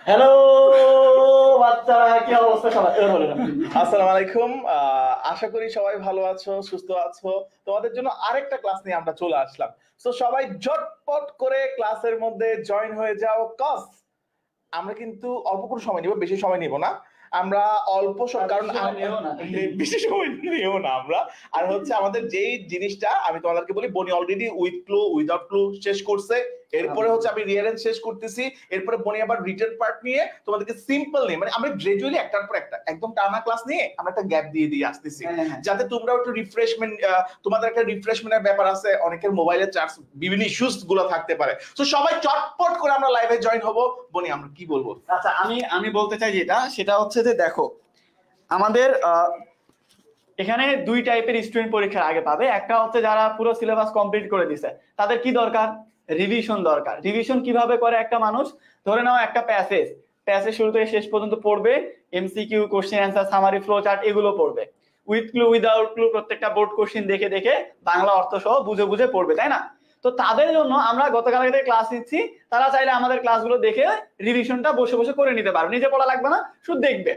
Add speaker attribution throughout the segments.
Speaker 1: Hello বাচ্চারা, কি অবস্থা সবাই?
Speaker 2: আসসালামু আলাইকুম। আশা করি সবাই ভালো আছো, সুস্থ আছো। তোমাদের জন্য আরেকটা ক্লাস নিয়ে আমরা চলে আসলাম। তো সবাই ঝটপট করে ক্লাসের মধ্যে জয়েন হয়ে যাও, কজ আমরা কিন্তু অল্প কোনো সময় নিব, বেশি সময় নিব না। আমরা অল্প কারণ বেশি সময় নিও না আমরা। আর হচ্ছে আমাদের যেই জিনিসটা আমি তোমাদেরকে বলি, বনি already with clue without clue শেষ করছে। এরপরে হচ্ছে আমি রিয়ারেন্স শেষ করতেছি। এরপরে বনি আবার রিটেন পার্ট নিয়ে তোমাদেরকে সিম্পল নিয়ে, মানে আমরা গ্রাজুয়ালি একটার পর একটা একদম টানা ক্লাস নিয়ে আমরা একটা গ্যাপ দিয়ে দিয়ে আসতেছি, যাতে তোমরা একটু রিফ্রেশমেন্ট, তোমাদের একটা রিফ্রেশমেন্টের ব্যাপার আছে, অনেকের মোবাইলের চার্জ, বিভিন্ন ইস্যুস গুলো থাকতে পারে। তো সবাই চটপট করে আমরা লাইভে জয়েন হবো। বনি আমরা কি বলবো?
Speaker 1: আচ্ছা, আমি বলতে চাই সেটা হচ্ছে যে দেখো, আমাদের এখানে দুই টাইপের স্টুডেন্ট পরীক্ষার আগে পাবে। একটা হচ্ছে যারা পুরো সিলেবাস কমপ্লিট করে দিছে, তাদের কি দরকার? রিভিশন দরকার। রিভিশন কিভাবে করে একটা মানুষ? ধরে নাও একটা প্যাসেজ শুরু থেকে শেষ পর্যন্ত পড়বে, MCQ, question answer, summary, flow chart এগুলো পড়বে। উইথ ক্লু উইদাউট ক্লু প্রত্যেকটা বোর্ড কোশ্চেন দেখে দেখে বাংলা অর্থ সহ বুঝে বুঝে পড়বে, তাই না? তো তাদের জন্য আমরা গতকাল থেকে ক্লাস নিচ্ছি। তারা চাইলে আমাদের ক্লাসগুলো দেখে রিভিশনটা বসে বসে করে নিতে পারবে, নিজে পড়া লাগবে না, শুধু দেখবে।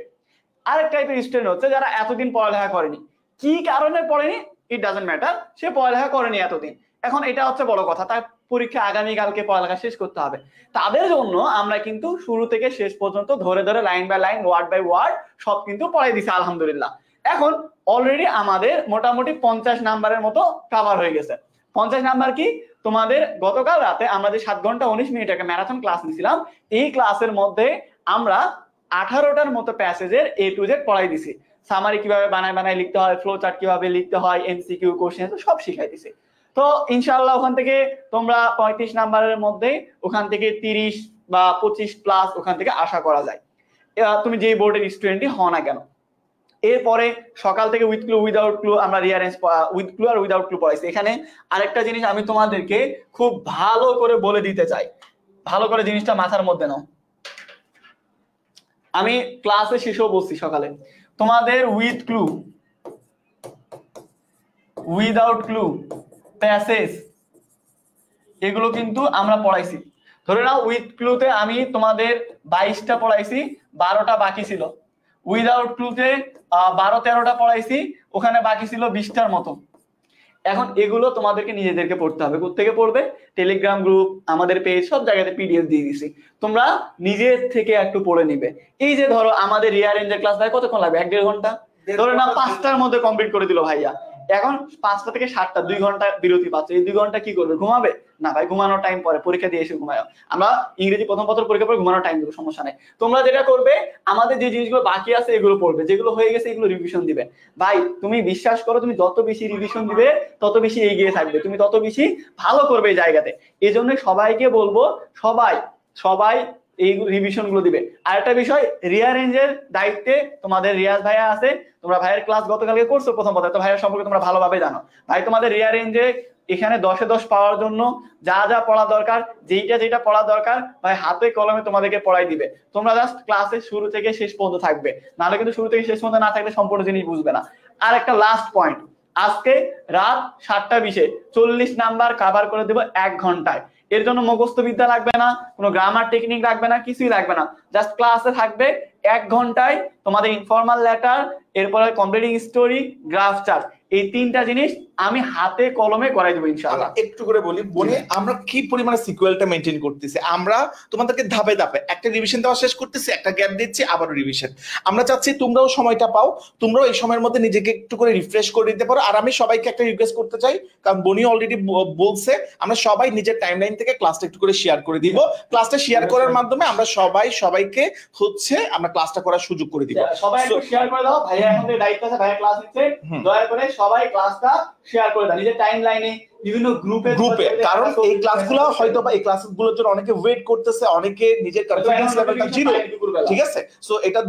Speaker 1: আরেক টাইপের স্টুডেন্ট হচ্ছে যারা এতদিন পড়ালেখা করেনি। কি কারণে পড়েনি ইট ডাজন্ট ম্যাটার, সে পড়ালেখা করেনি এতদিন, এখন এটা হচ্ছে বড় কথা, তার পরীক্ষা আগামীকালকে পড়ালেখা শেষ করতে হবে। তাদের জন্য আমরা কিন্তু শুরু থেকে শেষ পর্যন্ত ধরে ধরে line by line, word by word সব কিন্তু পড়াই দিছি আলহামদুলিল্লাহ। এখন অলরেডি আমাদের মোটামুটি 50 নাম্বারের মতো কাভার হয়ে গেছে। 50 নাম্বার কি? তোমাদের গতকাল রাতে আমরা যে 7 ঘন্টা 19 মিনিট একটা ম্যারাথন ক্লাস নিয়েছিলাম, এই ক্লাসের মধ্যে আমরা 18টার মতো প্যাসেজের এ টু জেড পড়াই দিছি। সামারি কিভাবে বানায় বানায় লিখতে হয়, ফ্লো চার্ট কিভাবে লিখতে হয়, এমসিকিউ, কোশ্চেন সব শিখাই দিছি। তো ইনশাআল্লাহ ওখান থেকে তোমরা 35 নাম্বারের মধ্যে ওখান থেকে 30 বা 25 প্লাস ওখান থেকে আশা করা যায়, তুমি যেই বোর্ডের স্টুডেন্টই হও না কেন। এরপরে সকাল থেকে উইথ ক্লু উইদাউট ক্লু আমরা রিয়ারেঞ্জ, উইথ ক্লু আর উইদাউট ক্লু পড়াইছি। এখানে আরেকটা জিনিস আমি তোমাদেরকে খুব ভালো করে বলে দিতে চাই, ভালো করে জিনিসটা মাথার মধ্যে নাও। আমি ক্লাসে শেষেও বলছি সকালে, তোমাদের with clue without clue passage এগুলো কিন্তু আমরা পড়াইছি। ধরে নাও উইথ ক্লুতে আমি তোমাদের 22টা পড়াইছি, 12টা বাকি ছিল। উইদাউট ক্লুতে 12-13টা পড়াইছি, ওখানে বাকি ছিল 20টার মতো। এখন এগুলো তোমাদেরকে নিজেদেরকে পড়তে হবে। কোত্থেকে পড়বে? টেলিগ্রাম গ্রুপ, আমাদের পেজ, সব জায়গাতে পিডিএফ দিয়ে দিছি, তোমরা নিজের থেকে একটু পড়ে নিবে। এই যে ধরো আমাদের রিয়ারেঞ্জের ক্লাস ভাই কতক্ষণ লাগবে? 1-1.5 ঘন্টা। ধরে না 5টার মধ্যে কমপ্লিট করে দিল ভাইয়া, এখন 5টা থেকে 7টা 2 ঘন্টা বিরতি পাচ্ছে। এই 2 ঘন্টা কি করবে? ঘুমাবে? না ভাই, ঘুমানোর টাইম পরে, পরীক্ষা দিয়ে এসে ঘুমায়। আমরা ইংরেজি প্রথম পত্র পরীক্ষা পরে ঘুমানোর টাইম দেবো, সমস্যা নেই। তোমরা যেটা করবে, আমাদের যে জিনিসগুলো বাকি আছে এগুলো পড়বে, যেগুলো হয়ে গেছে এগুলো রিভিশন দিবে। ভাই তুমি বিশ্বাস করো, তুমি যত বেশি রিভিশন দিবে তত বেশি এগিয়ে থাকবে, তুমি তত বেশি ভালো করবে এই জায়গাতে। এই জন্য সবাইকে বলবো, সবাই সবাই এই রিভিশন গুলো দিবে। আর একটা বিষয়, রিয়ারেঞ্জের দায়িত্বে তোমাদের রিয়াজ ভাইয়া আছে। তোমরা ভাইয়ের ক্লাস গতকালকে করছো প্রথম কথা, তো ভাইয়ের সম্পর্কে তোমরা ভালোভাবে জানো। ভাই তোমাদের রিয়ারেঞ্জে এখানে 10-এ 10 পাওয়ার জন্য যা যা পড়া দরকার, যেটা যেটা পড়া দরকার ভাই হাতে কলমে তোমাদেরকে পড়াই দিবে। তোমরা জাস্ট ক্লাসে শুরু থেকে শেষ পর্যন্ত থাকবে, নাহলে কিন্তু শুরু থেকে শেষ পর্যন্ত না থাকলে সম্পূর্ণ জিনিস বুঝবে না। আর একটা লাস্ট পয়েন্ট, আজকে রাত 7টা 20-এ 40 নাম্বার কভার করে দেবো 1 ঘন্টায়। এর জন্য মুখস্থ বিদ্যা লাগবে না, কোনো গ্রামার টেকনিক লাগবে না, কিছুই লাগবে না। জাস্ট ক্লাসে থাকবে 1 ঘন্টায় তোমাদের ইনফর্মাল লেটার, এরপরে কমপ্লিটিং স্টোরি, গ্রাফ চার্ট, এই 3টা জিনিস আমি হাতে কলমে করাই দেবো ইনশাআল্লাহ।
Speaker 2: একটু করে বলি বলি আমরা কি পরিমাণে সিকুয়েলটা মেইনটেইন করতেছি। আমরা তোমাদেরকে ধাপে ধাপে একটা রিভিশন দেওয়া শেষ করতেছি, একটা গ্যাপ দিচ্ছি, আবারও রিভিশন। আমরা চাচ্ছি তোমরাও সময়টা পাও, তোমরাও এই সময়ের মধ্যে নিজেকে একটু করে রিফ্রেশ করে দিতে পারো। আর আমি সবাইকে একটা রিকোয়েস্ট করতে চাই, কারণ বনি অলরেডি বলছে, আমরা সবাই নিজের টাইমলাইন থেকে ক্লাসটা একটু করে শেয়ার করে দিব। ক্লাসটা শেয়ার করার মাধ্যমে আমরা সবাইকে হচ্ছে আমরা ক্লাসটা করার সুযোগ করে দিব।
Speaker 1: সবাই একটু শেয়ার করে দাও, ভাইয়া এখন দায়িত্ব আছে, ভাইয়া ক্লাস নিচ্ছে, দয়া করে সবাই ক্লাসটা শেয়ার করে দাও নিজের টাইমলাইনে, বিভিন্ন গ্রুপে।
Speaker 2: কারণ এই ক্লাসগুলো হয়তো বা এই ক্লাসগুলোর জন্য অনেকে ওয়েট করতেছে, অনেকে নিজের কনফিডেন্স লেভেলটা জিরো, ঠিক আছে? সো এটা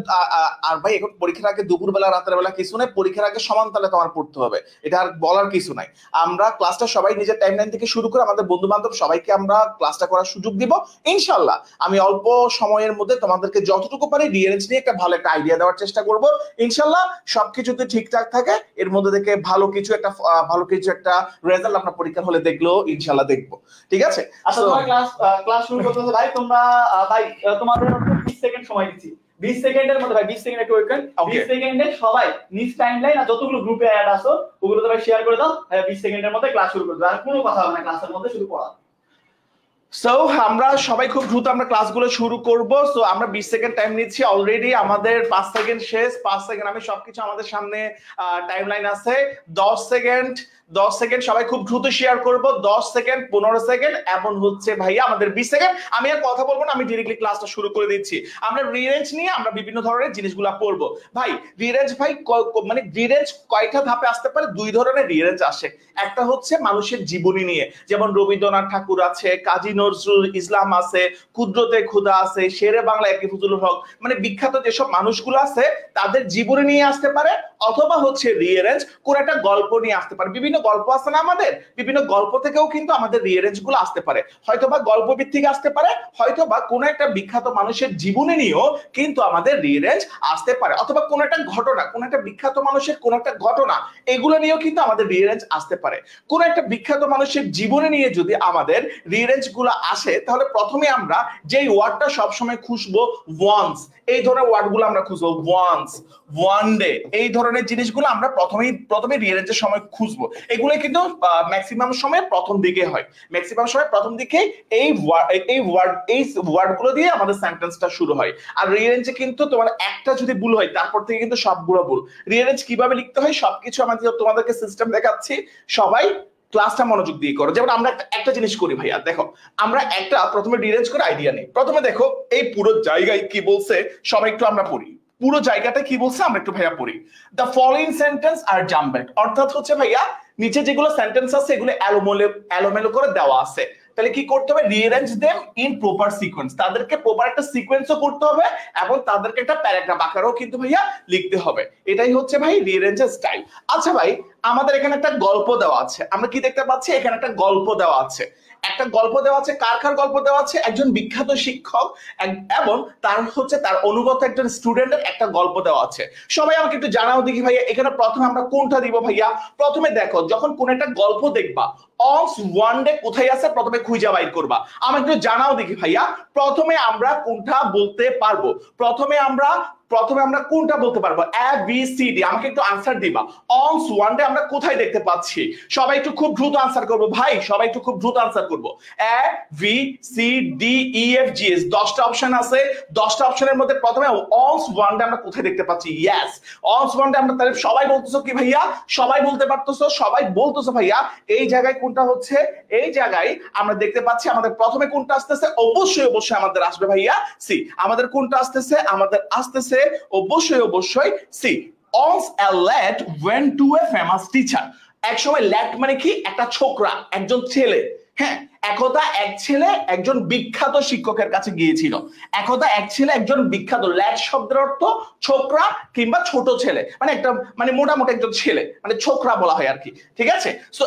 Speaker 2: আর ভাই এখন পরীক্ষার আগে দুপুরবেলা রাতের বেলা কিছু নাই, পরীক্ষার আগে সমান তালে তোমার পড়তে হবে, এটা আর বলার কিছু নাই। আমরা ক্লাসটা সবাই নিজের টাইমলাইন থেকে শুরু করে আমাদের বন্ধু বান্ধব সবাইকে আমরা ক্লাসটা করার সুযোগ দিব ইনশাআল্লাহ। আমি অল্প সময়ের মধ্যে তোমাদেরকে যতটুকু পারি রিয়ারেঞ্জ নিয়ে একটা ভালো একটা আইডিয়া দেওয়ার চেষ্টা করব ইনশাআল্লাহ। সবকিছুতে ঠিকঠাক থাকে, এর মধ্যে থেকে ভালো কিছু একটা রেজাল্ট আমরা পরীক্ষার হলে দেখলেও ইনশাআল্লাহ দেখবো, ঠিক আছে?
Speaker 1: আচ্ছা তোমরা ক্লাস শুরু করতেছো ভাই, তোমরা ভাই তোমাদের 20 সেকেন্ড সময় দিচ্ছি। 20 সেকেন্ডের মধ্যে ভাই 20 সেকেন্ড একটু ওয়েট করেন। 20 সেকেন্ডে সবাই নিজ টাইমলাইন আর যতগুলো গ্রুপে অ্যাড আছো ওগুলো সবাই শেয়ার করে দাও। 20 সেকেন্ডের মধ্যে ক্লাস শুরু করবে, আর কোনো কথা হবে না ক্লাসের মধ্যে, শুধু পড়া।
Speaker 2: সো আমরা সবাই খুব দ্রুত আমরা ক্লাসগুলো শুরু করব। সো আমরা 20 সেকেন্ড টাইম নিচ্ছি, অলরেডি আমাদের 5 সেকেন্ড শেষ। 5 সেকেন্ড, আমি সবকিছু আমাদের সামনে টাইমলাইন আছে। 10 সেকেন্ড, 10 সেকেন্ড, সবাই খুব দ্রুত শেয়ার করব। 10 সেকেন্ড, 15 সেকেন্ড, এমন হচ্ছে ভাইয়া আমাদের 20 সেকেন্ড। আমি আর কথা বলবো না, আমি ডিরেক্টলি ক্লাসটা শুরু করে দিচ্ছি। আমরা রিরেঞ্জ নিয়ে আমরা বিভিন্ন ধরনের জিনিসগুলো পড়বো। ভাই রিরেঞ্জ ভাই মানে রিরেঞ্জ কয়টা ধাপে আসতে পারে? 2 ধরনের রিরেঞ্জ আসে। একটা হচ্ছে মানুষের জীবনী নিয়ে, যেমন রবীন্দ্রনাথ ঠাকুর আছে, কাজী নজরুল ইসলাম আছে, কুদরতে খুদা আছে, শেরে বাংলা একে ফজলুল হক, মানে বিখ্যাত যেসব মানুষগুলো আছে তাদের জীবনী নিয়ে আসতে পারে। অথবা হচ্ছে রিয়ারেঞ্জ কোন একটা গল্প নিয়ে আসতে পারে। বিভিন্ন গল্প আছে না আমাদের, বিভিন্ন গল্প থেকেও কিন্তু আমাদের রিয়ারেঞ্জ গুলো আসতে পারে। হয়তোবা গল্প ভিত্তিক আসতে পারে, হয়তোবা কোন একটা বিখ্যাত মানুষের জীবনী নিয়েও কিন্তু আমাদের রিয়ারেঞ্জ আসতে পারে, অথবা কোন একটা ঘটনা, কোন একটা বিখ্যাত মানুষের কোন একটা ঘটনা, এগুলো নিয়েও কিন্তু আমাদের রিয়ারেঞ্জ আসতে পারে। কোন একটা বিখ্যাত মানুষের জীবনী নিয়ে যদি আমাদের রিয়ারেঞ্জ গুলো আসে, তাহলে প্রথমে আমরা যেই ওয়ার্ডটা সবসময় খুঁজবো ওয়ান্স, এই ধরনের ওয়ার্ডগুলো আমরা খুঁজবো। ওয়ান্স, ওয়ান ডে, এই ধরনের জিনিসগুলো আমরা প্রথমে রিয়ারেঞ্জের সময় খুঁজবো। এগুলো কিন্তু ম্যাক্সিমাম সময় প্রথম দিকে হয়, ম্যাক্সিমাম সময় প্রথম দিকে এই ওয়ার্ডগুলো দিয়ে আমাদের সেন্টেন্সটা শুরু হয়। আর রিয়ারেঞ্জে কিন্তু তোমার একটা যদি ভুল হয় তারপর থেকে কিন্তু সবগুলো ভুল। রিয়ারেঞ্জ কিভাবে লিখতে হয় সবকিছু আমাদের তোমাদেরকে সিস্টেম দেখাচ্ছি, সবাই ক্লাসটা মনোযোগ দিয়ে করো। যেমন আমরা একটা জিনিস করি ভাইয়া, দেখো আমরা একটা প্রথমে রিয়ারেঞ্জ করে আইডিয়া নেই। প্রথমে দেখো এই পুরো জায়গায় কি বলছে, সবাই একটু আমরা পড়ি। পুরো জায়গাটা কি বলছে আমরা একটু ভাইয়া পড়ি। The following sentence are jumped, অর্থাৎ হচ্ছে ভাইয়া নিচে যেগুলো সেন্টেন্স আছে এগুলো এলোমেলো করে দেওয়া আছে। তাহলে কি করতে হবে? Rearrange them in proper sequence, তাদেরকে প্রপার একটা সিকোয়েন্সও করতে হবে এবং তাদেরকে একটা প্যারাগ্রাফ আকারেও কিন্তু ভাইয়া লিখতে হবে। এটাই হচ্ছে ভাই রিঅ্যারেঞ্জের স্টাইল। আচ্ছা ভাই আমাদের এখানে একটা গল্প দেওয়া আছে, আমরা কি দেখতে পাচ্ছি? এখানে একটা গল্প দেওয়া আছে। একটা গল্প দেওয়া আছে, কার গল্প দেওয়া আছে? একজন বিখ্যাত শিক্ষক এবং তার অনুগত একজন স্টুডেন্টের একটা গল্প দেওয়া আছে। সবাই আমাকে একটু জানাও দেখি ভাইয়া, এখানে প্রথমে আমরা কোনটা দিব ভাইয়া? প্রথমে দেখো যখন কোন একটা গল্প দেখবা অনস ওয়ান ডে কোথায় আছে প্রথমে খুঁজে বাইর করবা। আমাকে একটু জানাও দেখি ভাইয়া, প্রথমে আমরা কোনটা বলতে পারবো? প্রথমে আমরা কোনটা বলতে পারবো? এ বি সি ডি, আমাকে একটু আনসার দিবা। অনস ওয়ান ডে আমরা কোথায় দেখতে পাচ্ছি? সবাই একটু খুব দ্রুত আনসার করবো ভাই, সবাই একটু খুব দ্রুত আনসার করবো। A B C D E F G S, 10টা অপশন আছে। 10টা অপশনের মধ্যে প্রথমে অনস ওয়ান ডে আমরা কোথায় দেখতে পাচ্ছি? ইয়েস, অনস ওয়ান ডে আমরা, তাহলে সবাই বলতেছো কি ভাইয়া? সবাই বলতে পারতেছো, সবাই বলতেছো ভাইয়া এই জায়গায় কোনটা হচ্ছে? এই জায়গায় আমরা দেখতে পাচ্ছি আমাদের প্রথমে কোনটা আসতেছে? অবশ্যই আমাদের আসবে ভাইয়া সি। আমাদের কোনটা আসতেছে? আমাদের আসতেছে অবশ্যই C. once a lad went to a famous teacher, এক সময় ল্যাড মানে কি? একটা ছোকরা, একজন ছেলে। হ্যাঁ, একদা এক ছেলে একজন বিখ্যাত শিক্ষকের কাছে গিয়েছিল। একদা এক ছেলে একজন বিখ্যাত, ল্যাড শব্দের অর্থ ছোকরা কিংবা ছোট ছেলে, মানে একটা মানে মোটামুটি একজন ছেলে, মানে ছোকরা বলা হয় আর কি, ঠিক আছে? সো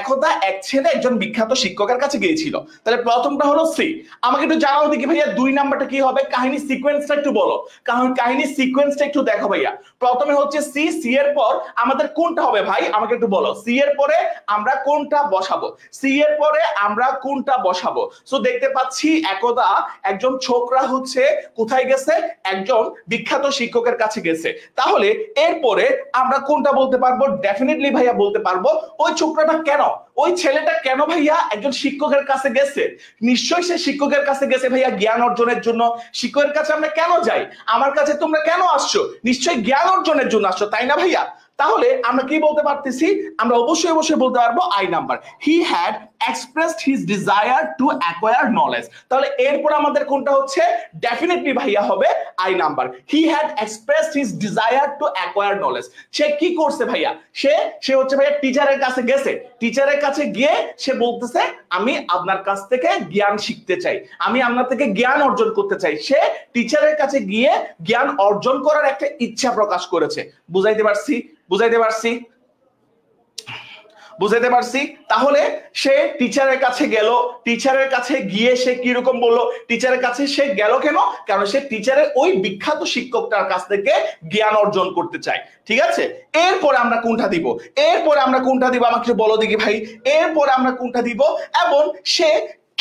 Speaker 2: একদা এক ছেলে একজন বিখ্যাত শিক্ষকের কাছে গিয়েছিল। তাহলে প্রথমটা হলো সি। আমাকে একটু জানাও দেখি ভাইয়া 2 নাম্বারটা কি হবে? কাহিনী সিকোয়েন্সটা একটু বলো, কারণ কাহিনী সিকোয়েন্সটা একটু দেখো ভাইয়া। প্রথমে হচ্ছে সি, সি এর পর আমাদের কোনটা হবে ভাই? আমাকে একটু বলো। সি এর পরে আমরা কোনটা বসাবো? সি এর পরে আমরা কোনটা বসাবো? সো দেখতে পাচ্ছি একদা একজন ছোকরা হচ্ছে কোথায় গেছে? একজন বিখ্যাত শিক্ষকের কাছে গেছে। তাহলে এরপরে আমরা কোনটা বলতে পারবো? ডেফিনেটলি ভাইয়া বলতে পারবো ওই ছোকরাটা কেন, ওই ছেলেটা কেন ভাইয়া একজন শিক্ষকের কাছে গেছে? নিশ্চয়ই সে শিক্ষকের কাছে গেছে ভাইয়া জ্ঞান অর্জনের জন্য। শিক্ষকের কাছে আমরা কেন যাই? আমার কাছে তোমরা কেন আসছো? নিশ্চয়ই জ্ঞান অর্জনের জন্য আসছো, তাই না ভাইয়া? তাহলে আমরা কি বলতে পারতেছি? আমরা অবশ্যই বলতে পারবো I number, he had expressed his desire to acquire knowledge. তাহলে এরপর আমাদের কোনটা হচ্ছে? ডেফিনেটলি ভাইয়া হবে I number, he had expressed his desire to acquire knowledge. সে কি করছে ভাইয়া? সে হচ্ছে ভাইয়া টিচারের কাছে গেছে। টিচারের কাছে গিয়ে সে বলতেছে আমি আপনার কাছ থেকে জ্ঞান শিখতে চাই, আমি আপনার থেকে জ্ঞান অর্জন করতে চাই। সে টিচারের কাছে গিয়ে জ্ঞান অর্জন করার একটা ইচ্ছা প্রকাশ করেছে। বুঝাইতে পারছি? বুঝাতে পারছি? তাহলে সে টিচারের কাছে গেল, টিচারের কাছে গিয়ে সে কিরকম বললো, টিচারের কাছে সে গেল কেন? কারণ সে টিচারের ওই বিখ্যাত শিক্ষকটার কাছ থেকে জ্ঞান অর্জন করতে চায়। ঠিক আছে, এরপরে আমরা কোনটা দিব? এরপরে আমরা কোনটা দিব আমাকে বলো দেখি ভাই। এরপরে আমরা কোনটা দিব? এবং সে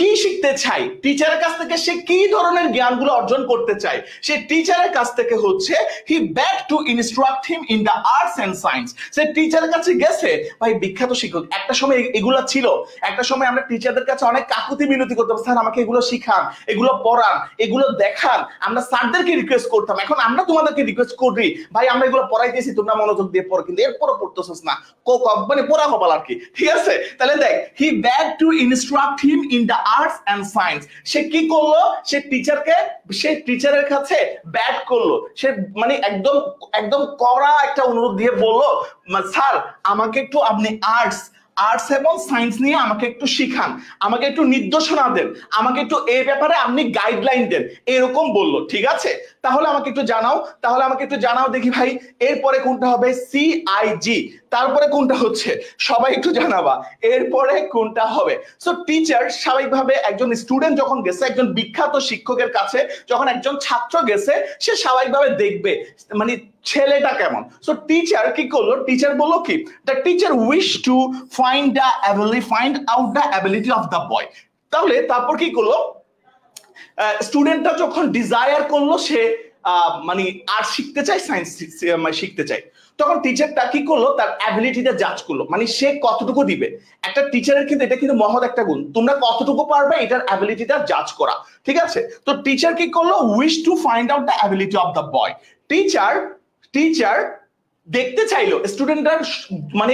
Speaker 2: কি শিখতে চাই, টিচারের কাছ থেকে সে কি ধরনের জ্ঞানগুলো অর্জন করতে চায়? সে টিচারের কাছ থেকে হচ্ছে he back to instruct him in the arts and science. সে টিচারের কাছে গেছে, ভাই বিখ্যাত শিক্ষক, একটা সময় এগুলো ছিল, একটা সময় আমরা টিচারদের কাছে অনেক কাকুতি মিনতি করতাম, স্যার আমাকে এগুলো শিখান, এগুলো পড়ান, এগুলো দেখান, আমরা স্যারদেরকে রিকোয়েস্ট করতাম। এখন আমরা তোমাদেরকে রিকোয়েস্ট করি, ভাই আমরা এগুলো পড়াইতেছি, তোমরা মনোযোগ দিয়ে পড়ো, কিন্তু এরপরও পড়তেছস না, মানে পড়া হবাল আর কি। ঠিক আছে, তাহলে দেখ, he back to instruct him in the arts and science. সে কি করলো? সে টিচারের কাছে ব্যাট করলো, সে মানে একদম একদম কড়া একটা অনুরোধ দিয়ে বললো, স্যার আমাকে একটু আপনি আর্টস এবং সায়েন্স নিয়ে আমাকে একটু শিখান, আমাকে একটু নির্দেশনা দেন, আমাকে একটু এই ব্যাপারে আপনি গাইডলাইন দেন, এরকম বললো। ঠিক আছে, তাহলে আমাকে একটু জানাও দেখি ভাই, এরপরে কোনটা হবে? CIG। তারপরে কোনটা হচ্ছে? সবাই একটু জানাবা, এরপরে কোনটা হবে? সো টিচার স্বাভাবিকভাবে, একজন স্টুডেন্ট যখন গেছে একজন বিখ্যাত শিক্ষকের কাছে, যখন একজন ছাত্র গেছে, সে স্বাভাবিকভাবে দেখবে মানে ছেলেটা কেমন। সো টিচার কি করলো? টিচার বললো কি, the teacher wish to find out the ability of the boy. তাহলে তারপর কি করলো? স্টুডেন্টটা যখন ডিজায়ার করলো সে মানে আর্ট শিখতে চায়, সায়েন্স শিখতে চায়, তখন টিচারটা কি করলো? তার অ্যাবিলিটিটা জাজ করলো, মানে সে কতটুকু দিবে। একটা টিচারের কিন্তু এটা কিন্তু মহৎ একটা গুণ, তোমরা কতটুকু পারবে এটার অ্যাবিলিটিটা জাজ করা। ঠিক আছে, তো টিচার কি করলো? Wish to find out the ability of the boy. Teacher দেখতে চাইলো স্টুডেন্টটার মানে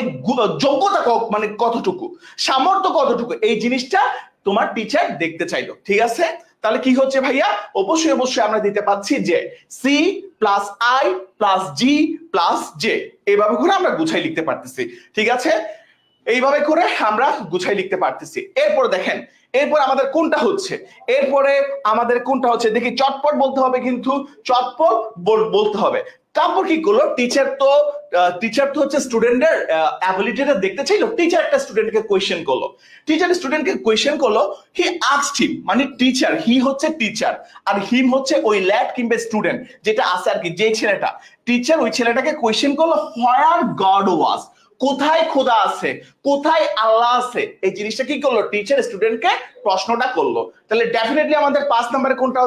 Speaker 2: যোগ্যতা মানে কতটুকু, সামর্থ্য কতটুকু, এই জিনিসটা তোমার টিচার দেখতে চাইলো। ঠিক আছে, তাহলে কি হচ্ছে ভাইয়া? অবশ্যই আমরা দিতে পাচ্ছি যে C+I+G+J, এইভাবে করে আমরা গুছাই লিখতে পারতেছি। ঠিক আছে, এইভাবে করে আমরা গুছাই লিখতে পারতেছি। এরপর দেখেন, এরপর আমাদের কোনটা হচ্ছে? দেখি, চটপট বলতে হবে, কিন্তু চটপট বলতে হবে। তারপর কি করলো? টিচার তো হচ্ছে স্টুডেন্টের অ্যাবিলিটিটা দেখতে চাইলো, টিচার একটা স্টুডেন্টকে কোয়েশ্চেন করলো, হি আস্কড হিম, মানে টিচার, হি হচ্ছে টিচার আর হিম হচ্ছে ওই ল্যাড কিংবা স্টুডেন্ট যেটা আছে আর কি, যে ছেলেটা, টিচার ওই ছেলেটাকে কোয়েশ্চেন করলো, হোয়ার গড ওয়াজ, কোথায় খোদা আছে, কোথায় আল্লাহ আছে, এই জিনিসটা কি করলো? টিচার স্টুডেন্টকে প্রশ্নটা করলো। তাহলে ডেফিনেটলি আমাদের 5 নম্বরে কোনটা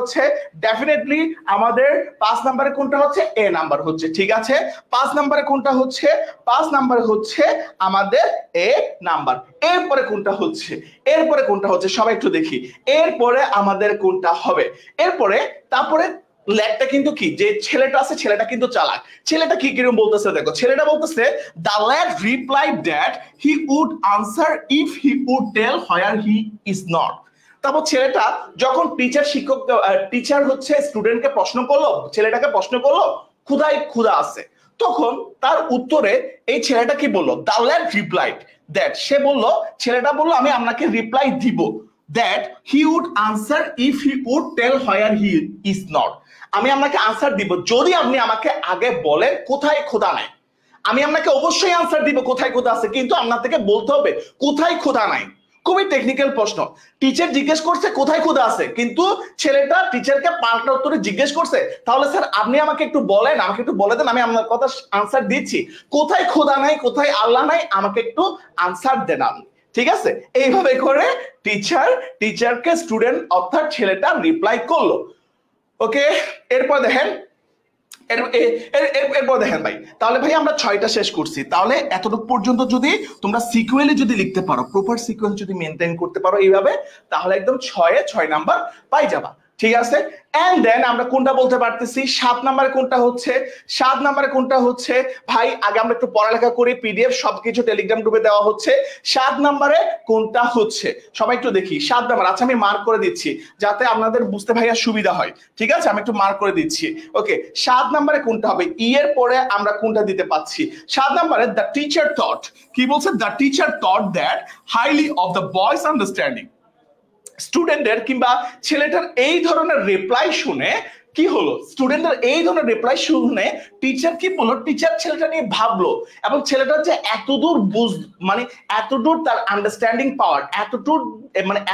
Speaker 2: হচ্ছে? A নাম্বার হচ্ছে। ঠিক আছে, 5 নম্বরে কোনটা হচ্ছে? 5 নম্বরে হচ্ছে আমাদের A নাম্বার। এরপরে কোনটা হচ্ছে? সবাই একটু দেখি, এরপরে আমাদের কোনটা হবে? তারপরে ল্যাডটা কিন্তু কি, যে ছেলেটা আছে, ছেলেটা কিন্তু চালাক। ছেলেটা কি কিরকম বলতেছে দেখো, ছেলেটা বলতেছে, the lad replied that he would answer if he would tell where he is not. তারপর ছেলেটা যখন টিচার হচ্ছে স্টুডেন্টকে ছেলেটাকে প্রশ্ন করলো কোথায় খোদা আছে, তখন তার উত্তরে এই ছেলেটা কি বললো? দ্য ল্যাড রিপ্লাইড দ্যাট, ছেলেটা বললো আমি আপনাকে রিপ্লাই দিব, that he would answer if he would tell where he is not, আমি আপনাকে আনসার দিব যদি আপনি আমাকে আগে বলেন কোথায় খোদা নাই। আমি আপনাকে অবশ্যই আনসার দিব কোথায় খোদা আছে, কিন্তু আপনার থেকে বলতে হবে কোথায় খোদা নাই। খুবই টেকনিক্যাল প্রশ্ন। টিচার জিজ্ঞেস করছে কোথায় খোদা আছে, কিন্তু ছেলেটা টিচারকে পাল্টা উত্তরে জিজ্ঞেস করছে, তাহলে স্যার আপনি আমাকে একটু বলেন, আমাকে একটু বলে দেন, আমি আপনার কথা আনসার দিচ্ছি, কোথায় খোদা নাই, কোথায় আল্লাহ নাই, আমাকে একটু আনসার দেন আপনি। ঠিক আছে, এইভাবে করে টিচারকে স্টুডেন্ট অর্থাৎ ছেলেটা রিপ্লাই করলো। ওকে, এরপর দেখেন ভাই, তাহলে ভাই আমরা 6টা শেষ করছি। তাহলে এতটুকু পর্যন্ত যদি তোমরা সিকুয়েলে যদি লিখতে পারো, প্রপার সিকুয়েন্স যদি মেনটেন করতে পারো এইভাবে, তাহলে একদম 6 নাম্বার পাই যাবা। ঠিক আছে, এন্ড দেন আমরা কোনটা বলতে পারতেছি? 7 নম্বরে কোনটা হচ্ছে ভাই, আগে আমরা একটু পড়ালেখা করি, পিডিএফ সবকিছু টেলিগ্রাম গ্রুপে দেওয়া হচ্ছে। 7 নম্বরে কোনটা হচ্ছে সবাই একটু দেখি। 7 নম্বর, আচ্ছা আমি মার্ক করে দিচ্ছি যাতে আপনাদের বুঝতে ভাইয়া সুবিধা হয়। ঠিক আছে, আমি একটু মার্ক করে দিচ্ছি। ওকে, 7 নম্বরে কোনটা হবে? ই এর পরে আমরা কোনটা দিতে পাচ্ছি? 7 নম্বরে দ্য টিচার থট, কি বলছে? The teacher thought that highly of the boys understanding. স্টুডেন্টের কিংবা ছেলেটার এই ধরনের রিপ্লাই শুনে কি হলো, স্টুডেন্টের এই ধরনের রিপ্লাই শুনে টিচার কি বললো, টিচার ছেলেটা নিয়ে ভাবলো এবং ছেলেটার যে এতদূর মানে এতদূর তার আন্ডারস্ট্যান্ডিং পাওয়ার,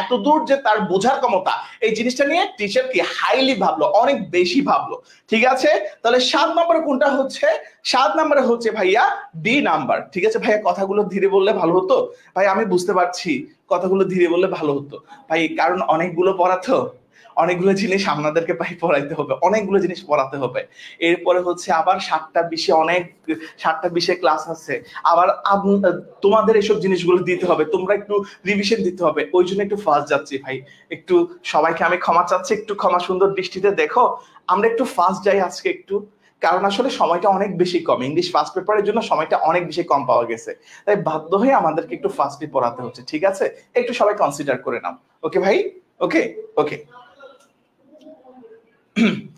Speaker 2: এতদূর যে তার বোঝার ক্ষমতা, এই জিনিসটা নিয়ে টিচার কি হাইলি ভাবলো, অনেক বেশি ভাবলো। ঠিক আছে, তাহলে 7 নম্বরে কোনটা হচ্ছে? 7 নম্বরে হচ্ছে ভাইয়া ডি নাম্বার। ঠিক আছে ভাইয়া, কথাগুলো ধীরে বললে ভালো হতো ভাই, আমি বুঝতে পারছি কথাগুলো ধীরে বললে ভালো হতো ভাই, কারণ অনেকগুলো পড়া তো, অনেকগুলো জিনিস আপনাদেরকে ভাই পড়াইতে হবে, অনেকগুলো জিনিস পড়াতে হবে। এরপরে হচ্ছে আবার 7টা 20 ক্লাস আছে, আবার তোমাদের এইসব জিনিসগুলো দিতে হবে, তোমরা একটু রিভিশন দিতে হবে, ওই জন্য একটু ফাস্ট যাচ্ছি ভাই। একটু সবাইকে আমি ক্ষমা চাচ্ছি, একটু ক্ষমা সুন্দর দৃষ্টিতে দেখো, আমরা একটু ফাস্ট যাই আজকে একটু, কারণ আসলে সময়টা অনেক বেশি কম, ইংলিশ ফার্স্ট পেপারের জন্য সময়টা অনেক বেশি কম পাওয়া গেছে, তাই বাধ্য হয়ে আমাদেরকে একটু ফাস্টলি পড়াতে হচ্ছে। ঠিক আছে, একটু সবাই কনসিডার করে নাও। ওকে ভাই, ওকে ওকে,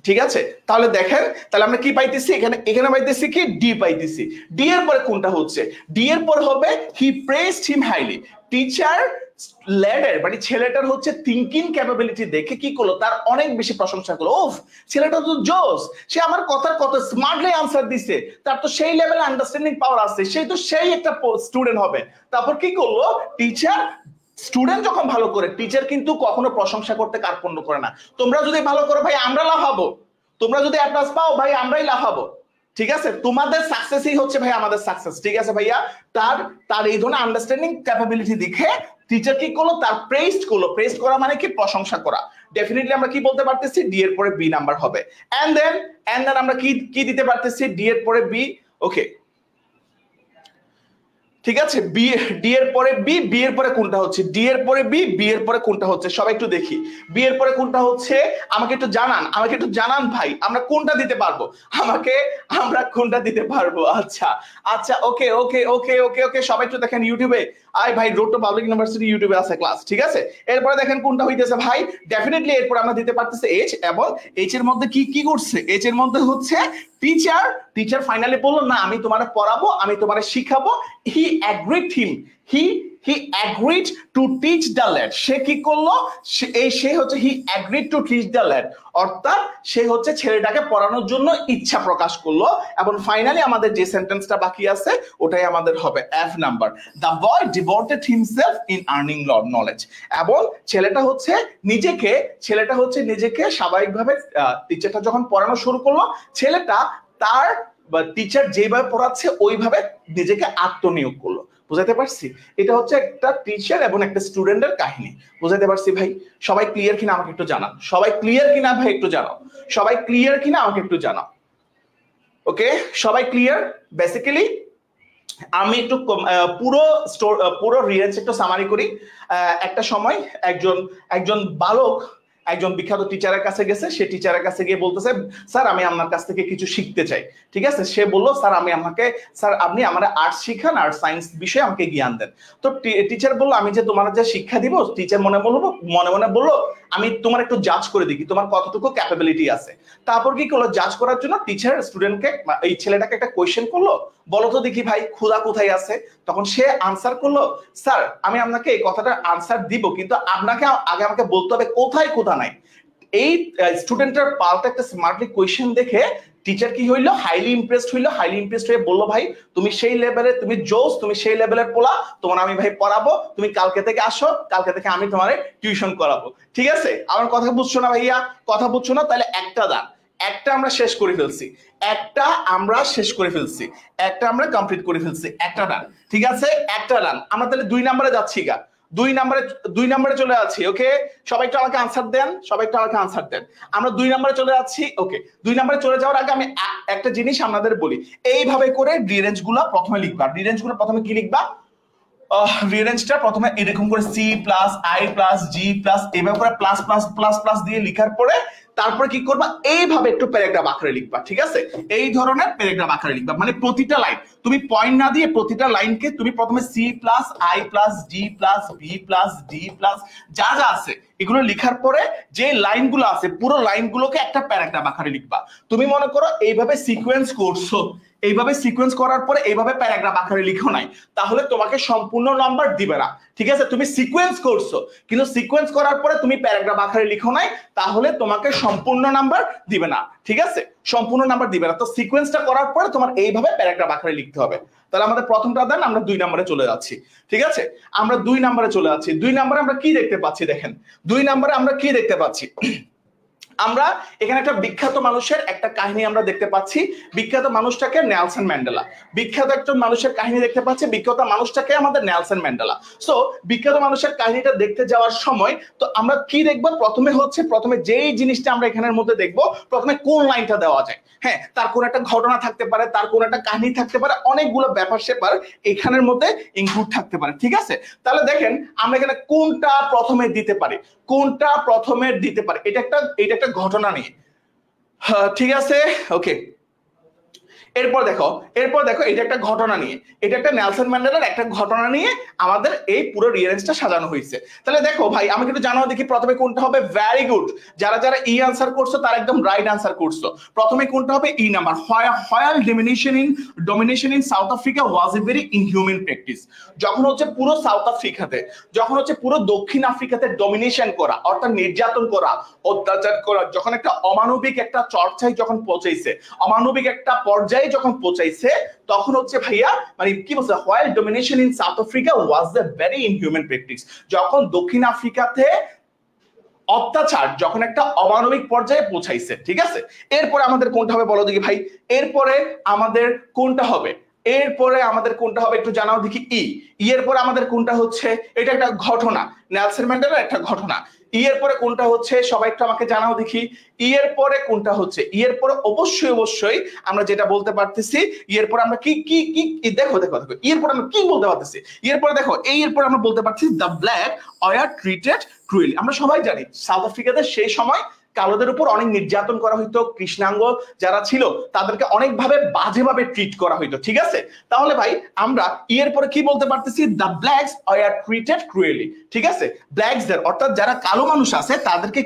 Speaker 2: ঠিক আছে। তাহলে দেখেন, তাহলে আমরা কি পাইতেছি এখানে পাইতেছি কি ডি পাইতেছি। ডি এর পরে কোনটা হচ্ছে? ডি এর পরে হবে হি প্রেজড হিম হাইলি। টিচার লেডের মানে ছেলেটার হচ্ছে থিংকিং ক্যাপাবিলিটি দেখে কি করলো, তার অনেক বেশি প্রশংসা করলো। ওফ, ছেলেটা তো জোস, সে আমার কথার কত স্মার্টলি আনসার দিছে, তার তো সেই লেভেলে আন্ডারস্ট্যান্ডিং পাওয়ার আছে, সেই একটা স্টুডেন্ট হবে। তারপর কি করলো টিচার, স্টুডেন্ট যখন ভালো করে টিচার কিন্তু কখনো প্রশংসা করতে কার্পণ্য করে না। তোমরা যদি ভালো করো ভাই আমরা লাভ হবো, তোমরা যদি এ প্লাস পাও ভাই আমরাই লাভ হবো। ঠিক আছে, তোমাদের সাকসেসই হচ্ছে ভাই আমাদের সাকসেস। ঠিক আছে ভাইয়া, তার এই ধরনের আন্ডারস্ট্যান্ডিং ক্যাপাবিলিটি দেখে টিচার কি করলো, তার প্রেজ করলো। প্রেজ করা মানে কি? প্রশংসা করা। ডেফিনেটলি আমরা কি বলতে পারতেছি, ডি এর পরে বি নাম্বার হবে। এন্ড দেন আমরা কি দিতে পারতেছি, ডি এর পরে বি। ওকে, ঠিক আছে, ডি এর পরে বি, বি এর পরে কোনটা হচ্ছে? ডি এর পরে বি, বি এর পরে কোনটা হচ্ছে? সবাই একটু দেখি, বি এর পরে কোনটা হচ্ছে? আমাকে একটু জানান ভাই, আমরা কোনটা দিতে পারবো? আমরা কোনটা দিতে পারবো? আচ্ছা আচ্ছা, ওকে ওকে ওকে ওকে ওকে, সবাই একটু দেখেন ইউটিউবে। ভাই, রোড টু পাবলিক ইউনিভার্সিটি ইউটিউবে আছে ক্লাস। ঠিক আছে, এরপরে দেখেন কোনটা হইতেছে ভাই। ডেফিনেটলি এরপর আমরা দিতে পারতেছি এইচ, এবং এইচ এর মধ্যে কি করছে? এইচ এর মধ্যে হচ্ছে টিচার ফাইনালি বললো না আমি তোমারে পড়াবো, আমি তোমারে শিখাবো। হি agreed to teach the lad। সে কি করলো? সে হচ্ছে হি agreed to teach the lad, অর্থাৎ সে হচ্ছে ছেলেটাকে পড়ানোর জন্য ইচ্ছা প্রকাশ করলো। এবং ফাইনালি আমাদের যে সেন্টেন্সটা বাকি আছে ওটাই আমাদের হবে F number, the boy devoted himself in earning knowledge। এবং ছেলেটা হচ্ছে নিজেকে স্বাভাবিকভাবে টিচারটা যখন পড়ানো শুরু করলো, ছেলেটা তার টিচার যেভাবে পড়াচ্ছে ওইভাবে নিজেকে আত্মনিয়োগ করলো। বুঝাতে পারছি? এটা হচ্ছে একটা টিচার এবং একটা স্টুডেন্টের কাহিনী। বুঝাতে পারছি ভাই? সবাই ক্লিয়ার কিনা আমাকে একটু জানাও। সবাই ক্লিয়ার কিনা ভাই একটু জানাও। সবাই ক্লিয়ার কিনা আমাকে একটু জানাও। ওকে, সবাই ক্লিয়ার? বেসিক্যালি আমি একটু পুরো রিয়েন্স একটু সামারি করি। একটা সময় একজন বালক একজন বিখ্যাত টিচারের কাছে গেছে। সে টিচারের কাছে গিয়ে বলতেছে, স্যার আমি আপনার কাছ থেকে কিছু শিখতে চাই। ঠিক আছে, সে বললো স্যার আপনি আমার আর্টস শিখান, আর সায়েন্স বিষয়ে আমাকে জ্ঞান দেন। তো টিচার বললো আমি যে তোমার যে শিক্ষা দিব, টিচার মনে মনে বললো আমি তোমার একটু জাজ করে দেখি তোমার কতটুকু ক্যাপাবিলিটি আছে। তারপর কি করলো, জাজ করার জন্য টিচার স্টুডেন্টকে, এই ছেলেটাকে একটা কোয়েশ্চেন করলো, বলো তো দেখি ভাই ক্ষুধা কোথায় আছে। তখন সে আনসার করলো, স্যার আমি আপনাকে এই কথাটার আনসার দিব, কিন্তু আপনাকে আগে আমাকে বলতে হবে কোথায় ক্ষুধা নাই। এই স্টুডেন্টের পাল্টা একটা স্মার্টলি কোয়েশ্চেন দেখে টিচার কি হইলো, হাইলি ইমপ্রেসড হয়ে বললো ভাই তুমি সেই লেভেলে, তুমি জোস, তুমি সেই লেভেলের পোলা, তোমার আমি ভাই পড়াবো, তুমি কালকে থেকে আসো, কালকে থেকে আমি তোমার টিউশন করাবো। ঠিক আছে, আমার কথা বুঝছো না ভাইয়া? কথা বুঝছো না? তাহলে একটা আমরা শেষ করে ফেলছি, একটা আমরা কমপ্লিট করে ফেলছি, একটা ডান। ঠিক আছে, একটা ডান। আমরা তাহলে 2 নম্বরে যাচ্ছি গা, 2 নম্বরে চলে যাচ্ছি। ওকে, সবাই একটু আমাকে আনসার দেন, আমরা 2 নম্বরে চলে যাচ্ছি। ওকে, 2 নম্বরে চলে যাওয়ার আগে আমি একটা জিনিস আপনাদের বলি, এইভাবে করে রিরেঞ্জ গুলো প্রথমে লিখবা। প্রথমে কি লিখবা? রিরেঞ্জটা প্রথমে এরকম করে C plus I plus G plus এভাবে করে প্লাস প্লাস প্লাস প্লাস দিয়ে লিখার পরে তারপরে কি করবা, এইভাবে একটু প্যারাগ্রাফ আকারে লিখবা। ঠিক আছে, এই ধরনের প্যারাগ্রাফ আকারে লিখবা, মানে প্রতিটা লাইন তুমি পয়েন্ট না দিয়ে প্রতিটা লাইনকে তুমি প্রথমে C plus I plus G plus V plus D plus যা যা আছে এগুলো লিখার পরে যে লাইনগুলো আছে পুরো লাইনগুলোকে একটা প্যারাগ্রাফ আকারে লিখবা। তুমি মনে করো এইভাবে সিকোয়েন্স করছো, এইভাবে সিকোয়েন্স করার পরে এইভাবে প্যারাগ্রাফ আকারে লিখো নাই, তাহলে তোমাকে সম্পূর্ণ নাম্বার দিবে না। ঠিক আছে, তুমি সিকোয়েন্স করছো কিন্তু সিকোয়েন্স করার পরে তুমি প্যারাগ্রাফ আকারে লিখো নাই, তাহলে তোমাকে সম্পূর্ণ নাম্বার দিবে না, ঠিক আছে, সম্পূর্ণ নাম্বার দিবে না। তো সিকোয়েন্সটা করার পরে তোমার এইভাবে প্যারাগ্রাফ আকারে লিখতে হবে। তাহলে আমাদের প্রথমটা দেন, আমরা 2 নম্বরে চলে যাচ্ছি, ঠিক আছে, আমরা 2 নম্বরে চলে যাচ্ছি। 2 নম্বরে আমরা কি দেখতে পাচ্ছি দেখেন, 2 নম্বরে আমরা কি দেখতে পাচ্ছি, আমরা এখানে একটা বিখ্যাত মানুষের একটা কাহিনী আমরা দেখতে পাচ্ছি। বিখ্যাত মানুষটাকে নেলসন ম্যান্ডেলা, বিখ্যাত একজন মানুষের কাহিনী দেখতে পাচ্ছি, বিখ্যাত মানুষটাকে আমাদের নেলসন ম্যান্ডেলা। সো বিখ্যাত মানুষের কাহিনীটা দেখতে যাওয়ার সময় তো আমরা কি দেখবো, প্রথমে যেই জিনিসটা আমরা এখানের মধ্যে দেখবো, প্রথমে কোন লাইনটা দেওয়া যায়, হ্যাঁ, তার কোন একটা ঘটনা থাকতে পারে, তার কোন একটা কাহিনী থাকতে পারে, অনেকগুলো ব্যাপার স্যাপার এখানের মধ্যে ইনক্লুড থাকতে পারে, ঠিক আছে। তাহলে দেখেন আমরা এখানে কোনটা প্রথমে দিতে পারি, কোনটা প্রথমে দিতে পারি, এটা একটা ঘটনা নিয়ে, ঠিক আছে, ওকে। এরপর দেখো এটা একটা ঘটনা নিয়ে, এটা একটা নেলসন ম্যান্ডেলার একটা ঘটনা নিয়ে আমাদের এই পুরো রিয়ারেঞ্জটা সাজানো হয়েছে। তাহলে দেখো ভাই, আমাকে একটু জানাও দেখি প্রথমে কোনটা হবে। ভেরি গুড, যারা যারা ই আনসার করছো তারা একদম রাইট আনসার করছো। প্রথমে কোনটা হবে, E number. While domination in south Africa was a very inhuman practice. যখন হচ্ছে পুরো সাউথ আফ্রিকাতে, যখন হচ্ছে পুরো দক্ষিণ আফ্রিকাতে ডমিনেশন করা, অর্থাৎ নির্যাতন করা, অত্যাচার করা, যখন একটা অমানবিক একটা চর্চায় যখন পৌঁছাইছে, অমানবিক একটা পর্যায়ে যখন পৌঁছাইছে, তখন হচ্ছে ভাইয়া মানে কি বলছে, while domination in south Africa was a very inhuman practice. যখন দক্ষিণ আফ্রিকাতে অত্যাচার যখন একটা অমানবিক পর্যায়ে পৌঁছাইছে, ঠিক আছে। এরপরে আমাদের কোনটা হবে বলো দেখি ভাই, এরপরে আমাদের কোনটা হবে, এরপরে আমাদের কোনটা হবে একটু জানাও দেখি। এর পরে আমাদের কোনটা হচ্ছে, এটা একটা ঘটনা, নেলসন ম্যান্ডেলার একটা ঘটনা। এর পরে কোনটা হচ্ছে, সবাই একটু আমাকে জানাও দেখি। এর পরে কোনটা হচ্ছে, এর পরে অবশ্যই আমরা যেটা বলতে পারতেছি, এর পরে আমরা কি কি কি দেখো এর পরে আমরা কি বলতে পারতেছি। এর পরে দেখো, এর পরে আমরা বলতে পারছি দ্য ব্ল্যাক ওয়্যার ট্রিটেড ক্রুয়েলি। আমরা সবাই জানি সাউথ আফ্রিকাতে সেই সময় কালোদের উপর অনেক নির্যাতন করা হইতো, কৃষ্ণাঙ্গ যারা ছিল তাদেরকে অনেকভাবে বাজেভাবে ট্রিট করা হইতো, ঠিক আছে। তাহলে ভাই আমরা এর পরে কি বলতে পারতেছি, দ্য ব্ল্যাকস ওয়্যার ট্রিটেড ক্রুয়েলি, ঠিক আছে। ব্ল্যাকসদের অর্থাৎ যারা কালো মানুষ আছে তাদেরকে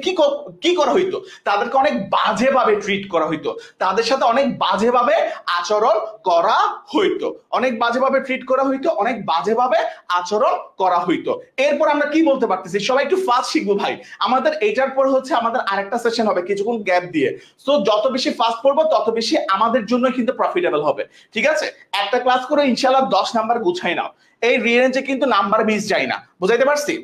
Speaker 2: কি করা হইতো, তাদেরকে অনেক বাজেভাবে ট্রিট করা হইতো, তাদের সাথে অনেক বাজেভাবে আচরণ করা হইতো, অনেক বাজেভাবে ট্রিট করা হইতো, অনেক বাজেভাবে আচরণ করা হইতো। এরপর আমরা কি বলতে পারতেছি, সবাই একটু ফাস্ট শিখবো ভাই। আমাদের এটার পর হচ্ছে আমাদের আরেকটা সেশন হবে কিছুক্ষণ গ্যাপ দিয়ে। সো যত বেশি ফাস্ট পড়বো তত বেশি আমাদের জন্য কিন্তু প্রফিটেবল হবে, ঠিক আছে। একটা ক্লাস করে ইনশাআল্লাহ 10 নাম্বার গুছাই নাও। এই রেঞ্জে কিন্তু নাম্বার মিস যায় না, বুঝাইতে পারছি।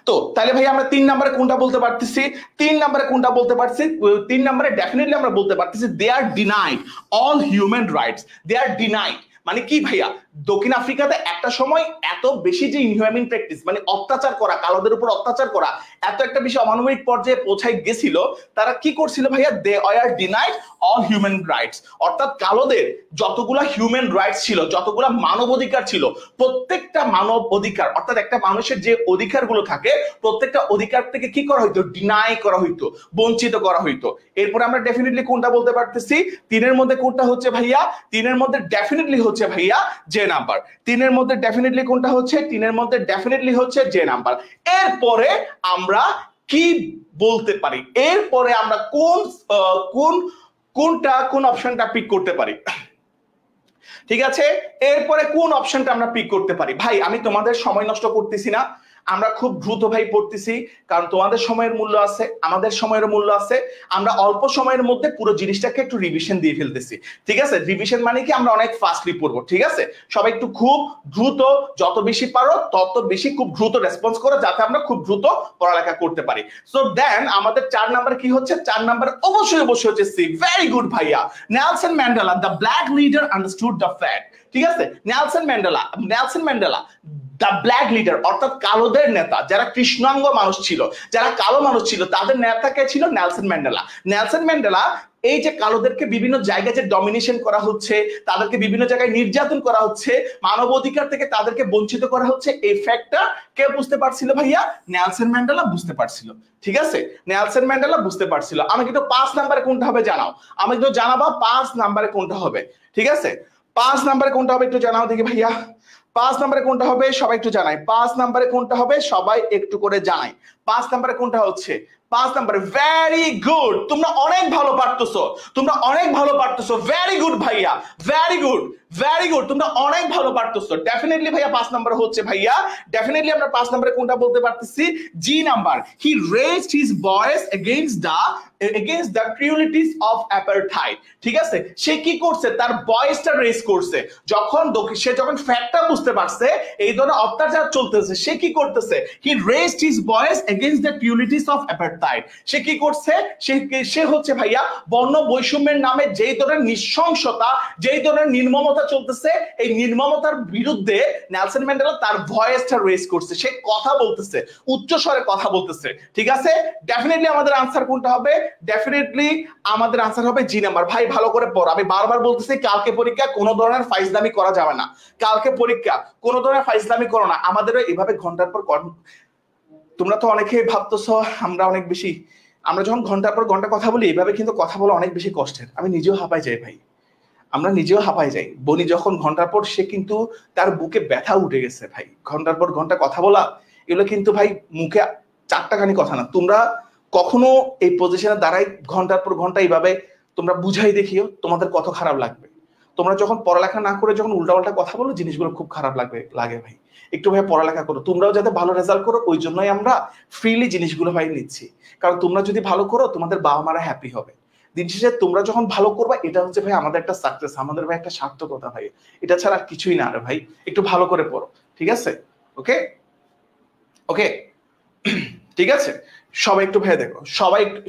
Speaker 2: তো তাহলে ভাই আমরা 3 নম্বরে কোনটা বলতে পারতেছি, 3 নম্বরে কোনটা বলতে পারছি, 3 নম্বরে ডেফিনেটলি আমরা বলতে পারতেছি দে আর ডিনাইড অল হিউম্যান রাইটস। দে আর ডিনাইড মানে কি ভাইয়া, দক্ষিণ আফ্রিকাতে একটা সময় এত বেশি যে ইনহিউম্যান প্র্যাকটিস মানে অত্যাচার করা, কালোদের উপর অত্যাচার করা এত একটা বেশি অমানবিক পর্যায়ে পৌঁছায় গেছিল, তারা কি করছিল ভাইয়া, দে আর ডিনাইড অল হিউম্যান রাইটস। অর্থাৎ কালোদের যতগুলা হিউম্যান রাইটস ছিল, যতগুলা মানব অধিকার ছিল, প্রত্যেকটা মানব অধিকার অর্থাৎ একটা মানুষের যে অধিকারগুলো থাকে প্রত্যেকটা অধিকার থেকে কি করা হইতো, ডিনাই করা হইতো, বঞ্চিত করা হইতো। এরপর আমরা ডেফিনেটলি কোনটা বলতে পারতেছি, 3 মধ্যে কোনটা হচ্ছে ভাইয়া, 3 মধ্যে ডেফিনেটলি হচ্ছে ভাইয়া যে নাম্বার। 3 মধ্যে ডেফিনেটলি কোনটা হচ্ছে, 3 মধ্যে ডেফিনেটলি হচ্ছে যে নাম্বার। এরপরে আমরা কি বলতে পারি, এরপরে আমরা কোন অপশনটা পিক করতে পারি, ঠিক আছে। এরপরে কোন অপশনটা আমরা পিক করতে পারি। ভাই আমি তোমাদের সময় নষ্ট করতেছি না, আমরা খুব দ্রুত ভাই পড়তেছি, কারণ তোমাদের সময়ের মূল্য আছে, আমাদের সময়ের মূল্য আছে। আমরা অল্প সময়ের মধ্যে পুরো জিনিসটাকে একটু রিভিশন দিয়ে ফেলতেছি, ঠিক আছে। রিভিশন মানে কি, আমরা অনেক ফাস্টলি পড়বো, ঠিক আছে। সবাই একটু খুব দ্রুত, যত বেশি পারো তত বেশি খুব দ্রুত রেসপন্স করো, যাতে আমরা খুব দ্রুত পড়ালেখা করতে পারি। সো দেন আমাদের 4 নাম্বার কি হচ্ছে, 4 নাম্বার অবশ্যই হচ্ছে সি। ভেরি গুড ভাইয়া, Nelson Mandela the black leader understood the fact, ঠিক আছে। Nelson Mandela the black leader অর্থাৎ কালোদের নেতা, যারা কৃষ্ণাঙ্গ মানুষ ছিল, যারা কালো মানুষ ছিল, তাদের নেতা কে ছিল, নেলসন ম্যান্ডেলা। নেলসন ম্যান্ডেলা এই যে কালোদেরকে বিভিন্ন জায়গায় যে ডমিনেশন করা হচ্ছে, তাদেরকে বিভিন্ন জায়গায় নির্যাতন করা হচ্ছে, মানব অধিকার থেকে তাদেরকে বঞ্চিত করা হচ্ছে, এই ফ্যাক্টটা কে বুঝতে পারছিল ভাইয়া, নেলসন ম্যান্ডেলা বুঝতে পারছিল, ঠিক আছে। নেলসন ম্যান্ডেলা বুঝতে পারছিল। আমাকে একটু 5 নাম্বারে কোনটা হবে জানাও, আমাকে একটু জানাবা 5 নাম্বারে কোনটা হবে, ঠিক আছে। 5 নাম্বারে কোনটা হবে একটু জানাও দেখি ভাইয়া, 5 নম্বরে কোনটা হবে সবাই একটু জানাই, 5 নম্বরে কোনটা হবে সবাই একটু করে জানাই, 5 নম্বরে কোনটা হচ্ছে 5 নম্বরে ভেরি গুড তোমরা অনেক ভালো পারতেছো ভেরি গুড ভাইয়া ভেরি গুড তোমরা অনেক ভালো পারতেছো ডেফিনেটলি ভাইয়া 5 নম্বরে হচ্ছে ভাইয়া ডেফিনেটলি আমরা 5 নম্বরে কোনটা বলতে পারতেছি G number he raised his voice against the cruelties of apartheid ঠিক আছে সে কি করছে তার ভয়েসটা রেজ করছে সে যখন ফ্যাক্টটা বুঝতে পারছে এই ধরনের অত্যাচার চলতেছে সে কি করতেছে he raised his voice against the cruelties of apartheid সে কি করছে সে হচ্ছে ভাইয়া বর্ণ বৈষম্যের নামে যেই ধরনের নৃশংসতা যেই ধরনের নির্মমতা চলতেছে এই নির্মমতার বিরুদ্ধে নেলসন ম্যান্ডেলা তার ভয়েসটা রেজ করছে সে কথা বলতেছে উচ্চ স্বরে কথা বলতেছে ঠিক আছে ডেফিনেটলি আমাদের আনসার কোনটা হবে ডেফিনেটলি আমাদের আনসার হবে জি নাম্বার ভাই ভালো করে পড় আমি বারবার বলতেছি কালকে পরীক্ষা কোনো ধরনের ফাইজলামি করা যাবে না কালকে পরীক্ষা কোনো ধরনের ফাইজলামি করো না আমাদেরও এভাবে ঘন্টার পর তোমরা তো অনেকেই ভাবতেছো আমরা যখন ঘন্টার পর ঘন্টা কথা বলি এইভাবে কিন্তু কথা বলা অনেক বেশি কষ্টের আমি নিজেও হাঁপাই যাই ভাই আমরা নিজেও হাঁপাই যাই বনি যখন ঘন্টার পর সে কিন্তু তার বুকে ব্যথা উঠে গেছে ভাই ঘন্টার পর ঘন্টা কথা বলা এগুলো কিন্তু ভাই মুখে চারটাখানি কথা না তোমরা কখনো এই পজিশনে দাঁড়াই ঘন্টার পর ঘন্টা এইভাবে তোমরা বুঝাই দেখিও তোমাদের কত খারাপ লাগবে তোমরা যখন পড়ালেখা না করে যখন উল্টাপাল্টা কথা বলো জিনিসগুলো খুব খারাপ লাগে ভাই একটু ভাই পড়ালেখা করো তোমরাও যাতে ভালো রেজাল্ট করো ওই জন্যই আমরা ফ্রিলি জিনিসগুলো ভাই নিচ্ছি কারণ তোমরা যদি ভালো করো তোমাদের বাবা মারা হ্যাপি হবে দিন শেষে তোমরা যখন ভালো করবা এটা হচ্ছে ভাই আমাদের একটা সাকসেস আমাদের ভাই একটা সার্থকতা ভাই এটা ছাড়া কিছুই না রে ভাই একটু ভালো করে পড়ো ঠিক আছে ওকে ওকে ঠিক আছে সবাই একটু ভেবে দেখো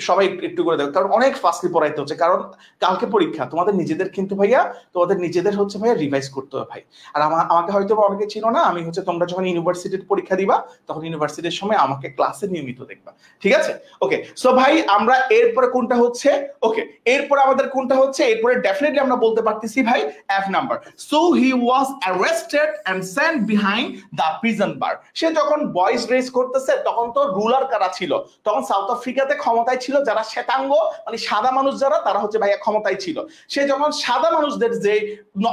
Speaker 2: সবাই একটু করে দেখো কারণ অনেক ফাস্টলি পড়াইতে হচ্ছে কারণ কালকে পরীক্ষা তোমাদের নিজেদের কিন্তু ভাইয়া তোমাদের নিজেদের হচ্ছে ভাইয়া রিভাইজ করতে হবে ভাই আর আমাকে হয়তো অনেকে ছিল না আমি হচ্ছে তোমরা যখন ইউনিভার্সিটির পরীক্ষা দিবা তখন ইউনিভার্সিটির সময় আমাকে ক্লাসে নিয়মিত দেখবা ঠিক আছে ওকে সো ভাই আমরা এরপরে কোনটা হচ্ছে ওকে এরপরে আমাদের কোনটা হচ্ছে এরপরে ডেফিনেটলি আমরা বলতে পারতেছি ভাই F number so he was arrested and sent behind the prison bar সে যখন ভয়েস রেজ করতেছে তখন তো রুলার কারা ছিল তখন সাউথ আফ্রিকাতে ক্ষমতায় ছিল যারা শ্বেতাঙ্গ মানে সাদা মানুষ যারা তারা হচ্ছে ভাইয়া ক্ষমতায় ছিল সে যখন সাদা মানুষদের যে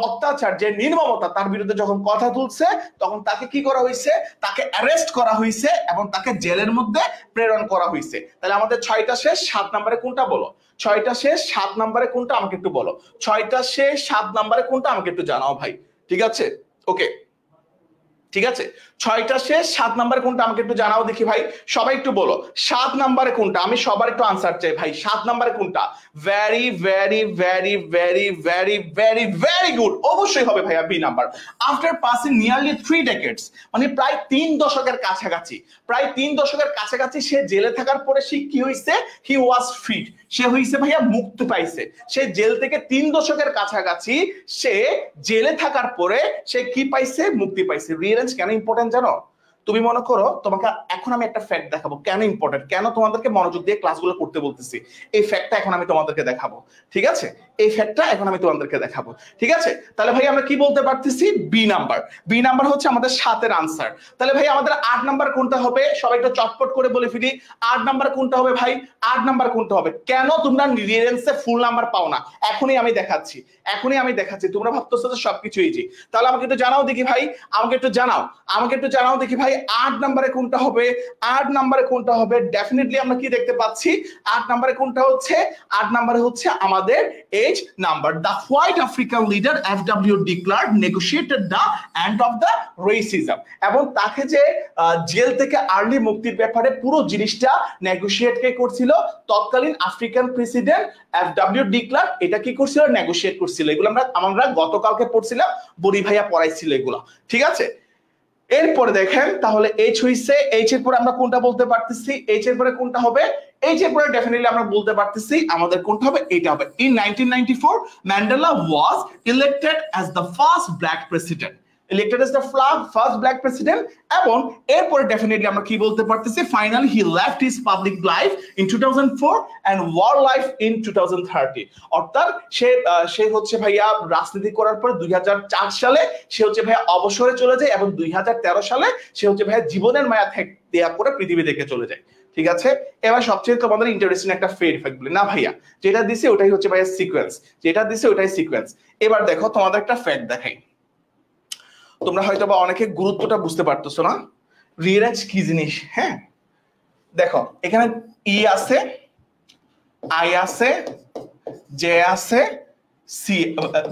Speaker 2: অত্যাচার যে নির্মমতা তার বিরুদ্ধে যখন কথা তুলছে তখন তাকে কি করা হয়েছে তাকে অ্যারেস্ট করা হয়েছে এবং তাকে জেলের মধ্যে প্রেরণ করা হয়েছে তাহলে আমাদের 6টা শেষ 7 নম্বরে কোনটা বলো 6টা শেষ 7 নম্বরে কোনটা আমাকে একটু বলো 6টা শেষ 7 নম্বরে কোনটা আমাকে একটু জানাও ভাই ঠিক আছে ওকে ঠিক আছে 6টা শেষ 7 নম্বরে কোনটা আমাকে একটু জানাও দেখি ভাই সবাই একটু বলো 7 নম্বরে কোনটা আমি সবার একটু আনসার চাই ভাই 7 নম্বরে কোনটা very very very very very very very good অবশ্যই হবে ভাইয়া B number after passing nearly 3 decades মানে প্রায় 3 দশকের কাছাকাছি সে জেলে থাকার পরে সে কি হইছে হি ওয়াজ ফ্রিড সে হইছে ভাইয়া মুক্তি পাইছে সে জেল থেকে 3 দশকের কাছাকাছি সে জেলে থাকার পরে সে কি পাইছে মুক্তি পাইছে রিয়েলেন্স কেন ইম্পর্টেন্ট জানো তুমি মনে করো তোমাকে এখন আমি একটা ফ্যাক্ট দেখাবো কেন ইম্পর্টেন্ট কেন তোমাদেরকে মনোযোগ দিয়ে ক্লাসগুলো করতে বলতেছি এই ফ্যাক্টটা এখন আমি তোমাদেরকে দেখাবো ঠিক আছে এই ফ্যাক্টটা এখন আমি তোমাদেরকে দেখাবো ঠিক আছে তাহলে ভাই আমরা কি বলতে পারতেছি বি নাম্বার হচ্ছে আমাদের 7 এর আনসার তাহলে ভাই আমাদের 8 নাম্বার কোনটা হবে সবাই একটু চটপট করে বলে ফেলি 8 নাম্বার কোনটা হবে ভাই 8 নাম্বার কোনটা হবে কেন তোমরা রিয়েলেন্সে ফুল নাম্বার পাও না এখনই আমি দেখাচ্ছি তোমরা ভাবতেছো যে সবকিছু ইজি তাহলে আমাকে একটু জানাও দেখি ভাই আমাকে একটু জানাও দেখি ভাই 8 নম্বরে কোনটা হবে ডেফিনেটলি আমরা কি দেখতে পাচ্ছি 8 নম্বরে কোনটা হচ্ছে 8 নম্বরে হচ্ছে আমাদের H number the white African leader FW De Klerk negotiated the end of the racism এবং তাকে যে জেল থেকে আর্লি মুক্তির ব্যাপারে পুরো জিনিসটা নেগোশিয়েট কে করছিল তৎকালীন African president FW De Klerk এটা কি করছিল নেগোশিয়েট করছিল এগুলো আমরা গতকালকে পড়ছিলাম বড়ি ভাইয়া পড়াইছিল এগুলো ঠিক আছে এরপরে দেখেন তাহলে এইচ হইছে এইচ এর পরে আমরা কোনটা বলতে পারতেছি এইচ এর পরে কোনটা হবে এইচ এর পরে ডেফিনেটলি আমরা বলতে পারতেছি আমাদের কোনটা হবে এটা হবে in 1994 Mandela was elected as the first black president এবং এরপরে ডেফিনেটলি আমরা কি বলতে পারতেছি finally he left his public life in 2004 and war life in 2030 অর্থাৎ সে হচ্ছে ভাইয়া রাজনীতি করার পর 2004 সালে সে হচ্ছে ভাইয়া অবসরে চলে যায় এবং 2013 সালে সে হচ্ছে ভাইয়া জীবনের মায়া ত্যাগ করে পৃথিবী থেকে চলে যায় ঠিক আছে এবার সবচেয়ে তোমাদের ইন্টারেস্টিং একটা ফেড ফ্যাক্ট বলি না ভাইয়া যেটা দিছে ওটাই হচ্ছে ভাইয়া সিকোয়েন্স এবার দেখো তোমাদের একটা ফ্যাক্ট দেখাই তোমরা হয়তো বা অনেকে গুরুত্বটা বুঝতে পারতেছো না রিয়েলাইজ কি জিনিস হ্যাঁ দেখো এখানে ই আছে, আই আছে, জে আছে, সি,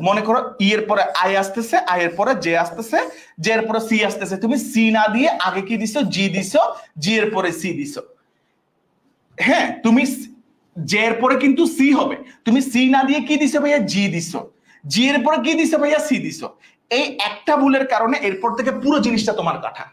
Speaker 2: মনে করো ই এর পরে আই আসতেছে, আই এর পরে জে আসতেছে, জে এর পরে সি আসতেছে, তুমি সি না দিয়ে আগে কি দিছো, জি দিছো, জি এর পরে সি দিছো। হ্যাঁ, তুমি জে এর পরে কিন্তু সি হবে, তুমি সি না দিয়ে কি দিছো ভাইয়া, জি দিছো, জি এর পরে কি দিছো ভাইয়া, সি দিছো। এই একটা ভুলের কারণে এরপর থেকে পুরো জিনিসটা তোমার কাটা,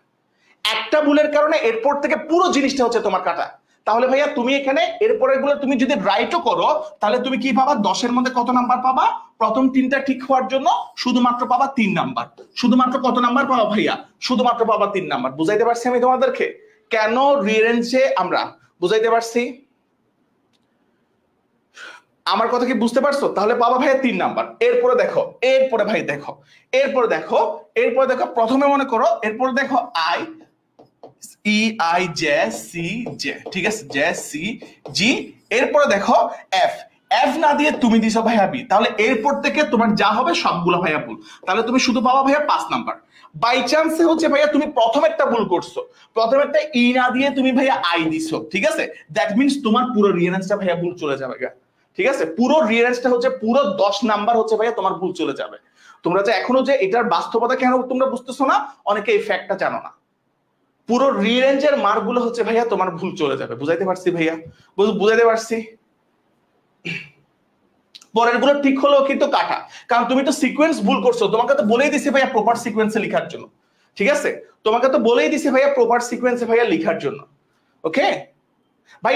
Speaker 2: একটা ভুলের কারণে এরপর থেকে পুরো জিনিসটা হচ্ছে তোমার কাটা। তাহলে ভাইয়া তুমি এখানে এরপরের গুলো তুমি যদি রাইটও করো, তাহলে তুমি কি পাবা, 10-এর মধ্যে কত নাম্বার পাবা, প্রথম 3টা ঠিক হওয়ার জন্য শুধুমাত্র পাবা 3 নাম্বার। শুধুমাত্র কত নাম্বার পাবা ভাইয়া, শুধুমাত্র পাবা 3 নাম্বার। বুঝাইতে পারছি আমি তোমাদেরকে কেন রিঅ্যারেঞ্জে আমরা, বুঝাইতে পারছি? আমার কথা কি বুঝতে পারছো? তাহলে পাবা ভাইয়া 3 নাম্বার। এরপরে দেখো, এরপরে ভাই দেখো, এরপরে দেখো, এরপরে দেখো, প্রথমে মনে করো, এরপরে দেখো I, E I J C J, ঠিক আছে, জে সি জি। এরপরে দেখো এফ, এফ না দিয়ে তুমি দিছো ভাইয়া বি, তাহলে এরপর থেকে তোমার যা হবে সবগুলো ভাইয়া ভুল। তাহলে তুমি শুধু পাবা ভাইয়া 5 নাম্বার। বাই চান্সে হচ্ছে ভাইয়া তুমি প্রথম একটা ভুল করছো, প্রথম একটা ই না দিয়ে তুমি ভাইয়া আই দিছো, ঠিক আছে, দ্যাট মিন্স তোমার পুরো রিঅ্যারেঞ্জটা ভাইয়া ভুল চলে যাবে। ঠিক আছে, পুরো রিঅ্যারেঞ্জটা হচ্ছে পুরো 10 নাম্বার হচ্ছে ভাইয়া তোমার ভুল চলে যাবে। তোমরা যে এখনো যে এটার বাস্তবতা কেন তোমরা বুঝতেছো না, অনেকে এই ফ্যাক্টটা জানো না। পুরো রিরেঞ্জের মার্কগুলো হচ্ছে ভাইয়া তোমার ভুল চলে যাবে। বুঝাইতে পারছি ভাইয়া? বুঝাইতে পারছি? পরের গুলো ঠিক হলেও কিন্তু কাটা, কারণ তুমি তো সিকোয়েন্স ভুল করছো। তোমাকে তো বলেই দিছি ভাইয়া প্রপার সিকোয়েন্সে লেখার জন্য, ঠিক আছে, তোমাকে তো বলেই দিছি ভাইয়া প্রপার সিকোয়েন্সে ভাইয়া লেখার জন্য। ওকে ভাই,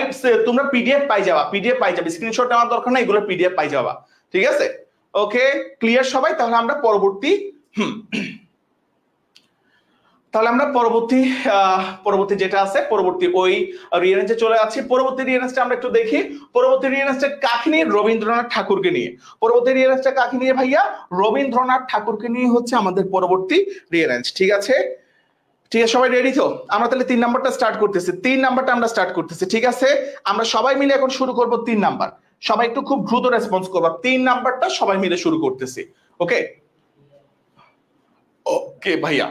Speaker 2: তোমরা পিডিএফ পাই যাবা, পিডিএফ পাই যাবে, স্ক্রিনশট নেওয়ার দরকার নাই, এগুলো পিডিএফ পাই যাবা, ঠিক আছে। ওকে, ক্লিয়ার সবাই? তাহলে আমরা পরবর্তী তাহলে আমরা পরবর্তী যেটা আছে, পরবর্তী ওই রিঅ্যারেঞ্জে চলে যাচ্ছি। পরবর্তী রিঅ্যারেঞ্জটা আমরা একটু দেখি। পরবর্তী রিঅ্যারেঞ্জটা কাকে নিয়ে? রবীন্দ্রনাথ ঠাকুরকে নিয়ে। পরবর্তী রিঅ্যারেঞ্জটা কাকে নিয়ে ভাইয়া? রবীন্দ্রনাথ ঠাকুরকে নিয়ে হচ্ছে আমাদের পরবর্তী রিঅ্যারেঞ্জ, ঠিক আছে। ঠিক আছে, সবাই রেডি তো? আমরা তাহলে 3 নাম্বারটা স্টার্ট করতেছি, 3 নাম্বারটা আমরা স্টার্ট করতেছি, ঠিক আছে। আমরা সবাই মিলে এখন শুরু করব 3 নাম্বার। সবাই একটু খুব দ্রুত রেসপন্স করবা, 3 নাম্বারটা সবাই মিলে শুরু করতেছি। ওকে ওকে ভাইয়া,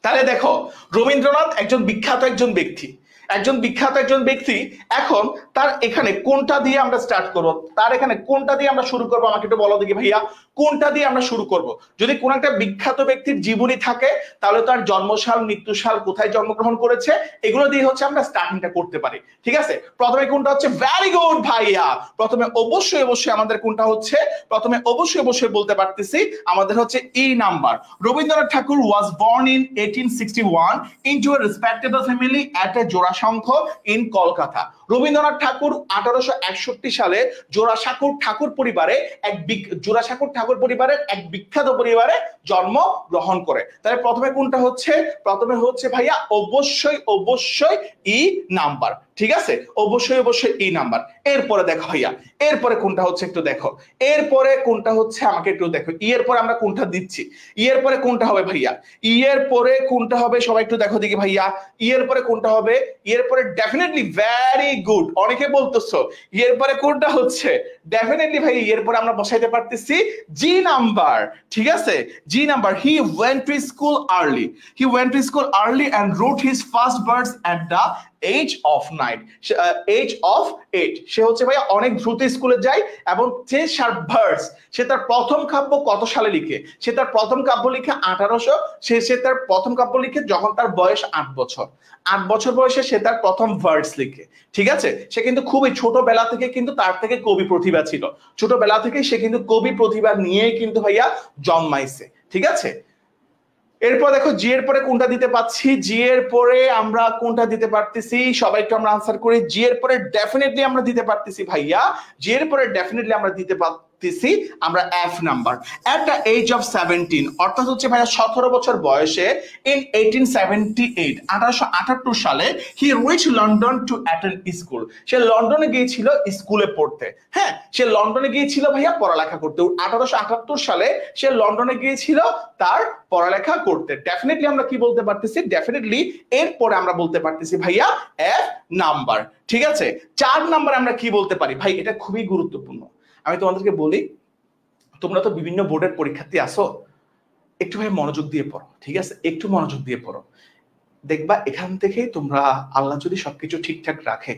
Speaker 2: তাহলে দেখো, রবীন্দ্রনাথ একজন বিখ্যাত একজন ব্যক্তি, একজন বিখ্যাত একজন ব্যক্তি। এখন তার এখানে কোনটা দিয়ে আমরা স্টার্ট করব, তার এখানে কোনটা দিয়ে আমরা শুরু করব, আমাকে একটু বলো দেখি ভাইয়া, কোনটা দিয়ে আমরা শুরু করব? যদি কোন একটা বিখ্যাত ব্যক্তির জীবনী থাকে, তাহলে তার জন্মসাল, মৃত্যুসাল, কোথায় জন্মগ্রহণ করেছে, এগুলো দিয়ে হচ্ছে আমরা স্টার্টিংটা করতে পারি, ঠিক আছে। প্রথমে কোনটা হচ্ছে? ভেরি গুড ভাইয়া, প্রথমে অবশ্যই আমাদের কোনটা হচ্ছে, প্রথমে অবশ্যই বলতে পারতেছি আমাদের হচ্ছে E number. Rabindranath Thakur was born in 1861 into a respectable family at a Jorasanko in Kolkata. Rabindranath Thakur 1861 সালে জোড়াসাঁকোর ঠাকুর পরিবারে জোড়াসাঁকোর ঠাকুর পরিবারের এক বিখ্যাত পরিবারে জন্ম গ্রহণ করে। তাহলে প্রথমে কোনটা হচ্ছে? প্রথমে হচ্ছে ভাইয়া অবশ্যই ই নাম্বার, ঠিক আছে, অবশ্যই ই নাম্বার। এরপরে দেখো ভাইয়া, এরপরে কোনটা হচ্ছে একটু দেখো, এরপরে কোনটা হচ্ছে আমাকে একটু দেখো। ই এর পরে আমরা কোনটা দিচ্ছি? ই এর পরে কোনটা হবে ভাইয়া? ই এর পরে কোনটা হবে সবাই একটু দেখো দেখি ভাইয়া, ই এর পরে কোনটা হবে? ই এর পরে ডেফিনেটলি, ভেরি গুড, অনেকে বলতেছো ই এর পরে কোনটা হচ্ছে? ডেফিনেটলি ভাই, ই এর পরে আমরা বসাইতে পারতেছি জি নাম্বার, ঠিক আছে, G number. He went to school early, he went to school early and wrote his first verse at the age of 9, age of 8। সে হচ্ছে ভাইয়া অনেক দ্রুত স্কুলে যায় এবং সে তার প্রথম কাব্য কত সালে লিখে? সে তার প্রথম কাব্য লিখে 1800, সে তার প্রথম কাব্য লিখে যখন তার বয়স 8 বছর। 8 বছর বয়সে সে তার প্রথম ভার্স লিখে, ঠিক আছে। সে কিন্তু খুবই ছোটবেলা থেকে কিন্তু তার থেকে কবি প্রতিভা ছিল, ছোটবেলা থেকে সে কিন্তু কবি প্রতিভা নিয়ে কিন্তু ভাইয়া জন্মাইছে, ঠিক আছে। এরপর দেখো জি এর পরে কোনটা দিতে পাচ্ছি, জি এর পরে আমরা কোনটা দিতে পারতেছি, সবাই একটু আমরা আনসার করি। জি এর পরে ডেফিনেটলি আমরা দিতে পারতেছি ভাইয়া, জি এর পরে ডেফিনেটলি আমরা দিতে পারতেছি আমরা F number. At the age of 17, অর্থাৎ হচ্ছে ভাইয়া 17 বছর বয়সে, ইন 1878, 1878 সালে, he reach London to attend school. সে লন্ডনে গিয়েছিল স্কুলে পড়তে। হ্যাঁ, সে লন্ডনে গিয়েছিল ভাইয়া পড়ালেখা করতে। 1878 সালে সে লন্ডনে গিয়েছিল তার পড়ালেখা করতে। ডেফিনেটলি আমরা কি বলতে পারতেছি? ডেফিনেটলি এরপরে আমরা বলতে পারতেছি ভাইয়া এফ নাম্বার, ঠিক আছে। 4 নাম্বার আমরা কি বলতে পারি ভাই? এটা খুবই গুরুত্বপূর্ণ। আমি তোমাদেরকে বলি, তোমরা তো বিভিন্ন বোর্ডের পরীক্ষার্থী আসো, একটু ভাই মনোযোগ দিয়ে পড়ো, ঠিক আছে, একটু মনোযোগ দিয়ে পড়ো। দেখবা এখান থেকেই তোমরা, আল্লাহ যদি সবকিছু ঠিকঠাক রাখে,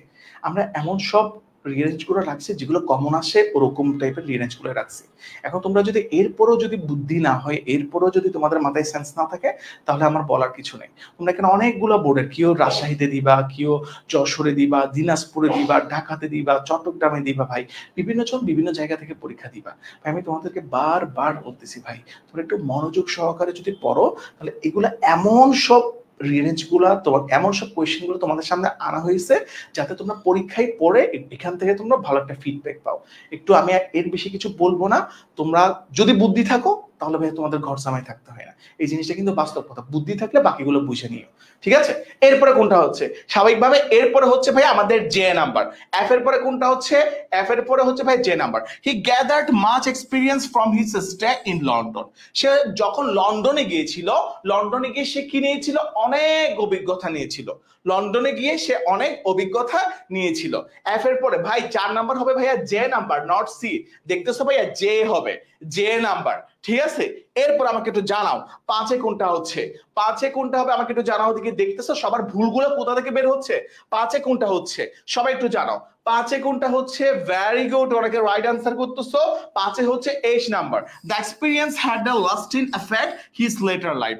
Speaker 2: আমরা এমন সব রিয়ারেঞ্জ গুলো রাখছি যেগুলো কমন আসে ওরকম টাইপের রিয়ারেঞ্জ গুলো রাখছি। এখন তোমরা যদি এরপরও যদি বুদ্ধি না হয়, এরপরও যদি তোমাদের মাথায় সেন্স না থাকে, তাহলে আমার বলার কিছু নেই। তোমরা এখানে অনেকগুলো বোর্ডের, কেউ রাজশাহীতে দিবা, কেউ যশোরে দিবা, দিনাজপুরে দিবা, ঢাকাতে দিবা, চট্টগ্রামে দিবা, ভাই বিভিন্ন জন বিভিন্ন জায়গা থেকে পরীক্ষা দিবা। ভাই আমি তোমাদেরকে বারবার বলতেছি ভাই, তোমরা একটু মনোযোগ সহকারে যদি পড়ো, তাহলে এগুলা এমন সব রিয়ারেঞ্জ গুলা, তোমার এমন সব কোয়েশ্চেন গুলো তোমাদের সামনে আনা হয়েছে যাতে তোমরা পরীক্ষায় পড়ে এখান থেকে তোমরা ভালো একটা ফিডব্যাক পাও। একটু আমি এর বেশি কিছু বলবো না। তোমরা যদি বুদ্ধি থাকো তাহলে ভাই তোমাদের ঘর জামাই থাকতে হয় না। এই জিনিসটা কিন্তু বাস্তব কথা। বুদ্ধি থাকলে বাকিগুলো বুঝে নিও, ঠিক আছে? এরপরে কোনটা হচ্ছে স্বাভাবিকভাবে, এরপরে হচ্ছে ভাই আমাদের জে নাম্বার। এফ এর পরে কোনটা হচ্ছে? এফ এর পরে হচ্ছে ভাই J number. He gathered much experience from his stay in London. সে যখন লন্ডনে গিয়েছিল, লন্ডনে গিয়ে সে কি নিয়েছিল? অনেক অভিজ্ঞতা নিয়েছিল। লন্ডনে গিয়ে সে অনেক অভিজ্ঞতা নিয়েছিল। এফ এর পরে ভাই 4 নাম্বার হবে ভাইয়া জে নাম্বার, নট সি। দেখতেছো ভাইয়া জে হবে, জে নাম্বার, ঠিক আছে? এরপর আমাকে একটু জানাও 5-এ কোনটা হচ্ছে? 5-এ কোনটা হবে আমাকে একটু জানাও দিকে। দেখতেছো সবার ভুলগুলো কোথা থেকে বের হচ্ছে? 5-এ কোনটা হচ্ছে সবাই একটু জানাও। 5-এ কোনটা হচ্ছে? ভেরি গুড, অনেকে রাইট আনসার করতেছো। 5-এ হচ্ছে H number. The experience had the lasting effect his later life.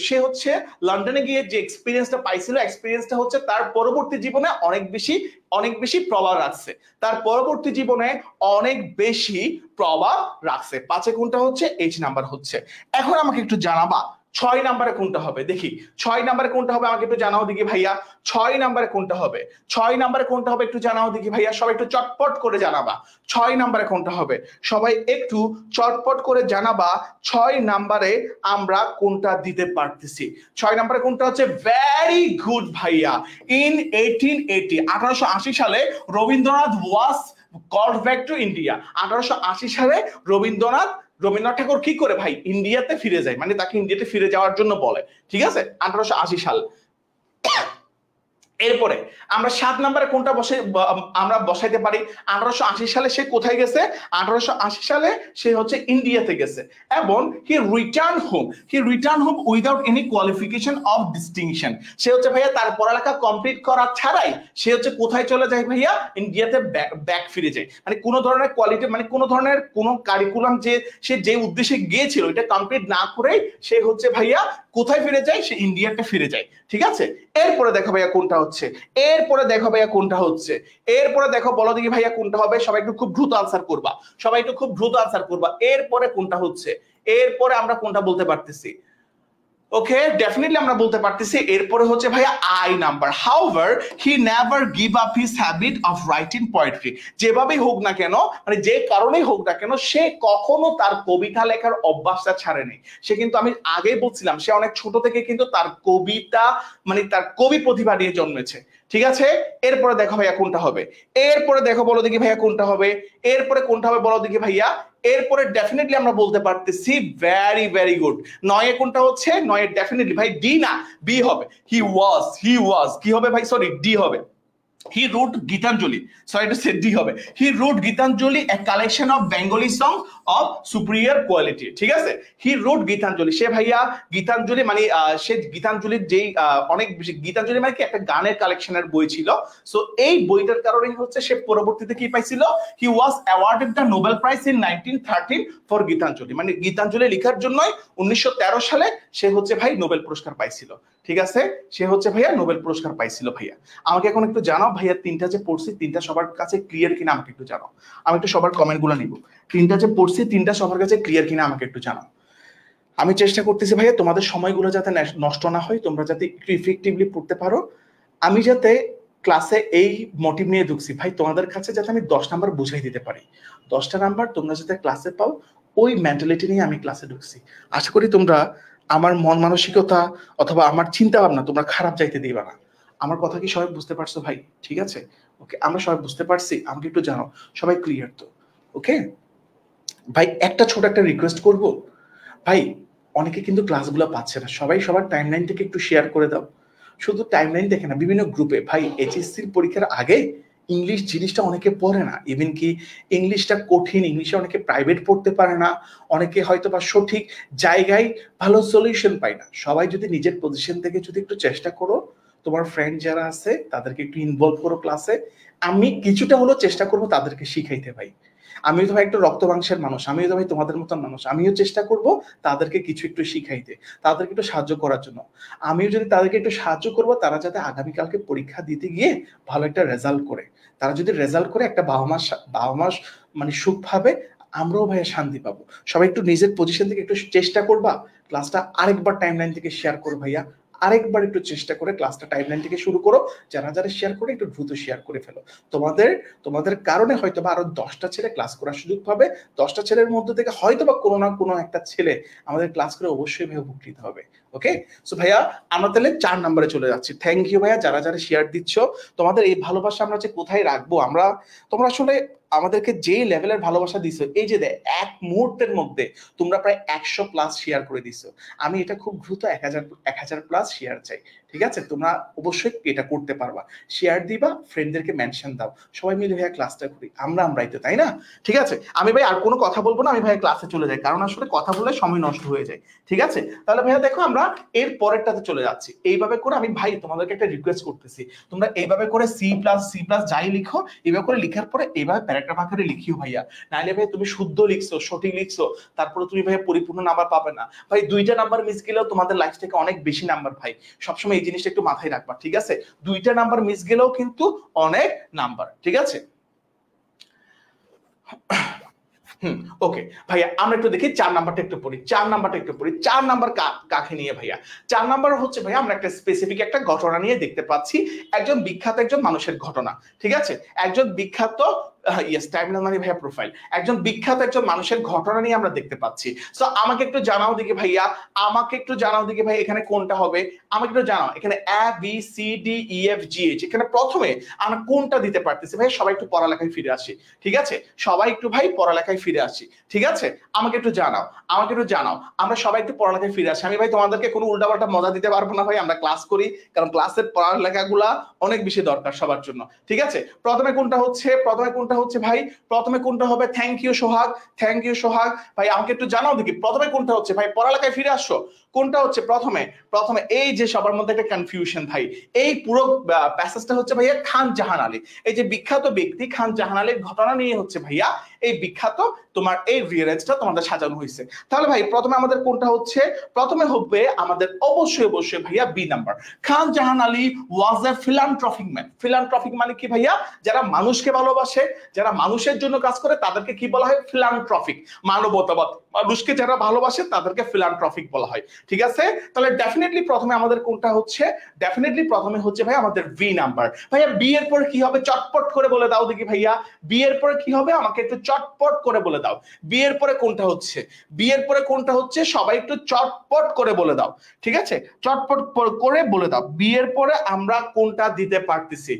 Speaker 2: সে হচ্ছে লন্ডনে গিয়ে যে এক্সপিরিয়েন্সটা পাইছিল, এক্সপিরিয়েন্সটা হচ্ছে তার পরবর্তী জীবনে অনেক বেশি প্রভাব রাখছে। তার পরবর্তী জীবনে অনেক বেশি প্রভাব রাখছে। 5-এ কোনটা হচ্ছে? এইচ নাম্বার হচ্ছে। এখন আমাকে একটু জানাবা 6 নাম্বারে কোনটা হবে? দেখি 6 নাম্বারে কোনটা হবে আমাকে একটু জানাও দেখি ভাইয়া। 6 নাম্বারে কোনটা হবে? 6 নাম্বারে কোনটা হবে একটু জানাও দেখি ভাইয়া। সবাই একটু চটপট করে জানাবা 6 নাম্বারে কোনটা হবে। সবাই একটু চটপট করে জানাবা 6 নাম্বারে আমরা কোনটা দিতে পারতেছি। 6 নাম্বারে কোনটা হচ্ছে? ভেরি গুড ভাইয়া। ইন 1880 সালে Rabindranath was called back to India. 1880 সালে রবীন্দ্রনাথ ঠাকুর কি করে ভাই ইন্ডিয়াতে ফিরে যায়, মানে তাকে ইন্ডিয়াতে ফিরে যাওয়ার জন্য বলে, ঠিক আছে? 1880 সাল। এরপরে আমরা 7 নম্বরে কোনটা আমরা বসাইতে পারি? 1880 সালে সে কোথায় গেছে? 1880 সালে সে হচ্ছে ইন্ডিয়াতে গেছে এবং he return home without any qualification of distinction. সে হচ্ছে ভাইয়া তার পড়ালেখা কমপ্লিট করা ছাড়াই সে হচ্ছে কোথায় চলে যায় ভাইয়া? ইন্ডিয়াতে ব্যাক ফিরে যায়। মানে কোনো ধরনের কোয়ালিটি, মানে কোনো ধরনের কোনো কারিকুলাম সে যে উদ্দেশ্যে গিয়েছিল এটা কমপ্লিট না করে সে হচ্ছে ভাইয়া কোথায় ফিরে যায়? সে ইন্ডিয়াতে ফিরে যায়, ঠিক আছে? এরপরে দেখো ভাইয়া কোনটা হচ্ছে? এরপরে দেখো ভাইয়া কোনটা হচ্ছে? এরপরে দেখো, বলো দেখি ভাইয়া কোনটা হবে। সবাই একটু খুব দ্রুত আনসার করবা, সবাই একটু খুব দ্রুত আনসার করবা। এরপরে কোনটা হচ্ছে? এরপরে আমরা কোনটা বলতে পারতেছি? ওকে, ডেফিনেটলি আমরা বলতে পারতেছি এরপরে হচ্ছে ভাইয়া I number. However he never give up his habit of writing poetry. যেভাবেই হোক না কেন, মানে যে কারণেই হোক না কেন, সে কখনো তার কবিতা লেখার অভ্যাসটা ছাড়েনি। সে কিন্তু, আমি আগেই বলছিলাম, সে অনেক ছোট থেকে কিন্তু তার কবিতা, মানে তার কবি প্রতিভা নিয়ে জন্মেছে, ঠিক আছে? এরপরে দেখো ভাইয়া কোনটা হবে। এরপরে দেখো, বলো দেখি ভাইয়া কোনটা হবে। এরপরে কোনটা হবে বলো দেখি ভাইয়া। এরপরে ডেফিনেটলি আমরা বলতে পারতেছি ভেরি গুড। 9-এ কোনটা হচ্ছে? 9-এ ডেফিনেটলি ভাই ডি না, বি হবে। হি ওয়াজ কি হবে ভাই? সরি, ডি হবে। He wrote Gitanjali. Sorry to say, D হবে। He wrote Gitanjali, a collection of Bengali songs of superior quality. ঠিক আছে? He wrote Gitanjali. সে ভাইয়া গীতাঞ্জলি, মানে সে গীতাঞ্জলির যেই অনেক বেশি, গীতাঞ্জলি মানে কি একটা গানের কালেকশনের বই ছিল। সো এই বইটার কারণেই হচ্ছে সে পরবর্তীতে কি পাইছিল? He was awarded the Nobel Prize in 1913 for Gitanjali. মানে গীতাঞ্জলি লেখার জন্যই 1913 সালে সে হচ্ছে ভাই নোবেল পুরস্কার পাইছিল, ঠিক আছে? সে হচ্ছে ভাইয়া নোবেল পুরস্কার পাইছিল। ভাইয়া আমাকে এখন একটু জানাও ভাইয়া, 3টা যে পড়ছি 3টা সবার কাছে ক্লিয়ার কিনা আমাকে একটু জানাও। আমি একটু সবার কমেন্ট গুলো নিব। 3টা যে পড়ছি 3টা সবার কাছে ক্লিয়ার কিনা আমাকে একটু জানাও। আমি চেষ্টা করতেছি ভাইয়া তোমাদের সময়গুলো যাতে নষ্ট না হয়, তোমরা যাতে একটু ইফেক্টিভলি পড়তে পারো। আমি যাতে ক্লাসে এই মোটিভ নিয়ে ঢুকছি ভাই, তোমাদের কাছে যাতে আমি 10 নাম্বার বুঝাই দিতে পারি, 10টা নাম্বার তোমরা যাতে ক্লাসে পাও, ওই মেন্টালিটি নিয়ে আমি ক্লাসে ঢুকছি। আশা করি তোমরা আমার মন মানসিকতা অথবা আমার চিন্তা ভাবনা তোমরা খারাপ যাইতে দিবা না। আমার কথা কি সবাই বুঝতে পারছো ভাই? ঠিক আছে, ওকে, আমরা সবাই বুঝতে পারছি? আমাকে একটু জানাও সবাই ক্লিয়ার তো? ওকে ভাই, একটা ছোট একটা রিকোয়েস্ট করব ভাই, অনেকে কিন্তু ক্লাসগুলো পাচ্ছে না, সবাই সবার টাইমলাইন থেকে একটু শেয়ার করে দাও। শুধু টাইমলাইন দেখে না, বিভিন্ন গ্রুপে ভাই, এইচএসসির পরীক্ষার আগে ইংলিশ জিনিসটা অনেকে পড়ে না, ইভেন কি ইংলিশটা কঠিন, ইংলিশে অনেকে প্রাইভেট পড়তে পারে না, অনেকে হয়তো বা সঠিক জায়গায় ভালো সলিউশন পায় না। সবাই যদি নিজের পজিশন থেকে যদি একটু চেষ্টা করো, তোমার ফ্রেন্ড যারা আছে তাদেরকে একটু ইনভলভ করো ক্লাসে। আমি কিছুটা হলেও চেষ্টা করবো তাদেরকে শিখাইতে ভাই। আমিও তো ভাই একটু রক্ত মাংসের মানুষ, আমিও তো ভাই তোমাদের মতন মানুষ, আমিও চেষ্টা করব তাদেরকে কিছু একটু শিখাইতে, তাদেরকে একটু সাহায্য করার জন্য। আমিও যদি তাদেরকে একটু সাহায্য করব, তারা যাতে আগামীকালকে পরীক্ষা দিতে গিয়ে ভালো একটা রেজাল্ট করে, তারা যদি রেজাল্ট করে একটা বাবা মাস মানে সুখ পাবে, আমরাও ভাইয়া শান্তি পাবো। সবাই একটু নিজের পজিশন থেকে একটু চেষ্টা করবা, ক্লাসটা আরেকবার টাইমলাইন থেকে শেয়ার করো ভাইয়া, আরেকবার একটু চেষ্টা করে ক্লাসটা টাইমলাইন থেকে শুরু করো। যারা যারা শেয়ার করে একটু দ্রুত শেয়ার করে ফেলো। তোমাদের কারণে হয়তো বা আরো 10টা ছেলে ক্লাস করার সুযোগ পাবে। 10টা ছেলের মধ্যে থেকে হয়তো বা কোনো না কোনো একটা ছেলে আমাদের ক্লাস করে অবশ্যই ভাই উপকৃত হবে। ওকে, সো ভাইয়া আমরা তাহলে 4 নম্বরে চলে যাচ্ছি। থ্যাংক ইউ ভাইয়া, যারা যারা শেয়ার দিচ্ছ। তোমাদের এই ভালোবাসা আমরা যে কোথায় রাখবো, তোমরা আসলে আমাদেরকে যে লেভেলের ভালোবাসা দিছো, এই যে এক মুহূর্তের মধ্যে তোমরা প্রায় 100+ শেয়ার করে দিছো। আমি এটা খুব দ্রুত 1000+ শেয়ার চাই। ঠিক আছে, তোমরা অবশ্যই এটা করতে পারবা। শেয়ার দিবা, ফ্রেন্ডদেরকে মেনশন দাও, সবাই মিলে ভাইয়া ক্লাসটা করি, আমরাই তো, তাই না? ঠিক আছে, আমি ভাই আর কোনো কথা বলবো না, আমি ভাইয়া ক্লাসে চলে যাই, কারণ আসলে কথা বললে সময় নষ্ট হয়ে যায়। ঠিক আছে, তাহলে ভাইয়া দেখো আমরা এর পরেরটাতে চলে যাচ্ছি। এইভাবে করে আমি ভাই তোমাদেরকে একটা রিকোয়েস্ট করতেছি, তোমরা এইভাবে করে সি প্লাস যাই লিখো, এইভাবে করে লিখার পরে এইভাবে প্যারাগ্রাফ আকারে লিখিও ভাইয়া। নাইলে ভাই তুমি শুদ্ধ লিখছো, সঠিক লিখছো, তারপরে তুমি ভাইয়া পরিপূর্ণ নাম্বার পাবে না ভাই। 2টা নাম্বার মিস গেলেও তোমাদের লাইফ থেকে অনেক বেশি নাম্বার ভাই। সবসময় এই জিনিসটা একটু মাথায় রাখবা, ঠিক আছে? 2টা নাম্বার মিস গেলেও কিন্তু অনেক নাম্বার, ঠিক আছে? ওকে ভাইয়া, আমরা একটু দেখি 4 নাম্বারটা একটু পড়ি। 4 নাম্বার কাকে নিয়ে ভাইয়া? 4 নাম্বার হচ্ছে ভাইয়া আমরা একটা স্পেসিফিক একটা ঘটনা নিয়ে দেখতে পাচ্ছি, একজন বিখ্যাত একজন মানুষের ঘটনা। ঠিক আছে, একজন বিখ্যাত ভাইয়া প্রোফাইল, একজন বিখ্যাত একজন মানুষের ঘটনা নিয়ে আমরা দেখতে পাচ্ছি। সো আমাকে একটু জানাও দিকে ভাইয়া, ভাই এখানে কোনটা হবে? আমাকে একটু জানাও এখানে ABCDEFGH, এখানে প্রথমে আমরা কোনটা দিতে পারতেছি ভাই? সবাই একটু পড়ালেখায় ফিরে আসি, ঠিক আছে? সবাই একটু ভাই পড়ালেখায় ফিরে আসি, ঠিক আছে? আমাকে একটু জানাও, আমরা সবাই একটু পড়ালেখায় ফিরে আসি। আমি ভাই তোমাদেরকে কোনো উল্টাপাল্টা মজা দিতে পারবো না ভাই, আমরা ক্লাস করি, কারণ ক্লাসের পড়ালেখাগুলা অনেক বেশি দরকার সবার জন্য। ঠিক আছে, প্রথমে কোনটা হচ্ছে ভাই? প্রথমে কোনটা হবে? থ্যাংক ইউ সোহাগ ভাই, আমাকে একটু জানাও দেখি প্রথমে কোনটা হচ্ছে ভাই? পড়ালেখায় ফিরে আসছো, কোনটা হচ্ছে প্রথমে? এই যে সবার মধ্যে একটা কনফিউশন ভাই, এই পুরো প্যাসেজটা হচ্ছে ভাইয়া খান জাহান আলী, এই যে বিখ্যাত ব্যক্তি খান জাহান আলীর ঘটনা নিয়ে হচ্ছে ভাইয়া এই বিখ্যাত তোমার এই রিয়ারেজটা তোমাদের সাজানো হয়েছে। তাহলে ভাই প্রথমে আমাদের কোনটা হচ্ছে? প্রথমে হবে আমাদের অবশ্যই ভাইয়া বি নাম্বার। খান জাহান আলী ওয়াজ এ ফিলান্থ্রপিক ম্যান। ফিলান্থ্রপিক মানে কি ভাইয়া? যারা মানুষকে ভালোবাসে, যারা মানুষের জন্য কাজ করে, তাদেরকে কি বলা হয়? ফিলান্থ্রপিক, মানবতাবাদ। মানুষকে যারা ভালোবাসে তাদেরকে ফিলান্থ্রপিক বলা হয়। ঠিক আছে, তাহলে ডেফিনেটলি প্রথমে আমাদের কোনটা হচ্ছে? প্রথমে হচ্ছে ভাই আমাদের বি নাম্বার। ভাইয়া বি এর পরে কি হবে? চটপট করে বলে দাও দেখি ভাইয়া, বি এর পরে কি হবে? আমাকে একটু চটপট করে বলে দাও। বি এর পরে কোনটা হচ্ছে? সবাই একটু চটপট করে বলে দাও, ঠিক আছে? চটপট করে বলে দাও, বি এর পরে আমরা কোনটা দিতে পারতেছি?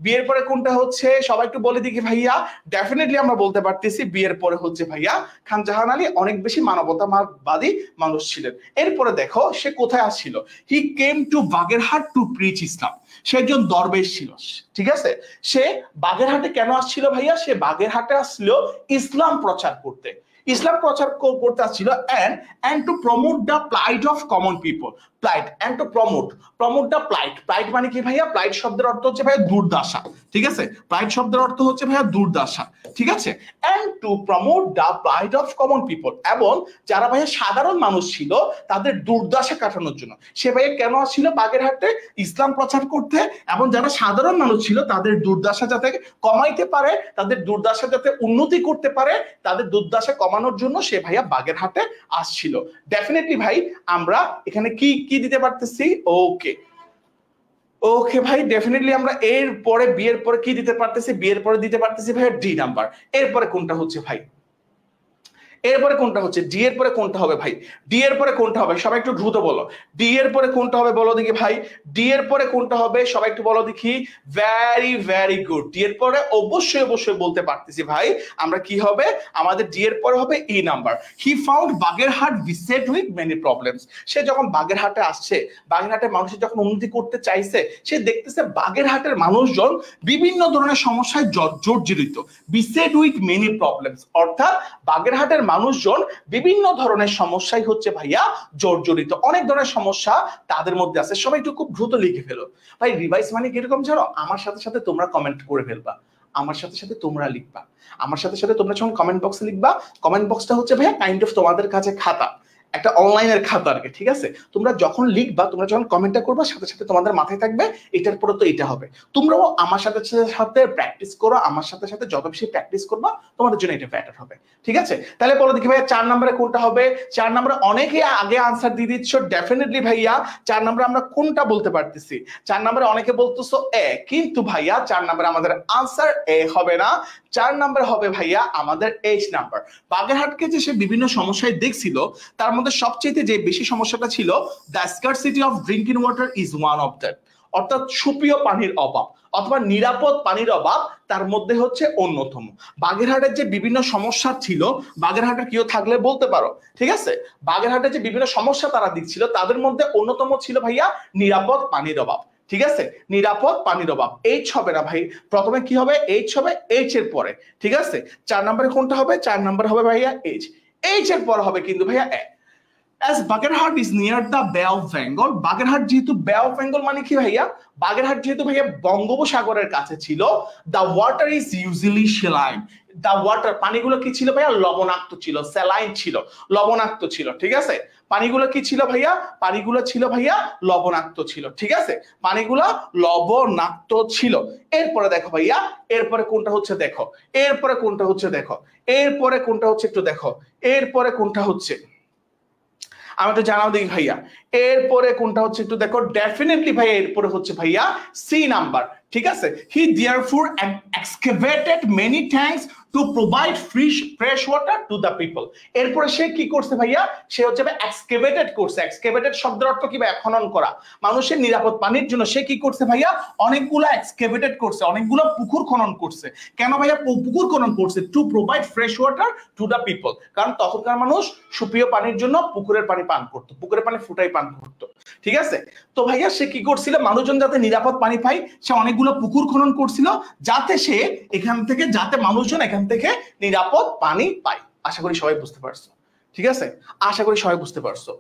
Speaker 2: বি এর পরে কোনটা হচ্ছে? সবাই একটু বলে দেখি ভাইয়া। ডেফিনেটলি আমরা বলতে পারতেছি বি এর পরে হচ্ছে ভাইয়া খান জাহান আলী অনেক বেশি মানবতাবাদী মানুষ ছিলেন। এরপরে দেখো সে কোথায় আসছিল? He came to Bagerhat to preach Islam. সে একজন দরবেশ ছিল, ঠিক আছে? সে বাগেরহাটে কেন আসছিল ভাইয়া? সে বাগেরহাটে আসছিল ইসলাম প্রচার করতে, আসছিল and to promote the plight of common people. promote the plight মানে কি ভাইয়া? প্লাইট শব্দের অর্থ হচ্ছে ভাইয়া দুর্দশা, ঠিক আছে? প্লাইট শব্দের অর্থ হচ্ছে ভাইয়া দুর্দশা, ঠিক আছে? and to promote the plight of common people, এবং যারা ভাইয়া সাধারণ মানুষ ছিল তাদের দুর্দশা কাটানোর জন্য সে ভাইয়া কেন আসছিল বাগেরহাটে? ইসলাম প্রচার করতে, এবং যারা সাধারণ মানুষ ছিল তাদের দুর্দশা যাতে কমাইতে পারে, তাদের দুর্দশা যাতে উন্নতি করতে পারে, তাদের দুর্দশা কমানোর জন্য সে ভাইয়া বাগেরহাটে আসছিল। ডেফিনেটলি ভাই আমরা এখানে কি দিতে পারতেছি? ওকে ভাই, ডেফিনেটলি আমরা এর পরে বি এর পরে কি দিতে পারতেছি? বি এর পরে দিতে পারতেছি ভাইয়া ডি নাম্বার। এরপরে কোনটা হচ্ছে ভাই? এরপরে কোনটা হচ্ছে ডি এর পরে কোনটা হবে ভাই? ডি এর পরে কোনটা হবে? সবাই একটু দ্রুত বলো। ডি এর পরে কোনটা হবে বলো দেখি ভাই। ডি এর পরে কোনটা হবে সবাই একটু বলো দেখি। Very very good. ডি এর পরে অবশ্যই অবশ্যই বলতে পারতেছি ভাই আমরা কি হবে, আমাদের ডি এর পরে হবে E number. He found Bagerhat beset with many problems. সে যখন বাগেরহাটে আসছে, বাগেরহাটের মানুষের যখন উন্নতি করতে চাইছে, সে দেখতেছে বাগেরহাটের মানুষজন বিভিন্ন ধরনের সমস্যায় জর্জরিত। বিসেট উইথ মেনি প্রবলেমস অর্থাৎ বাগেরহাটের মানুষজন বিভিন্ন ধরনের সমস্যায় হচ্ছে ভাইয়া জর্জরিত, অনেক ধরনের সমস্যা তাদের মধ্যে আছে। সবাই একটু খুব দ্রুত লিখে ফেলো ভাই। রিভাইস মানে কিরকম জানো? আমার সাথে সাথে তোমরা কমেন্ট করে ফেলবা, আমার সাথে সাথে তোমরা লিখবা, আমার সাথে সাথে তোমরা যখন কমেন্ট বক্সে লিখবা, কমেন্ট বক্সটা হচ্ছে ভাইয়া কাইন্ড অফ তোমাদের কাছে খাতা, একটা অনলাইনের খাতা আর কি, ঠিক আছে? তোমরা যখন লিখবা, তোমরা যখন কমেন্টটা করবা, সাথে সাথে তোমাদের মাথায় থাকবে এটার পরে তো এটা হবে। তোমরাও আমার সাথে সাথে প্র্যাকটিস করো, আমার সাথে সাথে যত বেশি প্র্যাকটিস করবা তোমাদের জন্য এটা বেটার হবে, ঠিক আছে? তাহলে বলো দেখি ভাইয়া 4 নম্বরে কোনটা হবে? 4 নম্বরে অনেকে আগে আনসার দিয়ে দিচ্ছ, ডেফিনেটলি ভাইয়া 4 নম্বরে আমরা কোনটা বলতে পারতেছি? 4 নম্বরে অনেকে বলতেছো এ, কিন্তু ভাইয়া 4 নম্বরে আমাদের আনসার এ হবে না, 4 নম্বর হবে ভাইয়া আমাদের এইচ নাম্বার। বাগেরহাটকে যে সে বিভিন্ন সমস্যায় দেখছিল, তার মধ্যে সবচেয়ে যে বেশি সমস্যাটা ছিল the scarcity of drinking water is one of that, অর্থাৎ সুপেয় পানির অভাব অথবা নিরাপদ পানির অভাব তার মধ্যে হচ্ছে অন্যতম। বাগেরহাটের যে বিভিন্ন সমস্যা ছিল, বাগেরহাটের কেউ থাকলে বলতে পারো, ঠিক আছে? বাগেরহাটের যে বিভিন্ন সমস্যা তারা দিচ্ছিল, তাদের মধ্যে অন্যতম ছিল ভাইয়া নিরাপদ পানির অভাব, ঠিক আছে? নিরাপদ পানির অভাব। এইচ হবে না ভাই, প্রথমে কি হবে? এইচ হবে, এইচ এর পরে, ঠিক আছে? 4 নম্বরে কোনটা হবে? 4 নম্বরে হবে ভাইয়া এইচ। এইচ এর পর হবে কিন্তু ভাইয়া এ। As Bagerhat is near the Bay of Bengal, Bagerhat যেহেতু বে অফ বেঙ্গল মানে কি ভাইয়া? বাগেরহাট যেহেতু ভাইয়া বঙ্গোপসাগরের কাছে ছিল, the water is usually saline. The water, পানিগুলো কি ছিল ভাইয়া? লবণাক্ত ছিল, স্যালাইন ছিল, লবণাক্ত ছিল, ঠিক আছে? পানিগুলো কি ছিল ভাইয়া? পানিগুলো ছিল ভাইয়া লবণাক্ত ছিল, ঠিক আছে? পানিগুলো লবণাক্ত ছিল। এরপরে দেখো ভাইয়া, এরপরে কোনটা হচ্ছে দেখো, এরপরে কোনটা হচ্ছে দেখো, এরপরে কোনটা হচ্ছে একটু দেখো, এরপরে কোনটা হচ্ছে আমি একটু জানাও দেখি ভাইয়া। এরপরে কোনটা হচ্ছে একটু দেখো, ডেফিনেটলি ভাইয়া এরপরে হচ্ছে ভাইয়া সি নাম্বার, ঠিক আছে? He therefore excavated many tanks to provide fresh water to the people. এরপরে সে কি করছে ভাইয়া? সে হচ্ছে এক্সকেভেটেড করছে। এক্সকেভেটেড শব্দের অর্থ কি ভাই? খনন করা। মানুষের নিরাপদ পানির জন্য সে কি করছে ভাইয়া? অনেকগুলো এক্সকেভেটেড করছে, অনেকগুলো পুকুর খনন করছে। কেন ভাইয়া পুকুর খনন করছে? Two provide fresh water to the people, কারণ তখনকার মানুষ সুপেয় পানির জন্য পুকুরের পানি পান করতো, পুকুরের পানি ফুটাই পান করতো, ঠিক আছে? তো ভাইয়া সে কি করছিল? মানুষজন যাতে নিরাপদ পানি পায়, সে অনেকগুলো পুকুর খনন করছিল, যাতে সে এখান থেকে, যাতে মানুষজন এখান থেকে নিরাপদ পানি পায়। আশা করি সবাই বুঝতে পারছো, ঠিক আছে? আশা করি সবাই বুঝতে পারছো,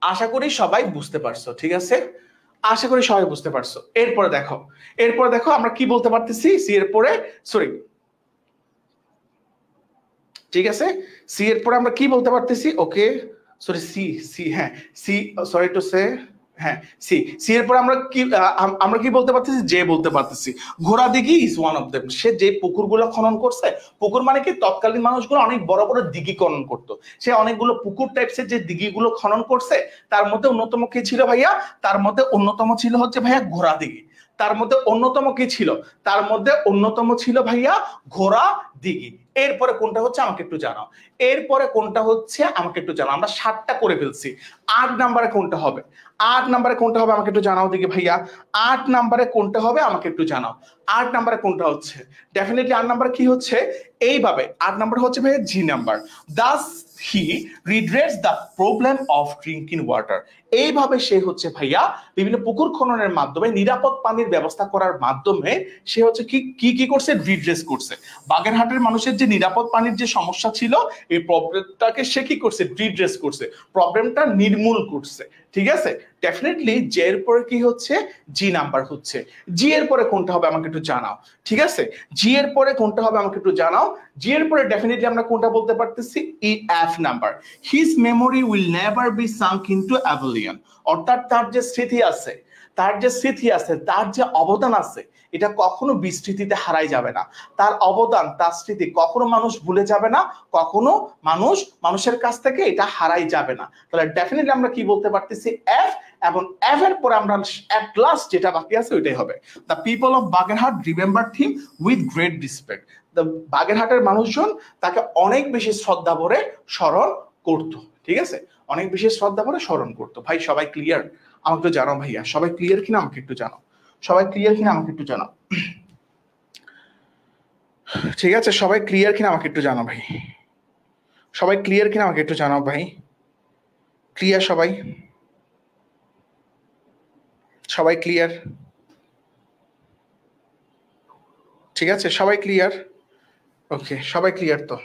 Speaker 2: আশা করি সবাই বুঝতে পারছো, ঠিক আছে? আশা করি সবাই বুঝতে পারছো। এরপরে দেখো, এরপরে দেখো আমরা কি বলতে পারতেছি সি এর পরে, সরি, ঠিক আছে? সি এর পরে আমরা কি বলতে পারতেছি? ওকে, সরি, সি সি হ্যাঁ সি, সরি টু সে, হ্যাঁ সি। সি এর পরে আমরা কি বলতে পারতেছি? যে বলতে পারতেছি। ঘোড়াদিঘি ইজ ওয়ান অফ দেম। সে যে পুকুরগুলো খনন করছে, পুকুর মানে কি তৎকালীন মানুষগুলো অনেক বড় বড় দিঘি খনন করতো, সে অনেকগুলো পুকুর টাইপসের যে দিঘিগুলো খনন করছে, তার মধ্যে অন্যতম কি ছিল ভাইয়া? তার মধ্যে অন্যতম ছিল হচ্ছে ভাইয়া ঘোড়াদিঘি। তার মধ্যে অন্যতম কি ছিল? তার মধ্যে অন্যতম ছিল ভাইয়া ঘোড়া দিঘি। এরপরে কোনটা হচ্ছে আমাকে একটু জানাও, এরপরে কোনটা হচ্ছে আমাকে একটু জানাও। আমরা 7টা করে ফেলছি, 8 নম্বরে কোনটা হবে? 8 নম্বরে কোনটা হবে আমাকে একটু জানাও দেখি ভাইয়া। 8 নম্বরে কোনটা হবে আমাকে একটু জানাও। 8 নম্বরে কোনটা হচ্ছে? ডেফিনেটলি 8 নম্বর কি হচ্ছে? এইভাবে 8 নম্বর হচ্ছে ভাইয়া G number. Thus he redress the problem of drinking water. এইভাবে সে হচ্ছে ভাইয়া বিভিন্ন পুকুর খননের মাধ্যমে নিরাপদ পানির ব্যবস্থা করার মাধ্যমে সে হচ্ছে কি কি করছে? রিড্রেস করছে। বাগেরহাটের মানুষের যে নিরাপদ পানির যে সমস্যা ছিল, এই প্রবলেমটাকে সে কি করছে? রিড্রেস করছে, প্রবলেমটা নির্মূল করছে, ঠিক আছে? ডেফিনেটলি জে এর পরে কি হচ্ছে? জি নাম্বার হচ্ছে। জি এর পরে কোনটা হবে আমাকে একটু জানাও, ঠিক আছে? জি এর পরে কোনটা হবে আমাকে একটু জানাও। জি এর পরে ডেফিনেটলি আমরা কোনটা বলতে পারতেছি? E F number. His memory will never be sunk into oblivion, অর্থাৎ তার যে স্মৃতি আছে, তার যে স্মৃতি আছে, তার যে অবদান আছে, এটা কখনো বিস্মৃতিতে হারাই যাবে না। তার অবদান, তার স্মৃতি কখনো মানুষ ভুলে যাবে না, কখনো মানুষের কাছ থেকে এটা হারাই যাবে না। তাহলে ডেফিনেটলি আমরা কি বলতে পারতেছি? এফ। এবং এফ এর পরে আমরা এট লাস্ট যেটা বাকি আছে ওইটাই হবে। The people of Bagerhat remember him with great respect. বাগেরহাটের মানুষজন তাকে অনেক বেশি শ্রদ্ধা ভরে স্মরণ করতো, ঠিক আছে, অনেক বেশি শ্রদ্ধা ভরে স্মরণ করতো। ভাই সবাই ক্লিয়ার? আমাকে একটু জানাও ভাইয়া, সবাই ক্লিয়ার কিনা আমাকে একটু জানাও, সবাই ক্লিয়ার কিনা আমাকে একটু জানাও, ঠিক আছে, সবাই ক্লিয়ার কিনা আমাকে একটু জানাও ভাই, সবাই ক্লিয়ার কিনা আমাকে একটু জানাও ভাই, ক্লিয়ার সবাই, সবাই ক্লিয়ার, ঠিক আছে সবাই ক্লিয়ার? ওকে সবাই ক্লিয়ার তো?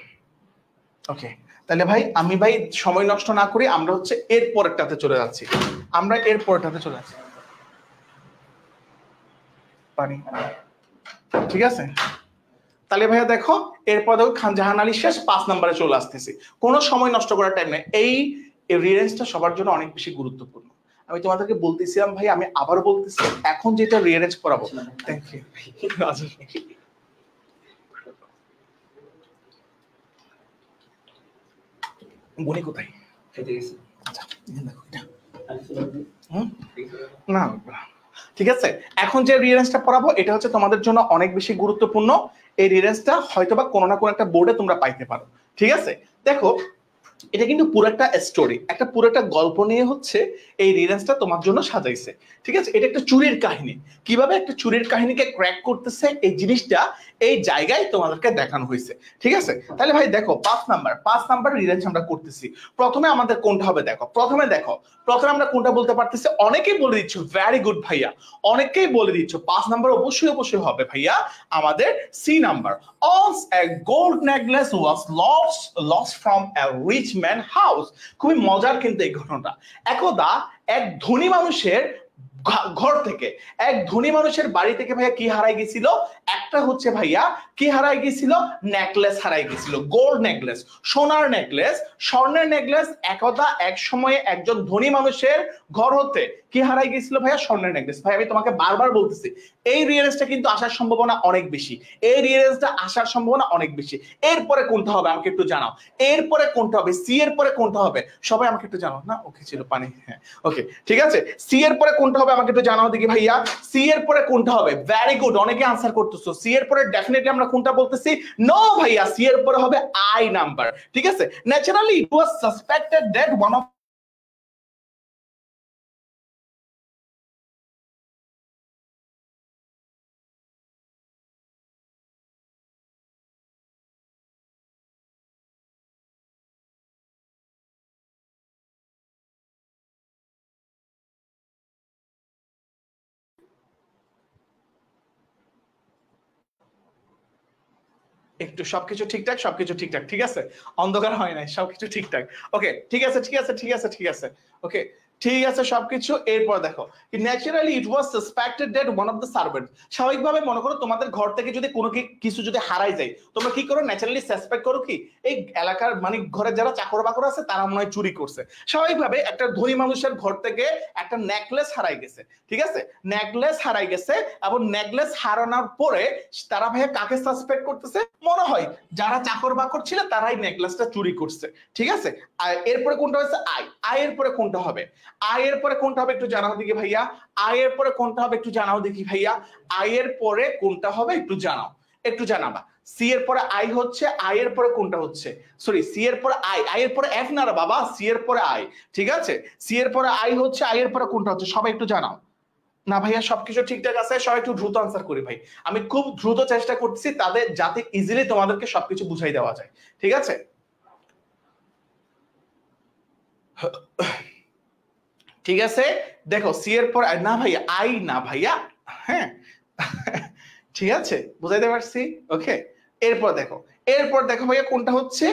Speaker 2: ওকে তাহলে ভাই আমি ভাই সময় নষ্ট না করি আমরা হচ্ছে এর পরেরটাতে চলে যাচ্ছি, আমরা এর পরেরটাতে চলে যাচ্ছি, পানি, ঠিক আছে। তাহলে ভাইয়া দেখো এরপর দেখো খান জাহান আলী শেষ, 5 নম্বরে চলে আসতেছি, কোনো সময় নষ্ট করার টাইম নেই। এই রিয়ারেঞ্জটা সবার জন্য অনেক বেশি গুরুত্বপূর্ণ। আমি তোমাদেরকে বলতেছিলাম ভাই, আমি আবার বলতেছি, এখন যেটা রিয়ারেঞ্জ করাবো, থ্যাংক ইউ, বনি কোথায়? আচ্ছা দেখো এটা না, ঠিক আছে। এখন যে রিয়ারেঞ্জটা পড়াবো এটা হচ্ছে তোমাদের জন্য অনেক বেশি গুরুত্বপূর্ণ। এই রিয়ারেঞ্জটা হয়তোবা কোনো না কোনো একটা বোর্ডে তোমরা পাইতে পারো, ঠিক আছে। দেখো এটা কিন্তু পুরো একটা স্টোরি, একটা পুরো একটা গল্প নিয়ে হচ্ছে এই রিয়ারেঞ্জটা তোমার জন্য সাজাইছে, ঠিক আছে। এটা একটা চুরির কাহিনী, কিভাবে একটা চুরির কাহিনীকে ক্র্যাক করতেছে এই জিনিসটা এই জায়গায় তোমাদেরকে দেখানো হয়েছে, ঠিক আছে। তাহলে ভাই দেখো 5 নাম্বার রিয়ারেঞ্জ আমরা করতেছি। প্রথমে আমাদের কোনটা হবে দেখো, প্রথমে আমরা কোনটা বলতে পারতেছি, অনেকেই বলে দিচ্ছ ভেরি গুড ভাইয়া, অনেকেই বলে দিচ্ছ 5 নাম্বার অবশ্যই হবে ভাইয়া আমাদের C number. Once a gold necklace was lost from a rich man house. খুবই মজার কিন্তু এই ঘটনাটা। একদা এক ধনী মানুষের ঘর থেকে, এক ধনী মানুষের বাড়ি থেকে ভাইয়া কি হারাই গেছিল, একটা হচ্ছে ভাইয়া কি হারাই গেছিল, নেকলেস হারাই গেছিল, গোল্ড নেকলেস, সোনার নেকলেস, স্বর্ণের নেকলেস। একদা এক সময়ে একজন ধনী মানুষের ঘর হতে কি হারাই গেছিল ভাইয়া, স্বর্ণের নেকলেস। ভাই আমি তোমাকে বারবার বলতেছি এই রিয়ারেঞ্জটা কিন্তু আসার সম্ভাবনা অনেক বেশি, এই রিয়ারেঞ্জটা আসার সম্ভাবনা অনেক বেশি। এরপরে কোনটা হবে আমাকে একটু জানাও, এরপরে কোনটা হবে, সি এর পরে কোনটা হবে সবাই আমাকে একটু জানাও না। ওকে ছিল পানি, হ্যাঁ ওকে ঠিক আছে। সি এর পরে কোনটা হবে আমাকে একটু জানাও দেখি ভাইয়া, সি এর পরে কোনটা হবে? ভেরি গুড, অনেকে আনসার করতেছো। সি এর পরে ডেফিনেটলি আমরা কোনটা বলতেছি? নো ভাইয়া, সি এর পরে হবে আই নাম্বার, ঠিক আছে। Naturally it was suspected that one of একটু সবকিছু ঠিকঠাক, ঠিক আছে, অন্ধকার হয় নাই, সবকিছু ঠিকঠাক। ওকে ঠিক আছে ওকে ঠিক আছে সবকিছু। এরপর দেখো naturally it was suspected that one of the servant. স্বাভাবিকভাবে মনে করো তোমাদের ঘর থেকে যদি কোনো কিছু যদি হারাই যায় তোমরা কি করো? ন্যাচারালি সাসপেক্ট করো কি এই এলাকার মানে ঘরে যারা চাকর বাকর আছে তারা মনে হয় চুরি করছে। স্বাভাবিকভাবে একটা ধনী মানুষের ঘর থেকে একটা নেকলেস হারাই গেছে, ঠিক আছে, নেকলেস হারাই গেছে, এবং নেকলেস হারানোর পরে তারা ভাইয়া কাকে সাসপেক্ট করতেছে? মনে হয় যারা চাকর বাকর ছিল তারাই নেকলেসটা চুরি করছে, ঠিক আছে। আর এরপরে কোনটা হচ্ছে আই এর পরে কোনটা হবে? আই এর পরে কোনটা হবে একটু জানাও দেখি ভাইয়া, আই এর পরে কোনটা হবে একটু জানাও দেখি ভাইয়া, আই এর পরে কোনটা হবে একটু জানাও, একটু জানাবা। সি এর পরে আই হচ্ছে, আই এর পরে কোনটা হচ্ছে? সরি সি এর পরে আই এর পরে এফ না রে বাবা, সি এর পরে আই, ঠিক আছে। সি এর পরে আই হচ্ছে, আই এর পরে কোনটা হচ্ছে সবাই একটু জানাও। না ভাইয়া সবকিছু ঠিকঠাক আছে, সবাই একটু দ্রুত আনসার করি ভাই, আমি খুব দ্রুত চেষ্টা করতেছি তাদের যাতে ইজিলি তোমাদেরকে সবকিছু বুঝাই দেওয়া যায়, ঠিক আছে। ঠিক আছে দেখো সি এর পর না ভাইয়া আই না ভাইয়া, হ্যাঁ ঠিক আছে বুঝাইতে পারছি। ওকে এরপর দেখো ভাইয়া কোনটা হচ্ছে?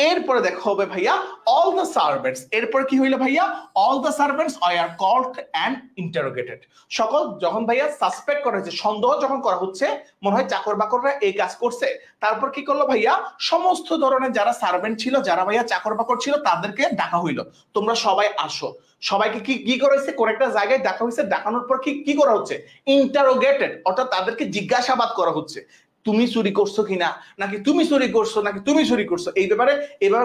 Speaker 2: এরপরে দেখো হবে ভাইয়া অল দ্য সার্ভেন্টস। এরপর কি হইলো ভাইয়া? All the servants are called and interrogated. সকল যখন ভাইয়া সাসপেক্ট করা হচ্ছে, সন্দেহ যখন করা হচ্ছে মনে হয় চাকর বাকররা এই কাজ করছে, তারপর কি করলো ভাইয়া? সমস্ত ধরনের যারা সার্ভেন্ট ছিল, যারা ভাইয়া চাকর বাকর ছিল তাদেরকে ডাকা হইলো, তোমরা সবাই আসো। সবাইকে কি করা হয়েছে? কোন একটা জায়গায় ডাকা হয়েছে, ডাকানোর পর কি করা হচ্ছে? ইন্টারোগেটেড, অর্থাৎ তাদেরকে জিজ্ঞাসাবাদ করা হচ্ছে। তুমি চুরি করছো কিনা, নাকি তুমি চুরি করছো, নাকি তুমি চুরি করছো, এই ব্যাপারে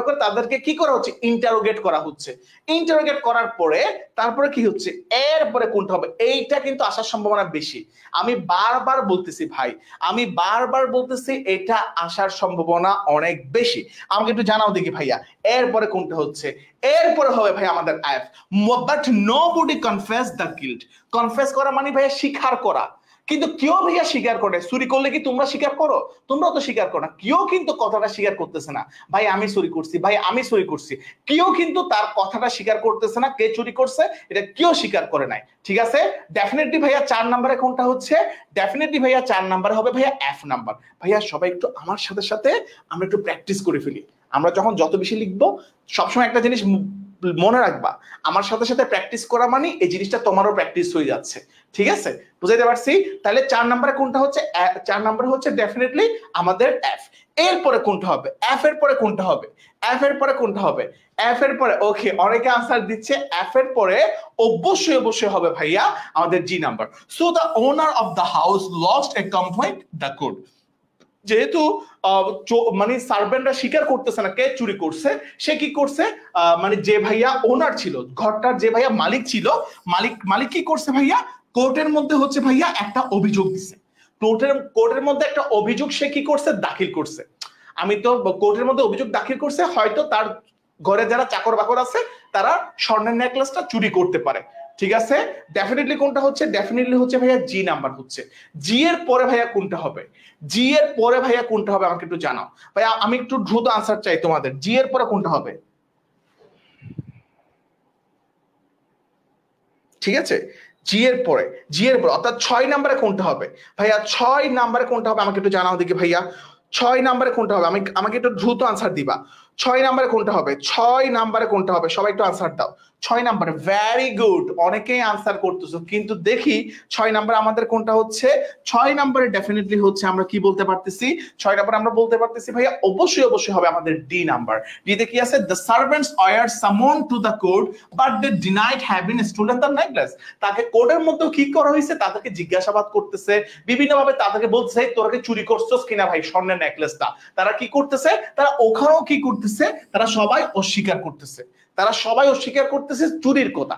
Speaker 2: করে তাদেরকে কি করা হচ্ছে, ইন্টারোগেট করা হচ্ছে। ইন্টারোগেট করার পরে তারপরে কি হচ্ছে, এরপরে কোনটা হবে, এইটা কিন্তু আসার সম্ভাবনা বেশি। আমি বারবার বলতেছি ভাই, আমি বারবার বলতেছি এটা আসার সম্ভাবনা অনেক বেশি। আমাকে একটু জানাও দেখি ভাইয়া, এরপরে কোনটা হচ্ছে, এরপরে হবে ভাই আমাদের F, but nobody confess the guilt. Confess করা মানে ভাইয়া স্বীকার করা, কিন্তু কেউ ভাইয়া স্বীকার করে। চুরি করলে কি তোমরা স্বীকার করো? তোমরাও তো স্বীকার করো না। কেউ কিন্তু কথাটা স্বীকার করতেছে না, ভাই আমি চুরি করছি, ভাই আমি চুরি করছি। কেউ কিন্তু তার কথাটা স্বীকার করতেছে না, কে চুরি করছে এটা কেউ স্বীকার করে নাই। ঠিক আছে, ডেফিনেটলি ভাইয়া 4 নম্বরে কোনটা হচ্ছে, ডেফিনেটলি ভাইয়া 4 নম্বরে হবে ভাইয়া এফ নাম্বার। ভাইয়া সবাই একটু আমার সাথে সাথে আমরা একটু প্র্যাকটিস করে ফেলি। আমরা যখন যত বেশি লিখবো, সবসময় একটা জিনিস মনে রাখবা, আমার সাথে সাথে প্র্যাকটিস করা মানে এই জিনিসটা তোমারও প্র্যাকটিস হয়ে যাচ্ছে। ঠিক আছে, বুঝাইতে পারছি? তাহলে 4 নম্বরে কোনটা হচ্ছে, 4 নম্বরে হচ্ছে ডেফিনেটলি আমাদের এফ। এরপরে কোনটা হবে, এফ এর পরে কোনটা হবে, এফ এর পরে কোনটা হবে, এফ এর পরে, ওকে অনেকে আনসার দিচ্ছে, এফ এর পরে অবশ্যই হবে ভাইয়া আমাদের G number. So the owner of the house lost a complaint the code. যেহেতু মানে সার্ভেন্টরা স্বীকার করতেছে না কে চুরি করছে, সে কি করছে, মানে যে ভাইয়া ওনার ছিল ঘরটার, যে ভাইয়া মালিক ছিল, মালিক কি করছে ভাইয়া, কোর্টের মধ্যে হচ্ছে ভাইয়া একটা অভিযোগ দিছে। কোর্টের মধ্যে একটা অভিযোগ সে কি করছে, দাখিল করছে। আমি তো কোর্টের মধ্যে অভিযোগ দাখিল করছে, হয়তো তার ঘরে যারা চাকর বাকর আছে তারা স্বর্ণের নেকলেসটা চুরি করতে পারে। ঠিক আছে, ডেফিনেটলি কোনটা হচ্ছে, ডেফিনেটলি হচ্ছে ভাইয়া জি নাম্বার হচ্ছে। জি এর পরে ভাইয়া কোনটা হবে, জি এর পরে ভাইয়া কোনটা হবে আমাকে একটু জানাও ভাইয়া, আমি একটু দ্রুত আনসার চাই তোমাদের। জি এর পরে কোনটা হবে, ঠিক আছে, জি এর পরে অর্থাৎ 6 নম্বরে কোনটা হবে ভাইয়া, 6 নম্বরে কোনটা হবে আমাকে একটু জানাও দেখি ভাইয়া, 6 নম্বরে কোনটা হবে, আমাকে একটু দ্রুত আনসার দিবা। 6 নম্বরে কোনটা হবে, 6 নম্বরে কোনটা হবে, সবাই একটু আনসার দাও। 6 নম্বরে, ভেরি গুড, অনেকেই আনসার করতেছো, কিন্তু দেখি 6 নম্বরে আমাদের কোনটা হচ্ছে। 6 নম্বরে ডেফিনেটলি হচ্ছে আমরা কি বলতে পারতেছি, 6 নম্বরে আমরা বলতে পারতেছি ভাইয়া অবশ্যই হবে আমাদের ডি নাম্বার। ডিতে কি আছে, the servants were summon to the court but they denied having stolen the necklace. তাকে কোর্টের মধ্যে কি করা হয়েছে, তাদেরকে জিজ্ঞাসাবাদ করতেছে বিভিন্ন ভাবে, তাদেরকে বলছে তোরা কি চুরি করছস কিনা ভাই স্বর্ণের নেকলেসটা। তারা কি করতেছে, তারা ওখানেও কি করতেছে, তারা সবাই অস্বীকার করতেছে, চুরির কথা।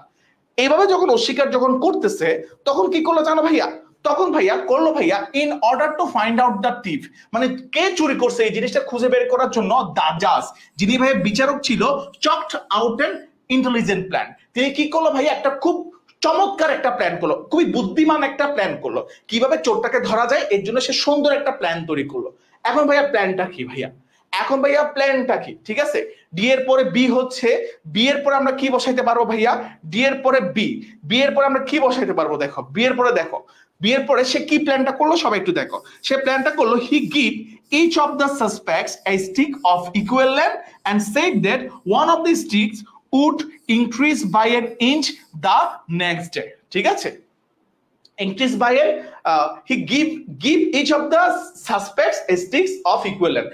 Speaker 2: এইভাবে যখন অস্বীকার করতেছে, তখন কি করলো জানো ভাইয়া, তখন ভাইয়া করলো ভাইয়া, in order to find out the thief, মানে কে চুরি করছে এই জিনিসটা খুঁজে বের করার জন্য, দ্য জাজ, যিনি ভাইয়া বিচারক ছিল, চকড আউট এন ইন্টেলিজেন্ট প্ল্যান। তিনি কি করলো ভাইয়া, একটা খুব চমৎকার একটা প্ল্যান করলো, খুবই বুদ্ধিমান একটা প্ল্যান করলো, কিভাবে চোরটাকে ধরা যায় এর জন্য সে সুন্দর একটা প্ল্যান তৈরি করলো। এখন ভাইয়া প্ল্যানটা কি ভাইয়া, প্ল্যানটা কি, ঠিক আছে, ডি এর পরে বি হচ্ছে, বি এর পরে আমরা কি বসাইতে পারবো ভাইয়া, ডি এর পরে বি এর পরে আমরা কি বসাইতে পারবো, দেখো বি এর পরে সে কি প্ল্যানটা করলো, সবাই একটু দেখো, সে প্ল্যানটা করলো, হি give each of the suspects a stick of equal length and said that one of the sticks would increase by an inch the next day। ঠিক আছে, increase by he give each of the suspects a sticks of equal length।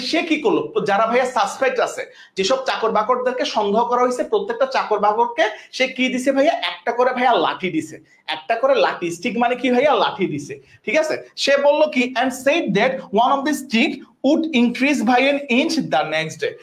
Speaker 2: সে কি করলো, যারা ভাইয়া suspect আছে, যেসব চাকর বাকরদেরকে সন্দেহ করা হয়েছে, প্রত্যেকটা চাকর বাকরকে সে কি দিছে ভাইয়া, একটা করে ভাইয়া লাঠি দিছে, একটা করে লাঠি, স্টিক মানে কি ভাইয়া, লাঠি দিছে। ঠিক আছে, সে বললো কি, and said that one of the stick would increase by an inch the next day।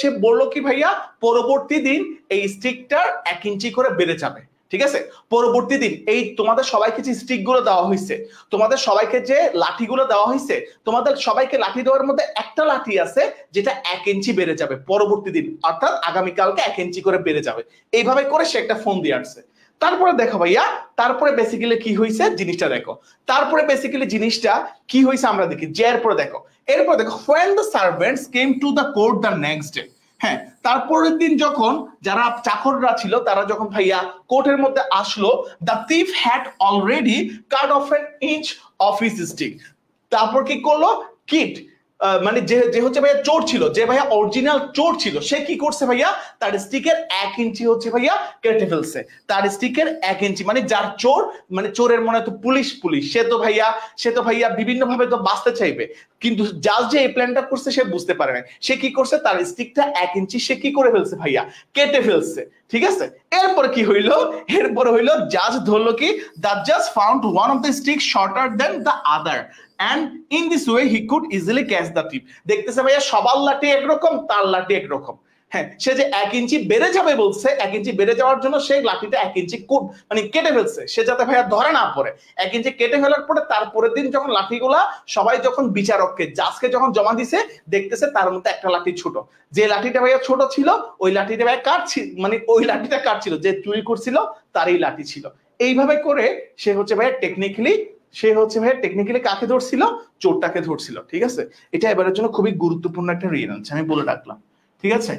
Speaker 2: সে বললো কি ভাইয়া, পরবর্তী দিন এই স্টিকটার 1 ইঞ্চি করে বেড়ে যাবে। ঠিক আছে, পরবর্তী দিন এই তোমাদের সবাইকে যে স্টিক গুলো দেওয়া হয়েছে, তোমাদের সবাইকে যে লাঠিগুলো দেওয়া হয়েছে, তোমাদের সবাইকে লাঠি দেওয়ার মধ্যে একটা লাঠি আছে যেটা 1 ইঞ্চি বেড়ে যাবে পরবর্তী দিন, অর্থাৎ আগামীকালকে 1 ইঞ্চি করে বেড়ে যাবে। এইভাবে করে সে একটা ফোন দিয়ে আসছে। তারপরে দেখো ভাইয়া, তারপরে বেসিক্যালি কি হয়েছে জিনিসটা দেখো, তারপরে বেসিক্যালি জিনিসটা কি হয়েছে আমরা দেখি, যে এরপরে দেখো, when the servants came to the court the next day। হ্যাঁ, তারপরের দিন যখন যারা চাকররা ছিল তারা যখন ভাইয়া কোর্টের মধ্যে আসলো, the thief had already cut off an inch of his stick। তারপর কি করলো, কিট মানে যে হচ্ছে ভাইয়া চোর ছিল, যে ভাইয়া অরিজিনাল চোর ছিল, সে কি করছে ভাইয়া, তার স্টিকের 1 ইঞ্চি হচ্ছে ভাইয়া কেটে ফেলছে, তার স্টিকের 1 ইঞ্চি, মানে যার চোর, মানে চোরের মনে তো পুলিশ, সে তো ভাইয়া বিভিন্ন ভাবে তো বাঁচতে চাইবে, কিন্তু জাস্ট যে এই প্ল্যানটা করছে সে বুঝতে পারে না, সে কি করছে তার স্টিকটা 1 ইঞ্চি সে কি করে ফেলছে ভাইয়া, কেটে ফেলছে। ঠিক আছে, এরপর কি হইলো, এরপর হইলো জাজ ধরলো কি দ্য জাজ found one of the stick shorter than the other and in this way he could easily catch the tip। দেখতেছে ভাইয়া সবার লাঠি একরকম, তার লাঠি একরকম। হ্যাঁ, সে যে 1 ইঞ্চি বেড়ে যাবে বলছে, 1 ইঞ্চি বেড়ে যাওয়ার জন্য সেই লাঠিটা 1 ইঞ্চি মানে কেটে ফেলছে, সে যাতে ভাইয়া ধরে না পড়ে। 1 ইঞ্চি কেটে ফেলার পরে তারপরের দিন যখন লাঠিগুলা সবাই যখন বিচারককে জাজকে যখন জমা দিছে, দেখতেছে তার মধ্যে একটা লাঠি ছোট। যে লাঠিটা ভাইয়া ছোট ছিল ওই লাঠিটা ভাইয়া কাটছিল, মানে ওই লাঠিটা কাটছিল, যে চুরি করছিল তারই লাঠি ছিল। এইভাবে করে সে হচ্ছে ভাইয়া টেকনিক্যালি কাকে ধরছিল, চোরটাকে ধরছিল। ঠিক আছে, এটা এবারের জন্য খুবই গুরুত্বপূর্ণ একটা রিয়ারেঞ্জ, আমি বলে রাখলাম। ঠিক আছে,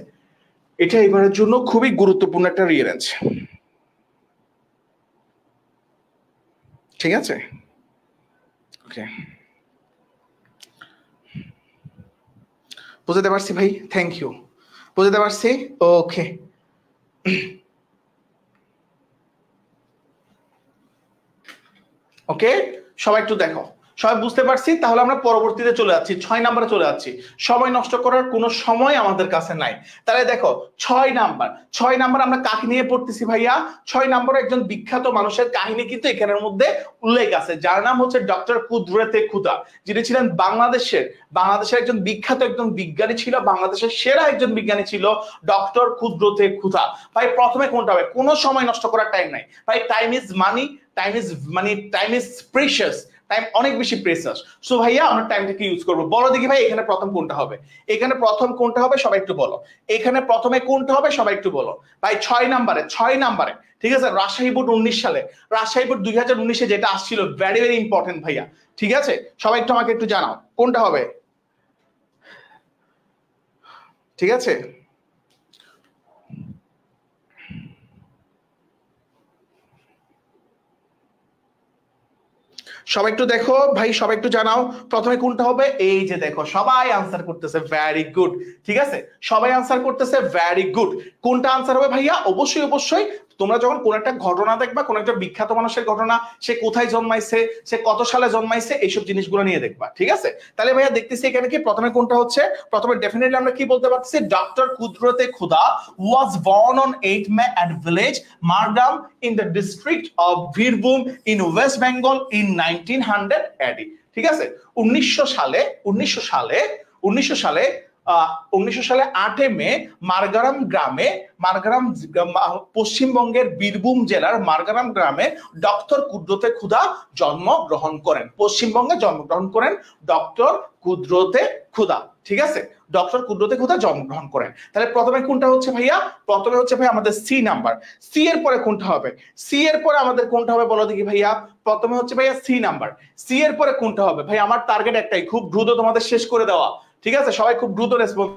Speaker 2: এটা এবারের জন্য খুবই গুরুত্বপূর্ণ একটা রিয়ারেঞ্জ। ঠিক আছে, ওকে, বুঝতে পারছি ভাই, থ্যাংক ইউ, বুঝতে পারছি। ওকে, ওকে, সবাই একটু দেখো, সবাই বুঝতে পারছি। তাহলে আমরা পরবর্তীতে চলে যাচ্ছি, 6 নম্বরে চলে যাচ্ছি। সময় নষ্ট করার কোনো সময় আমাদের কাছে নাই। তাহলে দেখো 6 নাম্বার আমরা কাকে নিয়ে পড়তেছি ভাইয়া? 6 নম্বরে একজন বিখ্যাত মানুষের কাহিনী কিন্তু এখানের মধ্যে উল্লেখ আছে, যার নাম হচ্ছে ডক্টর কুদরতে খুদা, যিনি ছিলেন বাংলাদেশের একজন বিখ্যাত একজন বিজ্ঞানী ছিল, বাংলাদেশের সেরা একজন বিজ্ঞানী ছিল ডক্টর কুদরতে খুদা। ভাই প্রথমে কোনটা হবে? কোনো সময় নষ্ট করার টাইম নাই ভাই, time is money, time is precious, time অনেক বেশি প্রেসাস। সো ভাইয়া আমরা টাইমটাকে ইউজ করবো। বলো দেখি ভাই এখানে প্রথম কোনটা হবে, এখানে প্রথম কোনটা হবে সবাই একটু বলো, এখানে প্রথমে কোনটা হবে সবাই একটু বলো ভাই। 6 নাম্বারে, ঠিক আছে, রাজশাহী বোর্ড 19 সালে, রাজশাহী বোর্ড 2019-এ যেটা আসছিল, ভেরি ভেরি ইম্পর্টেন্ট ভাইয়া। ঠিক আছে, সবাই একটু আমাকে একটু জানাও কোনটা হবে। ঠিক আছে, সবাই একটু দেখো ভাই, সবাই একটু জানাও প্রথমে কোনটা হবে। এই যে দেখো সবাই আনসার করতেছে, ভেরি গুড। ঠিক আছে, সবাই আনসার করতেছে, ভেরি গুড। কোনটা আনসার হবে ভাইয়া? অবশ্যই তোমরা যখন কোন একটা ঘটনা দেখবা, কোন একটা বিখ্যাত মানুষের ঘটনা, সে কোথায় জন্মাইছে, সে কত সালে জন্মাইছে, এইসব জিনিসগুলো নিয়ে দেখবা। ঠিক আছে, তাহলে ভাইয়া দেখতেছি এখানে কি প্রথমে কোনটা হচ্ছে। প্রথমে ডেফিনেটলি আমরা কি বলতে পারতেছি, ডক্টর কুদরতে খুদা was born on 8 May at village Margam in the district of Birbhum in West Bengal in 1900 AD। ঠিক আছে, 1900 সালে 8 মে পশ্চিমবঙ্গের বীরভূম জেলার মারগ্রাম গ্রামে ডক্টর কুদরতে খুদা জন্মগ্রহণ করেন। পশ্চিমবঙ্গে জন্মগ্রহণ করেন ডক্টর কুদরতে খুদা। ঠিক আছে, ডক্টর কুদরতে খুদা জন্মগ্রহণ করেন। তাহলে প্রথমে কোনটা হচ্ছে ভাইয়া? প্রথমে হচ্ছে ভাই আমাদের সি নাম্বার। সি এর পরে কোনটা হবে? সি এর পরে আমাদের কোনটা হবে বলো দেখি ভাইয়া? প্রথমে হচ্ছে ভাইয়া সি নাম্বার। সি এর পরে কোনটা হবে ভাই? আমার টার্গেট একটাই, খুব দ্রুত তোমাদের শেষ করে দেওয়া। ঠিক আছে, সবাই খুব দ্রুত রেসপন্স।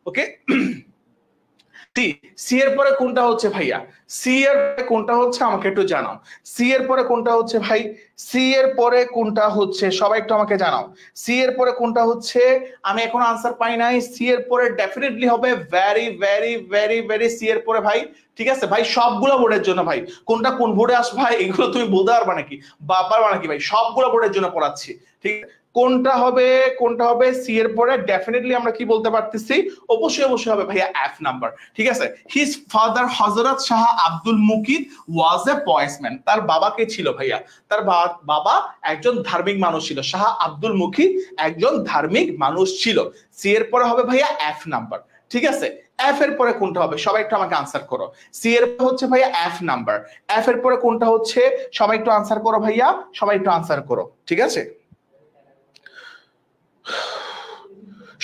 Speaker 2: ওকে, সি এর পরে কোনটা হচ্ছে ভাইয়া? সি এর পরে কোনটা হচ্ছে আমাকে একটু জানাও। সি এর পরে কোনটা হচ্ছে ভাই? সি এর পরে কোনটা হচ্ছে সবাই একটু আমাকে জানাও। সি এর পরে কোনটা হচ্ছে? আমি এখন আনসার পাই নাই। সি এর পরে ডেফিনেটলি হবে very very very very C এর পরে ভাই। ঠিক আছে ভাই, সবগুলো বোর্ডের জন্য ভাই, কোনটা কোন বোর্ডে আসবে ভাই এগুলো তুমি বলতে পারবা নাকি? পারবা নাকি ভাই? সবগুলো বোর্ডের জন্য পড়াচ্ছি। ঠিক, কোনটা হবে? সি এর পরে ডেফিনেটলি আমরা কি বলতে পারতেছি? অবশ্যই হবে ভাইয়া এফ নাম্বার। ঠিক আছে, হিজ ফাদার হযরত শাহ আব্দুল মুকিত ওয়াজ এ পয়েসম্যান। তার বাবা কে ছিল ভাইয়া? তার বাবা একজন ধার্মিক মানুষ ছিল। শাহ আব্দুল মুকিত একজন ধার্মিক মানুষ ছিল। সি এর পরে হবে ভাইয়া এফ নাম্বার। ঠিক আছে, এফ এর পরে কোনটা হবে সবাই একটু আমাকে আনসার করো। সি এর পরে হচ্ছে ভাইয়া এফ নাম্বার। এফ এর পরে কোনটা হচ্ছে সবাই একটু আনসার করো ভাইয়া, সবাই একটু আনসার করো। ঠিক আছে,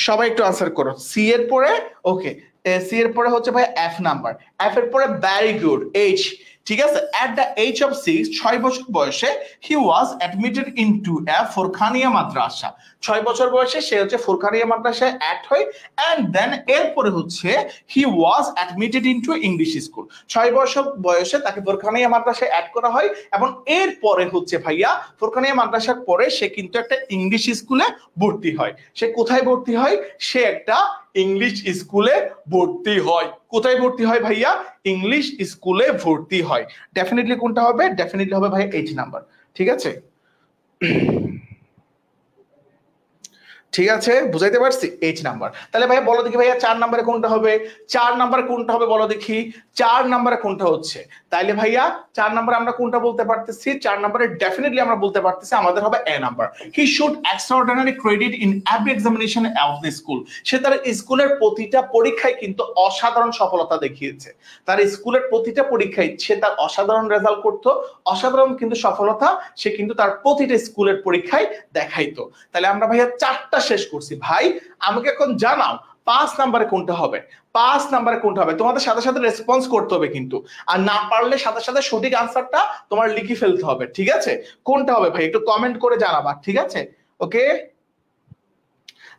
Speaker 2: সবাই একটু আনসার করো। সি এর পরে, ওকে, সি এর পরে হচ্ছে ভাই এফ নাম্বার। এফ এর পরে ভেরি গুড, এইচ। ঠিক আছে, at the age of 6, 6 বছর বয়সে he was admitted into a ফোরখানিয়া মাদ্রাসা। 6 বছর বয়সে সে হচ্ছে ফোরখানিয়া মাদ্রাসায় অ্যাড হয়। and then এরপরে হচ্ছে he was admitted into English school. 6 বছর বয়সে তাকে ফোরখানিয়া মাদ্রাসায় অ্যাড করা হয় এবং এরপরে হচ্ছে ভাইয়া ফোরখানিয়া মাদ্রাসার পরে সে কিন্তু একটা ইংলিশ স্কুলে ভর্তি হয়। সে কোথায় ভর্তি হয়? সে একটা ইংলিশ স্কুলে ভর্তি হয়। কোথায় ভর্তি হয় ভাইয়া? ইংলিশ স্কুলে ভর্তি হয়। ডেফিনেটলি কোনটা হবে? ডেফিনেটলি হবে ভাই এইচ নাম্বার। ঠিক আছে, ঠিক আছে, বুঝাইতে পারছি? 8 নাম্বার। তাহলে ভাইয়া বলো দেখি ভাইয়া 4 নম্বরে কোনটা হবে? 4 নম্বরে কোনটা হবে বলো দেখি? 4 নম্বরে কোনটা হচ্ছে? তাইলে ভাইয়া 4 নম্বরে আমরা কোনটা বলতে পারতেছি? 4 নম্বরে ডেফিনেটলি আমরা বলতে পারতেছি আমাদের হবে A number. He showed extraordinary credit in every examination of the school. সে তার স্কুলের প্রতিটা পরীক্ষায় কিন্তু অসাধারণ সফলতা দেখিয়েছে। তার স্কুলের প্রতিটা পরীক্ষায় সে তার অসাধারণ রেজাল্ট করতো, অসাধারণ কিন্তু সফলতা সে কিন্তু তার প্রতিটা স্কুলের পরীক্ষায় দেখাইতো। তাহলে আমরা ভাইয়া 4টা শেষ করছি। ভাই আমাকে এখন জানাও 5 নম্বরে কোনটা হবে? 5 নম্বরে কোনটা হবে? তোমাদের সাথে সাথে রেসপন্স করতে হবে কিন্তু, আর না পারলে সাথে সাথে সঠিক আনসারটা তোমার লিখে ফেলতে হবে। ঠিক আছে, কোনটা হবে ভাই একটু কমেন্ট করে জানাবা। ঠিক আছে, ওকে।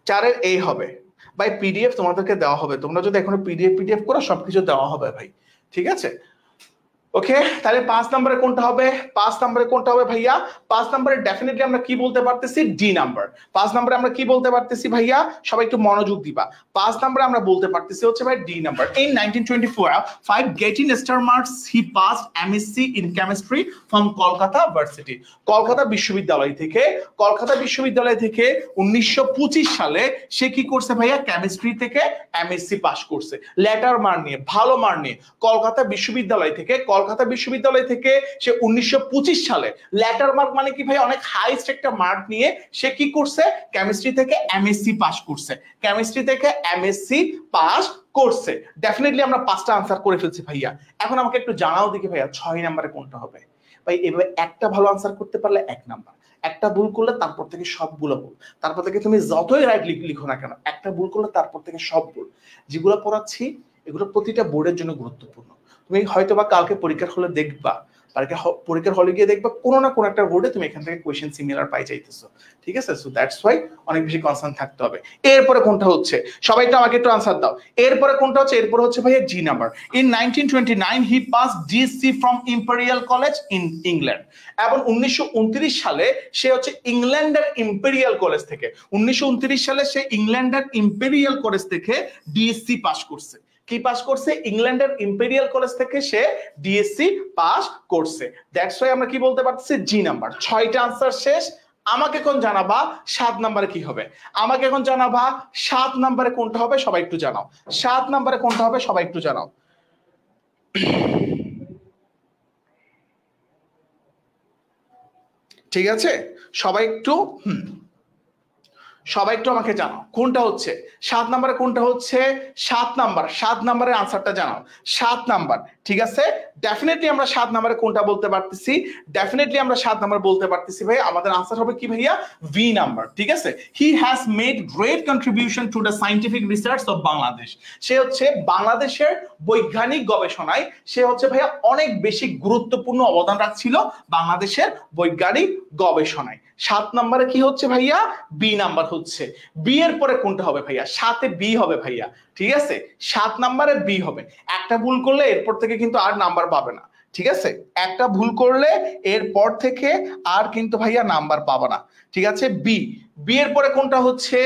Speaker 2: 4-এর এই হবে ভাই। পিডিএফ তোমাদেরকে দেওয়া হবে, তোমরা যদি এখনো পিডিএফ করো সবকিছু দেওয়া হবে ভাই। ঠিক আছে, ওকে। তাহলে 5 নম্বরে কোনটা হবে? 5 নম্বরে কোনটা হবে ভাইয়া? 5 নম্বরে ডেফিনেটলি আমরা কি বলতে পারতেছি? D number. 5 নম্বরে আমরা কি বলতে পারতেছি ভাইয়া? সবাই একটু মনোযোগ দিবা। 5 নম্বরে আমরা বলতে পারতেছি হচ্ছে ভাই D number. In 1924, 5 getting star marks, he passed MSc in chemistry from Kolkata University. Kolkata বিশ্ববিদ্যালয় থেকে 1925 সালে সে কি করছে ভাইয়া? কেমিস্ট্রি থেকে এমএসসি পাস করছে লেটার মার্ক নিয়ে, ভালো মার্ক নিয়ে। কলকাতা বিশ্ববিদ্যালয় থেকে সে 1925 সালে লেটার মার্ক মানে কি ভাই? অনেক হাইস্ট একটা মার্ক নিয়ে সে কি করছে? কেমিস্ট্রি থেকে এমএসসি পাস করছে। ডেফিনেটলি আমরা 5টা আনসার করে ফেলছি ভাইয়া। এখন আমাকে একটু জানাও দেখি ভাইয়া 6 নম্বরে কোনটা হবে? ভাই এভাবে একটা ভালো আনসার করতে পারলে 1 নাম্বার, একটা ভুল করলে তারপর থেকে সবগুলো ভুল, তারপর থেকে তুমি যতই রাইট লিখো না কেন, একটা ভুল করলে তারপর থেকে সব ভুল। যেগুলো পড়াচ্ছি এগুলো প্রতিটা বোর্ডের জন্য গুরুত্বপূর্ণ। তুমি হয়তো বা কালকে পরীক্ষার হলে দেখবা, পরীক্ষার হলে গিয়ে দেখবা কোনো না কোনো একটা বোর্ডে তুমি এখান থেকে কোয়েশ্চেন সিমিলার পাই যাইতেছো। ঠিক আছে, সো দ্যাটস ওয়াই অনেক বেশি কনসার্ন থাকতে হবে। এরপরে কোনটা হচ্ছে? সবাই একটু আমাকে একটু আনসার দাও। এরপরে কোনটা হচ্ছে? এরপরে হচ্ছে ভাইয়া G number. In 1929 he pass DSc from Imperial College in England. এবং 1929 সালে সে হচ্ছে ইংল্যান্ডের ইম্পেরিয়াল কলেজ থেকে, 1929 সালে সে ইংল্যান্ডের ইম্পেরিয়াল কলেজ থেকে ডিএসসি পাস করছে। কি পাস করছে? ইংল্যান্ডের ইম্পেরিয়াল কলেজ থেকে সে ডিএসসি পাস করছে। দ্যাটস ওয়াই আমরা কি বলতে পারতেছি? G number. 6টা আনসার শেষ। আমাকে এখন জানাবা 7 নম্বরে কি হবে? আমাকে এখন জানাবা 7 নম্বরে কোনটা হবে? সবাই একটু জানাও 7 নম্বরে কোনটা হবে? সবাই একটু জানাও। ঠিক আছে, সবাই একটু আমাকে জানাও কোনটা হচ্ছে 7 নম্বরে কোনটা হচ্ছে? 7 নম্বরের আনসারটা জানাও। 7 নাম্বার, ঠিক আছে। ডেফিনেটলি আমরা 7 নম্বরে কোনটা বলতে পারতেছি? ডেফিনেটলি আমরা 7 নম্বর বলতে পারতেছি ভাই। আমাদের আনসার হবে কি ভাইয়া? V number. ঠিক আছে, he has made great contribution to the scientific research of Bangladesh. সে হচ্ছে বাংলাদেশের বৈজ্ঞানিক গবেষণায় সে হচ্ছে ভাইয়া অনেক বেশি গুরুত্বপূর্ণ অবদান রাখছিল বাংলাদেশের বৈজ্ঞানিক গবেষণায়। 7 নম্বরে কি হচ্ছে ভাইয়া? বি নাম্বার হচ্ছে। বি এর পরে কোনটা হবে ভাইয়া? 7-এ বি হবে ভাইয়া। ঠিক আছে, 7 নম্বরে বি হবে। একটা ভুল করলে এরপর থেকে কিন্তু আর নাম্বার পাবে না। ঠিক আছে, একটা ভুল করলে এরপর থেকে আর কিন্তু ভাইয়া নাম্বার পাবে না। ঠিক আছে, বি। বি এর পরে কোনটা হচ্ছে?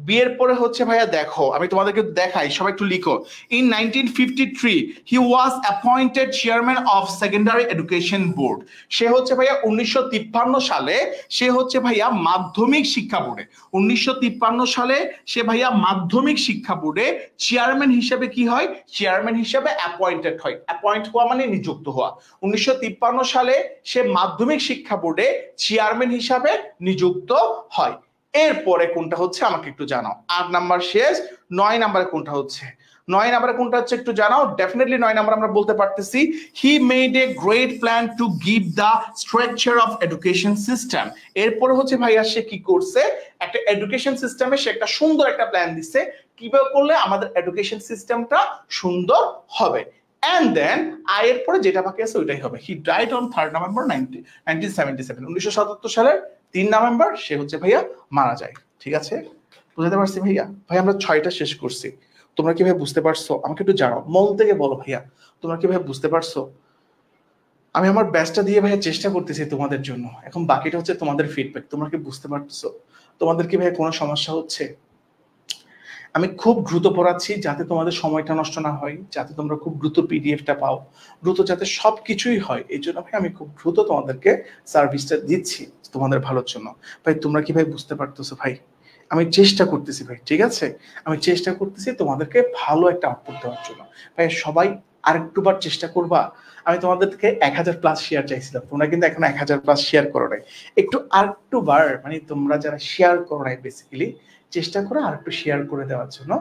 Speaker 2: বি এর পরে হচ্ছে ভাইয়া, দেখো আমি তোমাদেরকে দেখাই, সবাই একটু লিখো। In 1953 he was appointed chairman of secondary education board. সে হচ্ছে ভাইয়া 1953 সালে সে হচ্ছে ভাইয়া মাধ্যমিক শিক্ষা বোর্ডে 1953 সালে সে ভাইয়া মাধ্যমিক শিক্ষা বোর্ডে চেয়ারম্যান হিসেবে কি হয়? চেয়ারম্যান হিসেবে অ্যাপয়েন্টেড হয়। অ্যাপয়েন্ট হওয়া মানে নিযুক্ত হওয়া। 1953 সালে সে মাধ্যমিক শিক্ষা বোর্ডে চেয়ারম্যান হিসাবে নিযুক্ত হয়। এরপরে কোনটা হচ্ছে আমাকে একটু জানাও। 8 নাম্বার শেষ। 9 নাম্বারে কোনটা হচ্ছে? 9 নাম্বারে কোনটা হচ্ছে একটু জানাও। ডেফিনেটলি 9 নাম্বার আমরা বলতে পারতেছি he made a great plan to give the structure of education system. এরপরে হচ্ছে ভাইয়া সে কি করছে? একটা এডুকেশন সিস্টেমে সে একটা সুন্দর একটা প্ল্যান দিচ্ছে কিভাবে করলে আমাদের এডুকেশন সিস্টেমটা সুন্দর হবে। And then এর পরে যেটা বাকি আছে ওইটাই হবে। He died on 3rd November 1977। 1977 সালের 3 নভেম্বর সে হচ্ছে ভাইয়া মারা যায়। ঠিক আছে, বুঝতে পারছি ভাইয়া? ভাই আমরা 6টা শেষ করছি। তোমরা কি ভাই বুঝতে পারছো? আমাকে একটু জানাও, মন থেকে বলো ভাইয়া, তোমরা কি ভাই বুঝতে পারছো? আমি আমার বেস্টটা দিয়ে ভাইয়া চেষ্টা করতেছি তোমাদের জন্য। এখন বাকিটা হচ্ছে তোমাদের ফিডব্যাক। তোমরা কি বুঝতে পারছো? তোমাদের কি ভাই কোনো সমস্যা হচ্ছে? আমি খুব দ্রুত পড়াচ্ছি যাতে তোমাদের সময়টা নষ্ট না হয়, যাতে তোমরা খুব দ্রুত পিডিএফটা পাও, দ্রুত যাতে সবকিছুই হয়। এই জন্য ভাই আমি খুব দ্রুত তোমাদেরকে সার্ভিসটা দিচ্ছি তোমাদের ভালোর জন্য। ভাই তোমরা কি ভাই বুঝতে পারতেছো? ভাই আমি চেষ্টা করতেছি ভাই, ঠিক আছে? আমি চেষ্টা করতেছি তোমাদেরকে ভালো একটা আউটপুট দেওয়ার জন্য। ভাই সবাই আরেকটুবার চেষ্টা করবা। আমি তোমাদের থেকে 1000+ শেয়ার চাইছিলাম, তোমরা কিন্তু এখন 1000+ শেয়ার করো নাই। একটু আরেকটুবার মানে তোমরা যারা শেয়ার করো নাই বেসিক্যালি চেষ্টা করো আরেকটু শেয়ার করে দেওয়ার জন্য,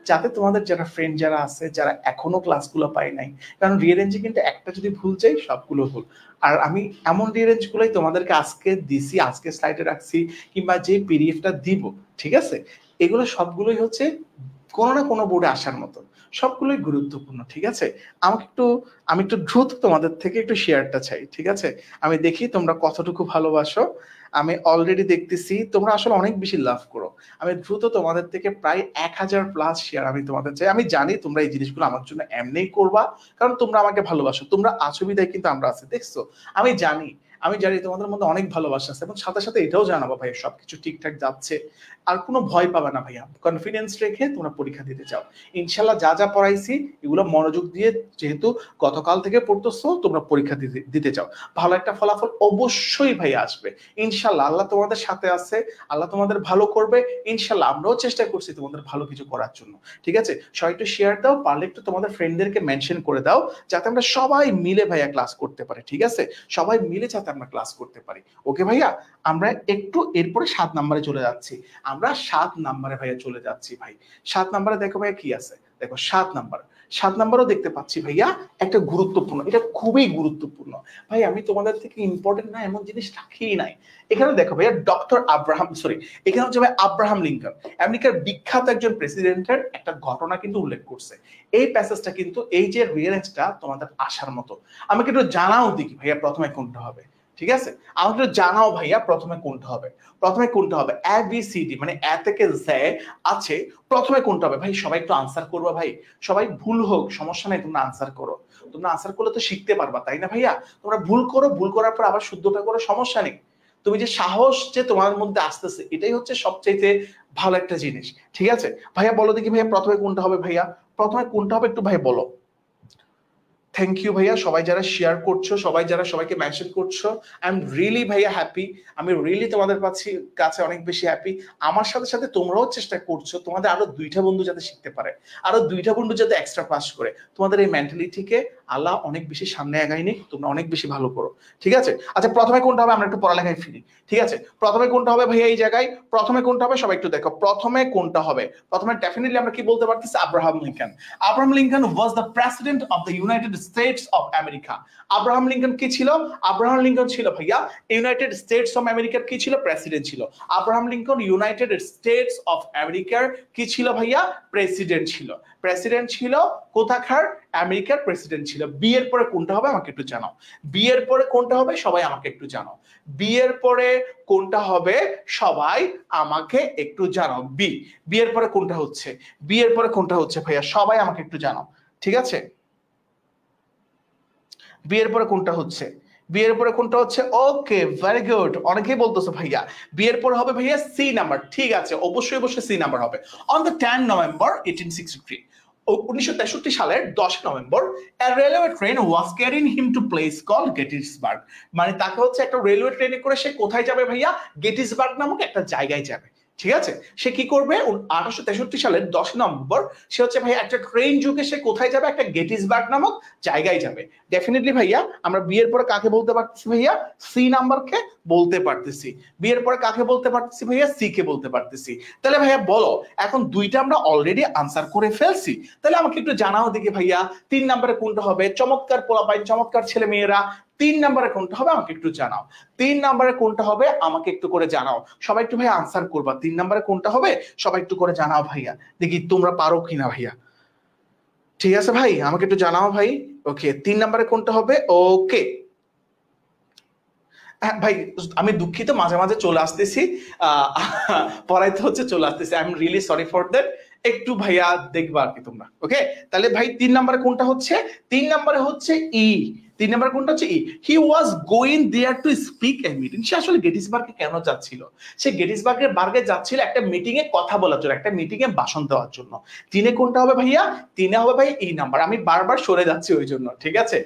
Speaker 2: যাতে তোমাদের যারা ফ্রেন্ড যারা আছে যারা এখনো ক্লাসগুলো পায় নাই, কারণ রিঅ্যারেঞ্জে কিন্তু একটা যদি ভুল যাই সবগুলো ভুল। আর আমি এমন রিঅ্যারেঞ্জ গুলোই তোমাদেরকে আজকে দিছি, আজকে স্লাইডে রাখছি, কিংবা যে পিডিএফটা দিব, ঠিক আছে, এগুলো সবগুলোই হচ্ছে কোনো না কোনো বোর্ডে আসার মতো, সবগুলোই গুরুত্বপূর্ণ, ঠিক আছে? আমি একটু দ্রুত তোমাদের থেকে একটু শেয়ারটা চাই, ঠিক আছে? আমি দেখি তোমরা কতটুকু ভালোবাসো। আমি অলরেডি দেখতেছি তোমরা আসলে অনেক বেশি লাভ করো। আমি দ্রুত তোমাদের থেকে প্রায় 1000+ শেয়ার আমি তোমাদের চাই। আমি জানি তোমরা এই জিনিসগুলো আমার জন্য এমনিই করবা, কারণ তোমরা আমাকে ভালোবাসো, তোমরা আছো বিধায় কিন্তু আমরা আছি, দেখছো? আমি জানি তোমাদের মধ্যে অনেক ভালোবাসা আছে, এবং সাথে সাথে এটাও জানাবো ভাই সবকিছু ঠিকঠাক যাচ্ছে। আর কোনো ভয় পাবে না ভাইয়া, কনফিডেন্স রেখে তোমরা পরীক্ষা দিতে চাও। ইনশাল্লাহ যা যা পড়াইছি এগুলো মনোযোগ দিয়ে, যেহেতু গতকাল থেকে পড়তেছো, তোমরা পরীক্ষা দিতে চাও, ভালো একটা ফলাফল অবশ্যই ভাই আসবে ইনশাল্লাহ। আল্লাহ তোমাদের সাথে আছে, আল্লাহ তোমাদের ভালো করবে ইনশাল্লাহ। আমরাও চেষ্টা করছি তোমাদের ভালো কিছু করার জন্য, ঠিক আছে? সবাই একটু শেয়ার দাও, পারলে একটু তোমাদের ফ্রেন্ডদেরকে মেনশন করে দাও, যাতে আমরা সবাই মিলে ভাইয়া ক্লাস করতে পারি, ঠিক আছে? সবাই মিলে যাতে আমরা ক্লাস করতে পারি। ওকে ভাইয়া, আমরা একটু এরপরে 7 নম্বরে চলে যাচ্ছি। আমরা 7 নম্বরে ভাইয়া চলে যাচ্ছি। ভাই 7 নম্বরে দেখো ভাইয়া কি আছে, দেখো 7 নম্বরও দেখতে পাচ্ছি ভাইয়া একটা গুরুত্বপূর্ণ, এটা খুবই গুরুত্বপূর্ণ ভাই। আমি তোমাদের থেকে ইম্পর্টেন্ট না এমন জিনিস রাখিই নাই। এখানে দেখো ভাইয়া এখানে হচ্ছে ভাই আব্রাহাম লিঙ্কন, আমেরিকার বিখ্যাত একজন প্রেসিডেন্টের একটা ঘটনা কিন্তু উল্লেখ করছে। এই প্যাসেজটা কিন্তু, এই যে রিয়ারেঞ্জটা তোমাদের আসার মতো। আমাকে একটু জানাও দেখি ভাইয়া প্রথমে কোনটা হবে, ঠিক আছে? আমাকে একটু জানাও ভাইয়া প্রথমে কোনটা হবে। এ বি সি ডি মানে এ থেকে জে আছে, প্রথমে কোনটা হবে ভাই? সবাই একটু আনসার করবা ভাই, সবাই ভুল হোক সমস্যা নাই, তোমরা আনসার করো। তোমরা আনসার করলে তো শিখতে পারবা, তাই না ভাইয়া? তোমরা ভুল করো, ভুল করার পর আবার শুদ্ধটা করো, সমস্যা নেই। তুমি যে সাহস যে তোমার মধ্যে আসতেছে, এটাই হচ্ছে সবচেয়ে ভালো একটা জিনিস, ঠিক আছে? ভাইয়া বলো দেখি ভাইয়া প্রথমে কোনটা হবে, ভাইয়া প্রথমে কোনটা হবে একটু ভাই বলো। থ্যাংক ইউ ভাইয়া, সবাই যারা শেয়ার করছো, সবাই যারা সবাইকে মেনশন করছো, আই এম রিয়েলি ভাইয়া হ্যাপি। আমি রিয়েলি তোমাদের কাছে অনেক বেশি হ্যাপি। আমার সাথে সাথে তোমরাও চেষ্টা করছো তোমাদের আরো 2টা বন্ধু যাতে শিখতে পারে, আরো 2টা বন্ধু যাতে এক্সট্রা পাস করে। তোমাদের এই মেন্টালিটিকে আল্লাহ অনেক বেশি সামনে আগায় নিক, তোমরা অনেক বেশি ভালো করো, ঠিক আছে? আচ্ছা প্রথমে কোনটা হবে, আমরা একটু পড়ালেখায় ফিরি, ঠিক আছে? প্রথমে কোনটা হবে ভাইয়া, এই জায়গায় প্রথমে কোনটা হবে সবাই একটু দেখো। প্রথমে কোনটা হবে, প্রথমে ডেফিনেটলি আমরা কি বলতে পারতেছি, Abraham Lincoln. Abraham Lincoln was the president of the United states of America. Abraham Lincoln কি ছিল? আব্রাহাম লিঙ্কন ছিল ভাইয়া ইউনাইটেড স্টেটস অফ আমেরিকার কি ছিল? প্রেসিডেন্ট ছিল। Abraham Lincoln United states of আমেরিকার কি ছিল ভাইয়া? প্রেসিডেন্ট ছিল। প্রেসিডেন্ট ছিল কোথাকার? আমেরিকার প্রেসিডেন্ট ছিল। বি এর পরে কোনটা হবে আমাকে একটু জানাও। বি এর পরে কোনটা হবে সবাই আমাকে একটু জানাও। বি এর পরে কোনটা হবে সবাই আমাকে একটু জানাও। বি এর পরে কোনটা হচ্ছে? বি এর পরে কোনটা হচ্ছে ভাইয়া সবাই আমাকে একটু জানাও, ঠিক আছে? বি এর পরে কোনটা হচ্ছে? বি এর পরে কোনটা হচ্ছে? ওকে ভেরি গুড, অনেকেই বলতেছে ভাইয়া বি এর পরে হবে ভাইয়া সি নাম্বার, ঠিক আছে? অবশ্যই অবশ্যই সি নাম্বার হবে। অন দ্য 10 নভেম্বর 1863, 1963 সালের 10 November, a railway train was carrying him to place called Gettysburg, মানে তাকে হচ্ছে একটা রেলওয়ে ট্রেনে করে সে কোথায় যাবে ভাইয়া? গেটিসবার্গ নামক একটা জায়গায় যাবে, ঠিক আছে? সে কি করবে 1863 সালের 10 নভেম্বর সে হচ্ছে ভাই একটা ট্রেন যুগে সে কোথায় যাবে? একটা গেটিসবার্গ নামক জায়গায় যাবে। ডেফিনেটলি ভাইয়া আমরা বি এর পরে কাকে বলতে পারতেছি ভাইয়া? সি নাম্বারকে বলতে পারতেছি। বি এর পরে কাকে বলতে পারতেছি ভাইয়া? সি কে বলতে পারতেছি। তাহলে ভাইয়া বলো, এখন দুইটা আমরা অলরেডি আনসার করে ফেলছি, তাহলে আমাকে একটু জানাও দেখি ভাইয়া 3 নম্বরে কোনটা হবে? চমৎকার পোলাপাইন, চমৎকার ছেলে মেয়েরা, 3 নম্বরে কোনটা হবে আমাকে একটু জানাও। 3 নম্বরে কোনটা হবে আমাকে একটু করে জানাও। সবাই একটু ভাইয়া আনসার করবা, 3 নম্বরে কোনটা হবে সবাই একটু করে জানাও ভাইয়া, দেখি তোমরা পারো কিনা ভাইয়া। ঠিক আছে ভাই, আমাকে একটু জানাও ভাই। ওকে 3 নম্বরে কোনটা হবে? ওকে ভাই আমি দুঃখিত, মাঝে মাঝে চলে আসতেছি, পড়াইতে হচ্ছে চলে আসতেছি, I am really sorry for that. একটু ভাইয়া দেখবা আর কি তোমরা। ওকে তাহলে ভাই 3 নম্বরে কোনটা হচ্ছে? 3 নম্বরে হচ্ছে ই। 3 নম্বরে কোনটা হচ্ছে? E. He was going there to speak a meeting. সে আসলে গেটিসবার্গে কেন যাচ্ছিল? সে বার্গে যাচ্ছিল একটা মিটিং এ কথা বলার জন্য, একটা মিটিং এ ভাষণ দেওয়ার জন্য। 3 এ কোনটা হবে ভাইয়া? 3 এ হবে ভাই ই নাম্বার। আমি বারবার সরে যাচ্ছি ওই জন্য, ঠিক আছে?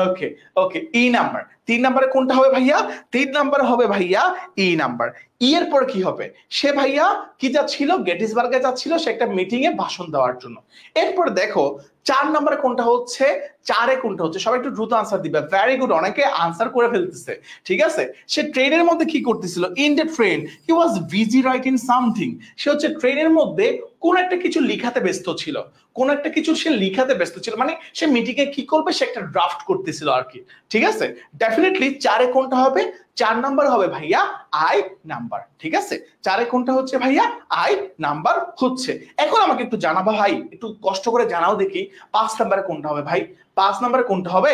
Speaker 2: ওকে ওকে ই নাম্বার। 3 নম্বরে কোনটা হবে ভাইয়া? 3 নম্বরে হবে ভাইয়া ই নাম্বার। ই এর পর কি হবে? সে ভাইয়া কি যাচ্ছিল? গেটিসবার্গে যাচ্ছিল সে একটা মিটিং এ ভাষণ দেওয়ার জন্য। এরপর দেখো 4 নম্বরে কোনটা হচ্ছে, 4 এ কোনটা হচ্ছে? সবাই একটু দ্রুত আনসার দিবে। ভেরি গুড, অনেকে আনসার করে ফেলতেছে। ঠিক আছে, সে ট্রেনের মধ্যে কি করতেছিল? In the train he was busy writing something. সে হচ্ছে ট্রেনের মধ্যে কোন একটা কিছু লিখাতে ব্যস্ত ছিল, কোন একটা কিছু সে লিখাতে ব্যস্ত ছিল, মানে সে মিটিং এ কি করবে সে একটা ড্রাফট করতেছিল আর কি। ঠিক আছে, ডেফিনেটলি 4 এ কোনটা হবে? 4 নাম্বার হবে ভাইয়া আই নাম্বার। ঠিক আছে, 4 এ কোনটা হচ্ছে ভাইয়া? আই নাম্বার হচ্ছে। এখন আমাকে একটু জানাবা ভাই, একটু কষ্ট করে জানাও দেখি 5 নাম্বারে কোনটা হবে ভাই? 5 নাম্বারে কোনটা হবে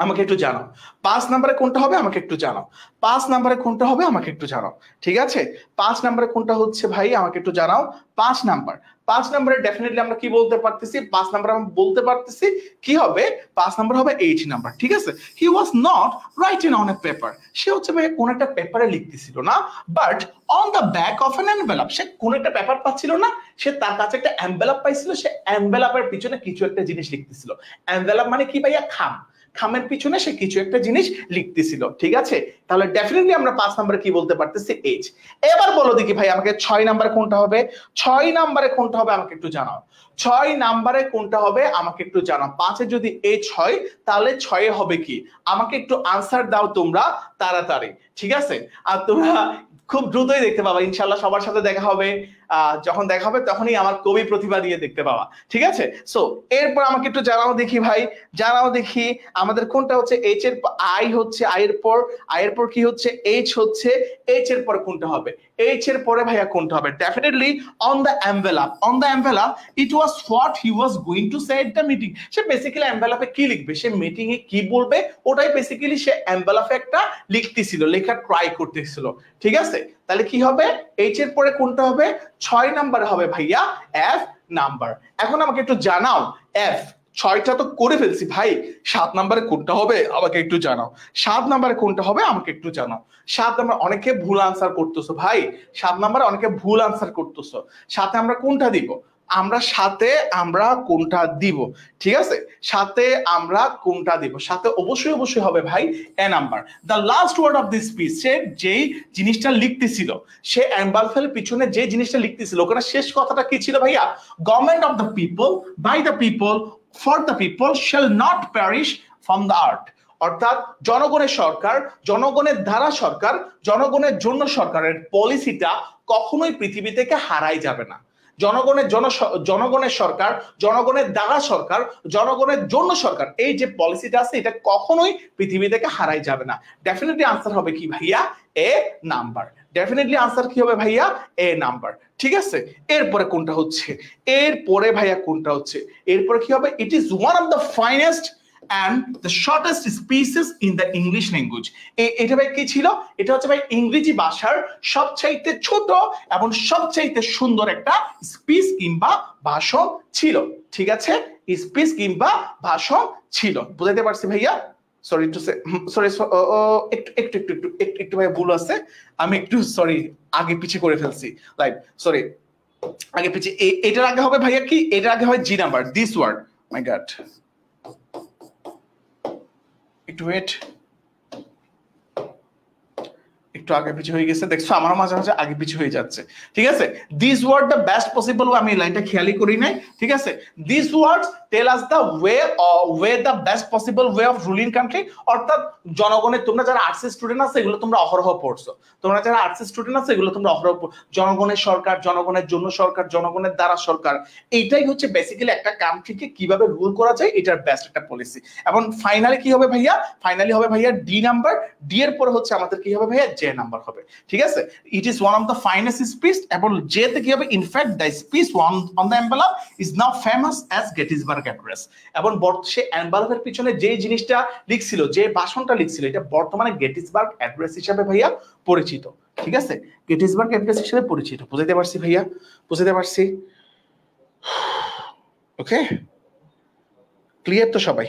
Speaker 2: আমাকে একটু জানাও। 5 নাম্বারে কোনটা হবে আমাকে একটু জানাও। 5 নাম্বারে কোনটা হবে আমাকে একটু জানাও। ঠিক আছে, 5 নাম্বারে কোনটা হচ্ছে ভাই আমাকে একটু জানাও। 5 নাম্বার, 5 নাম্বারে ডেফিনেটলি আমরা কি বলতে পারতেছি? 5 নাম্বারে আমরা বলতে পারতেছি কি হবে? 5 নাম্বার হবে 8 নাম্বার। ঠিক আছে, he was not writing on a paper. সে হচ্ছে ভাই কোন একটা পেপারে লিখতেছিল না, but on the back of an envelope. সে কোন একটা পেপার পাচ্ছিল না, সে তার কাছে একটা এনভেলপ পাইছিল, সে এনভেলপের পিছনে কিছু একটা জিনিস লিখতেছিল। এনভেলপ মানে কি ভাইয়া? খাম। খামের পিছনে সে কিছু একটা জিনিস লিখতেছিল। ঠিক আছে, তাহলে ডেফিনেটলি আমরা 5 নম্বরে কি বলতে পারতেছি? এইচ। এবার বলো দেখি ভাই আমাকে 6 নম্বরে কোনটা হবে? 6 নম্বরে কোনটা হবে আমাকে একটু জানাও। 6 নম্বরে কোনটা হবে আমাকে একটু জানাও। 5 এ যদি এইচ হয় তাহলে 6 এ হবে কি? আমাকে একটু আনসার দাও তোমরা তাড়াতাড়ি। ঠিক আছে, আর তোমরা খুব দ্রুতই দেখতে পাবা ইনশাআল্লাহ। সবার সাথে দেখা হবে, যখন দেখা হবে তখনই আমার কবি প্রতিভা দিয়ে দেখতে পাবা। ঠিক আছে, সো এরপর আমাকে একটু জানাও দেখি ভাই, জানাও দেখি আমাদের কোনটা হচ্ছে? এইচ এর আই হচ্ছে, আই এর পর কি হচ্ছে? এইচ হচ্ছে। এইচ এর পর কোনটা হবে? এইচ এর পরে ভাইয়া কোনটা হবে? Definitely on the envelope. On the envelope it was what he was going to say at the meeting. সে বেসিক্যালি এনভেলপে কি লিখবে, সে মিটিং এ কি বলবে ওটাই বেসিক্যালি সে এনভেলপে একটা লিখতেছিল, লেখা ট্রাই করতেছিল। ঠিক আছে, তাহলে কি হবে? এইচ এর পরে কোনটা হবে? 6 নাম্বার হবে ভাইয়া এফ নাম্বার। এখন আমাকে একটু জানাও এফ, 6টা তো করে ফেলছি ভাই, 7 নাম্বারে কোনটা হবে আমাকে একটু জানাও। 7 নাম্বারে কোনটা হবে আমাকে একটু জানাও। 7 নাম্বার, অনেকে ভুল আনসার করতেছো ভাই, 7 নাম্বারে অনেকে ভুল আনসার করতেছো। সাথে আমরা কোনটা দিব? আমরা সাথে আমরা কোনটা দিব? ঠিক আছে, সাথে আমরা কোনটা দিব? সাথে অবশ্যই অবশ্যই হবে ভাই A number. The last word of this speech, সে যেই জিনিসটা লিখতেছিল, সে এনভালফের পিছনে যে জিনিসটা লিখতেছিল ওখানে শেষ কথাটা কি ছিল ভাইয়া? Government of the people, by the people, for the people, shall not perish from the earth. অর্থাৎ জনগণের সরকার, জনগণের দ্বারা সরকার, জনগণের জন্য সরকারের পলিসিটা কখনোই পৃথিবী থেকে হারাই যাবে না। জনগণের সরকার, জনগণের দ্বারা সরকার, জনগণের জন্য সরকার, এই যে পলিসিটা আছে এটা কখনোই পৃথিবী থেকে হারাই যাবে না। ডেফিনেটলি আনসার হবে কি ভাইয়া? এ নাম্বার। ডেফিনেটলি আনসার কি হবে ভাইয়া? এ নাম্বার। ঠিক আছে, এরপরে কোনটা হচ্ছে? এরপরে ভাইয়া কোনটা হচ্ছে? এরপরে কি হবে? It is one of the finest and the shortest species in the English language. এটা ভাই কি ছিল? এটা হচ্ছে ভাই ইংরেজি ভাষার সবচাইতে ছোট এবং সবচাইতে সুন্দর একটা স্পিচ কিংবা ভাষণ ছিল। ঠিক আছে, স্পিচ কিংবা ভাষণ ছিল। বুঝাইতে পারছি ভাইয়া? সরি টু সে, সরি একটু একটু একটু একটু একটু ভাই ভুল আছে, আমি একটু সরি আগে পিছে করে ফেলছি। লাইক সরি, আগে পিছে। এটার আগে হবে ভাইয়া কি? এটার আগে হয় G number, this word. My God, একটু ওয়েট, একটু আগে পিছু হয়ে গেছে। দেখছো আমার মাঝে মাঝে আগে পিছু হয়ে যাচ্ছে। ঠিক আছে, this word the best possible way, আমি লাইনটা খেয়ালই করি নাই। ঠিক আছে, this words tell us the way the best possible way of ruling country. অর্থাৎ জনগণের, তোমরা যারা আর্টস স্টুডেন্ট আছে এগুলো তোমরা অহরহ পড়ছো, তোমরা যারা আর্টস স্টুডেন্ট আছে এগুলো তোমরা অহরহ, জনগণের সরকার, জনগণের জন্য সরকার, জনগণের দ্বারা সরকার, এইটাই হচ্ছে বেসিক্যালি একটা কান্ট্রিকে কিভাবে রুল করা যায় এটার বেস্ট একটা পলিসি। এবং ফাইনালি কি হবে ভাইয়া? ফাইনালি হবে ভাইয়া ডি নাম্বার। ডি এর পরে হচ্ছে আমাদের কি হবে ভাইয়া? জে নাম্বার হবে। ঠিক আছে, it is one of the finest speech. এবং জে তে কি হবে? In fact the speech on the envelope is now famous as Gettysburg address. এবং সে এনভেলপের পিছনে যে জিনিসটা লিখছিল, যে ভাষণটা লিখছিল, এটা বর্তমানে গেটিসবার্গ অ্যাড্রেস হিসেবে ভাইয়া পরিচিত। ঠিক আছে, গেটিসবার্গ অ্যাড্রেস হিসেবে পরিচিত। বুঝাইতে পারছি ভাইয়া? বুঝাইতে পারছি? ওকে, ক্লিয়ার তো সবাই?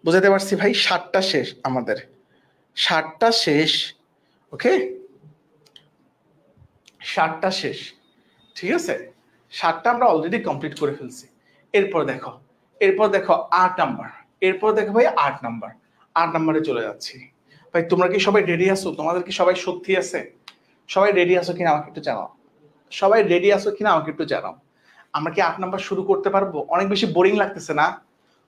Speaker 2: বুঝাইতে পারছি ভাই? 7টা শেষ আমাদের, 7টা শেষ। ওকে, 7টা শেষ। ঠিক আছে, 7টা আমরা অলরেডি কমপ্লিট করে ফেলছি। এরপর দেখো 8 নাম্বার। এরপর দেখো ভাই 8 নাম্বার। 8 নম্বরে চলে যাচ্ছি। ভাই তোমরা কি সবাই রেডি আছো? তোমাদের কি সবাই শক্তি আছে? সবাই রেডি আছো কিনা আমাকে একটু জানাও। সবাই রেডি আছো কিনা আমাকে একটু জানাও। আমরা কি 8 নাম্বার শুরু করতে পারবো? অনেক বেশি বোরিং লাগতেছে না?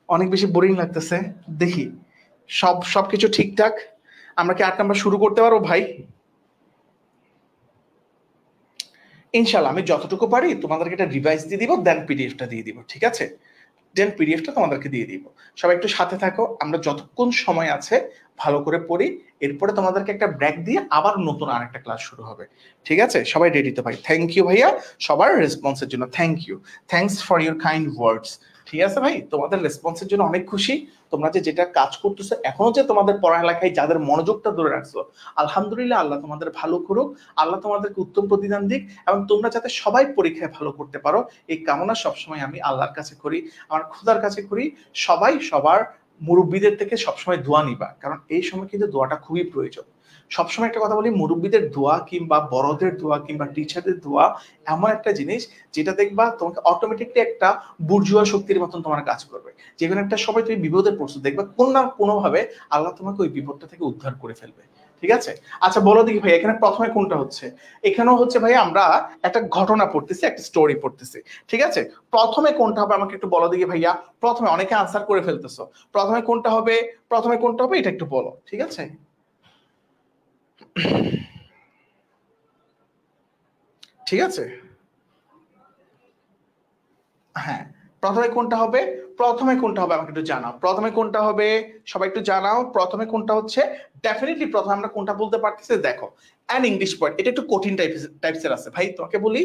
Speaker 2: অনেক বেশি বোরিং লাগতেছে। দেখি সবকিছু ঠিকঠাক, আমরা কি 8 নাম্বার শুরু করতে পারবো ভাই? ইনশাল্লাহ আমি যতটুকু পারি তোমাদেরকে একটা রিভাইজ দিয়ে দিব, দেন পিডিএফটা দিয়ে দিব, ঠিক আছে? দেন পিডিএফটা তোমাদেরকে দিয়ে দিব। সবাই একটু সাথে থাকো, আমরা যতক্ষণ সময় আছে ভালো করে পড়ি, এরপরে তোমাদেরকে একটা ব্রেক দিয়ে আবার নতুন আরেকটা ক্লাস শুরু হবে, ঠিক আছে? সবাই রেডি তো ভাই? থ্যাংক ইউ ভাইয়া সবার রেসপন্সের জন্য, thank you, thanks for your kind words. ঠিক আছে ভাই, তোমাদের রেসপন্সের জন্য অনেক খুশি। তোমরা যে যেটা কাজ করতেছো, এখনো যে তোমাদের পড়ালেখায় যাদের মনোযোগটা ধরে রাখছো, আলহামদুলিল্লাহ, আল্লাহ তোমাদের ভালো করুক, আল্লাহ তোমাদেরকে উত্তম প্রতিদান দিক, এবং তোমরা যাতে সবাই পরীক্ষায় ভালো করতে পারো, এই কামনা সবসময় আমি আল্লাহর কাছে করি, আমার খোদার কাছে করি। সবাই সবার মুরব্বীদের থেকে সবসময় দোয়া নিবা, কারণ এই সময় কিন্তু দোয়াটা খুবই প্রয়োজন। সবসময় একটা কথা বলি, মুরব্বীদের দোয়া কিংবা বড়দের দোয়া কিংবা টিচারদের দোয়া এমন একটা জিনিস যেটা দেখবা তোমাকে অটোমেটিকলি একটা বুর্জুয়া শক্তির মতন তোমার কাজ করবে। যে কোনো একটা সময় তুমি বিপদে পড়ছো, দেখবা কোনো না কোনো ভাবে আল্লাহ তোমাকে ওই বিপদটা থেকে উদ্ধার করে ফেলবে, ঠিক আছে? আচ্ছা বলো দেখি ভাই, এখানে প্রথমে কোনটা হচ্ছে? এখানেও হচ্ছে ভাই আমরা একটা ঘটনা পড়তেছি, একটা স্টোরি পড়তেছি, ঠিক আছে? প্রথমে কোনটা হবে আমাকে একটু বলো দেখি ভাইয়া। প্রথমে অনেকে আনসার করে ফেলতেছো, প্রথমে কোনটা হবে? প্রথমে কোনটা হবে এটা একটু বলো, ঠিক আছে? ঠিক আছে, হ্যাঁ, প্রথমে কোনটা হবে? প্রথমে কোনটা হবে আমাকে একটু জানাও। প্রথমে কোনটা হবে সবাই একটু জানাও। প্রথমে কোনটা হচ্ছে? ডেফিনেটলি প্রথমে আমরা কোনটা বলতে পারতেছি, দেখো অ্যান ইংলিশ ওয়ার্ড, এটা একটু কঠিন টাইপসের আছে ভাই। তোমাকে বলি,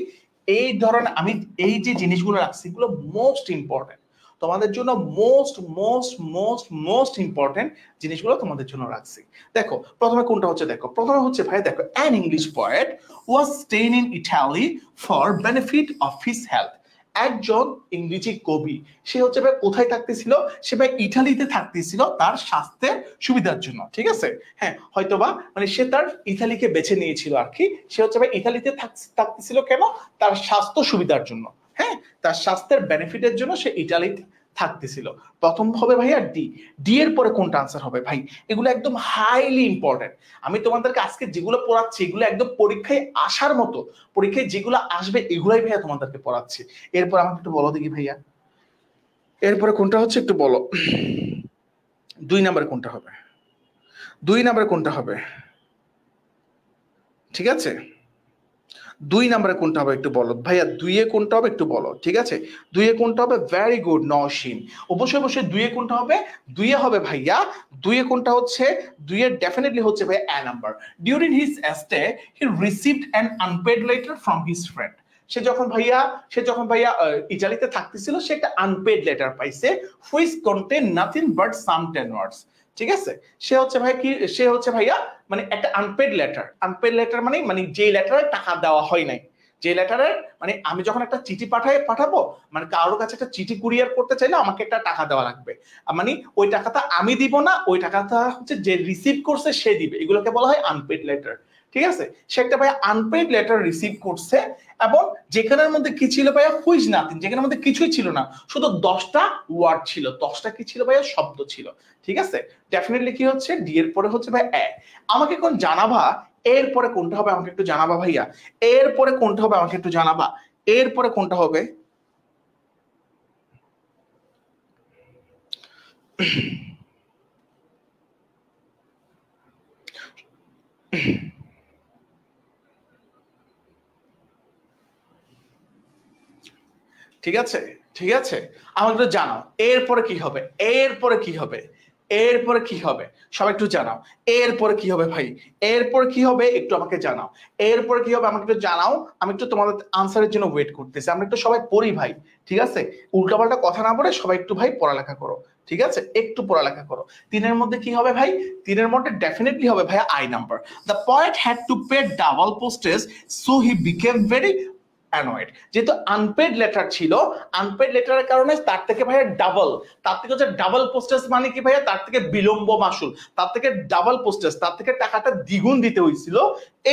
Speaker 2: এই ধরনের আমি এই যে জিনিসগুলো রাখছি, এগুলো মোস্ট ইম্পর্টেন্ট তোমাদের জন্য, most most most most important জিনিসগুলো তোমাদের জন্য রাখছি। দেখো প্রথমে কোনটা হচ্ছে, দেখো প্রথমে হচ্ছে ভাই, দেখো an English poet was staying in Italy for benefit of his health. একজন ইংরেজি কবি, সে হচ্ছে ভাই কোথায় থাকতেছিল? সে ভাই ইটালিতে থাকতেছিল তার স্বাস্থ্যের সুবিধার জন্য, ঠিক আছে? হ্যাঁ, হয়তোবা মানে সে তার ইতালিকে বেছে নিয়েছিল আর কি। সে হচ্ছে ভাই ইতালিতে থাকতেছিল কেন? তার স্বাস্থ্য সুবিধার জন্য, হ্যাঁ, তার স্বাস্থ্যের বেনিফিটের জন্য সে ইটালিতে থাকতেছিল। প্রথম হবে ভাইয়া ডি। ডি এর পরে কোনটা আনসার হবে ভাই? এগুলো একদম হাইলি ইম্পর্টেন্ট। আমি তোমাদেরকে আজকে যেগুলো পড়াচ্ছি এগুলো একদম পরীক্ষায় আসার মতো, পরীক্ষায় যেগুলো আসবে এগুলাই ভাইয়া তোমাদেরকে পড়াচ্ছি। এরপর আমাকে একটু বলো দেখি ভাইয়া, এরপরে কোনটা হচ্ছে একটু বলো। 2 নম্বরে কোনটা হবে? 2 নম্বরে কোনটা হবে? ঠিক আছে, 2 নম্বরে কোনটা হবে একটু বলো ভাইয়া। 2 এ কোনটা হবে একটু বলো, ঠিক আছে? 2 এ কোনটা হবে? ভেরি গুড নওশিন, অবশ্যই অবশ্যই 2 এ কোনটা হবে? 2 এ হবে ভাইয়া, 2 এ কোনটা হচ্ছে? 2 এ ডেফিনেটলি হচ্ছে ভাইয়া এ number. During his stay he received an unpaid letter from his friend. সে যখন ভাইয়া ইটালিতে থাকতেছিল, সে একটা আনপেড লেটার পাইছে, which contain nothing but some 10 words. ঠিক আছে, সে হচ্ছে ভাই কি, সে হচ্ছে ভাইয়া মানে একটা আনপেড লেটার মানে মানে যে লেটারে টাকা দেওয়া হয় নাই, যে লেটারে মানে আমি যখন একটা চিঠি পাঠাবো, মানে কারোর কাছে একটা চিঠি কুরিয়ার করতে চাইলে আমাকে একটা টাকা দেওয়া লাগবে, মানে ওই টাকাটা আমি দিব না, ওই টাকাটা হচ্ছে যে রিসিভ করছে সে দিবে, এগুলোকে বলা হয় আনপেড লেটার। ঠিক আছে, সে একটা ভাই আনপেড লেটার রিসিভ করছে, এবং যেখানের মধ্যে কি ছিল ভাইয়া? হুইজ নাথিং, যেখানের মধ্যে কিছুই ছিল না, শুধু 10টা ওয়ার্ড ছিল, 10টা কি ছিল ভাইয়া? শব্দ ছিল। ঠিক আছে, ডেফিনেটলি কি হচ্ছে? ডি এর পরে হচ্ছে ভাই এ। আমাকে কোন জানাবা এরপরে কোনটা হবে আমাকে একটু জানাবা ভাইয়া। এরপরে কোনটা হবে আমাকে একটু জানাবা। এরপরে কোনটা হবে? ঠিক আছে, ঠিক আছে, আমাকে একটু জানাও এরপরে কি হবে, এরপরে কি হবে, এরপরে কি হবে, সবাই একটু জানাও এরপরে কি হবে ভাই, এরপরে কি হবে একটু আমাকে জানাও, এরপরে কি হবে আমাকে একটু জানাও। আমি একটু তোমাদের আনসারের জন্য ওয়েট করতেছি। আমরা একটু সবাই পড়ি ভাই, ঠিক আছে? উল্টাপাল্টা কথা না বলে সবাই একটু ভাই পড়ালেখা করো, ঠিক আছে? একটু পড়ালেখা করো। 3-এর মধ্যে কি হবে ভাই? 3-এর মধ্যে ডেফিনেটলি হবে ভাই I number. The poet had to pay double postage, so he became very annoyed. যেহেতু আনপেড লেটার ছিল, আনপেড লেটারের কারণে তার থেকে ভাইয়া ডাবল, তার থেকে হচ্ছে ডাবল পোস্টেজ মানে কি ভাইয়া, তার থেকে বিলম্ব মাসুল, তার থেকে ডাবল পোস্টেজ, তার থেকে টাকাটা দ্বিগুণ দিতে হয়েছিল।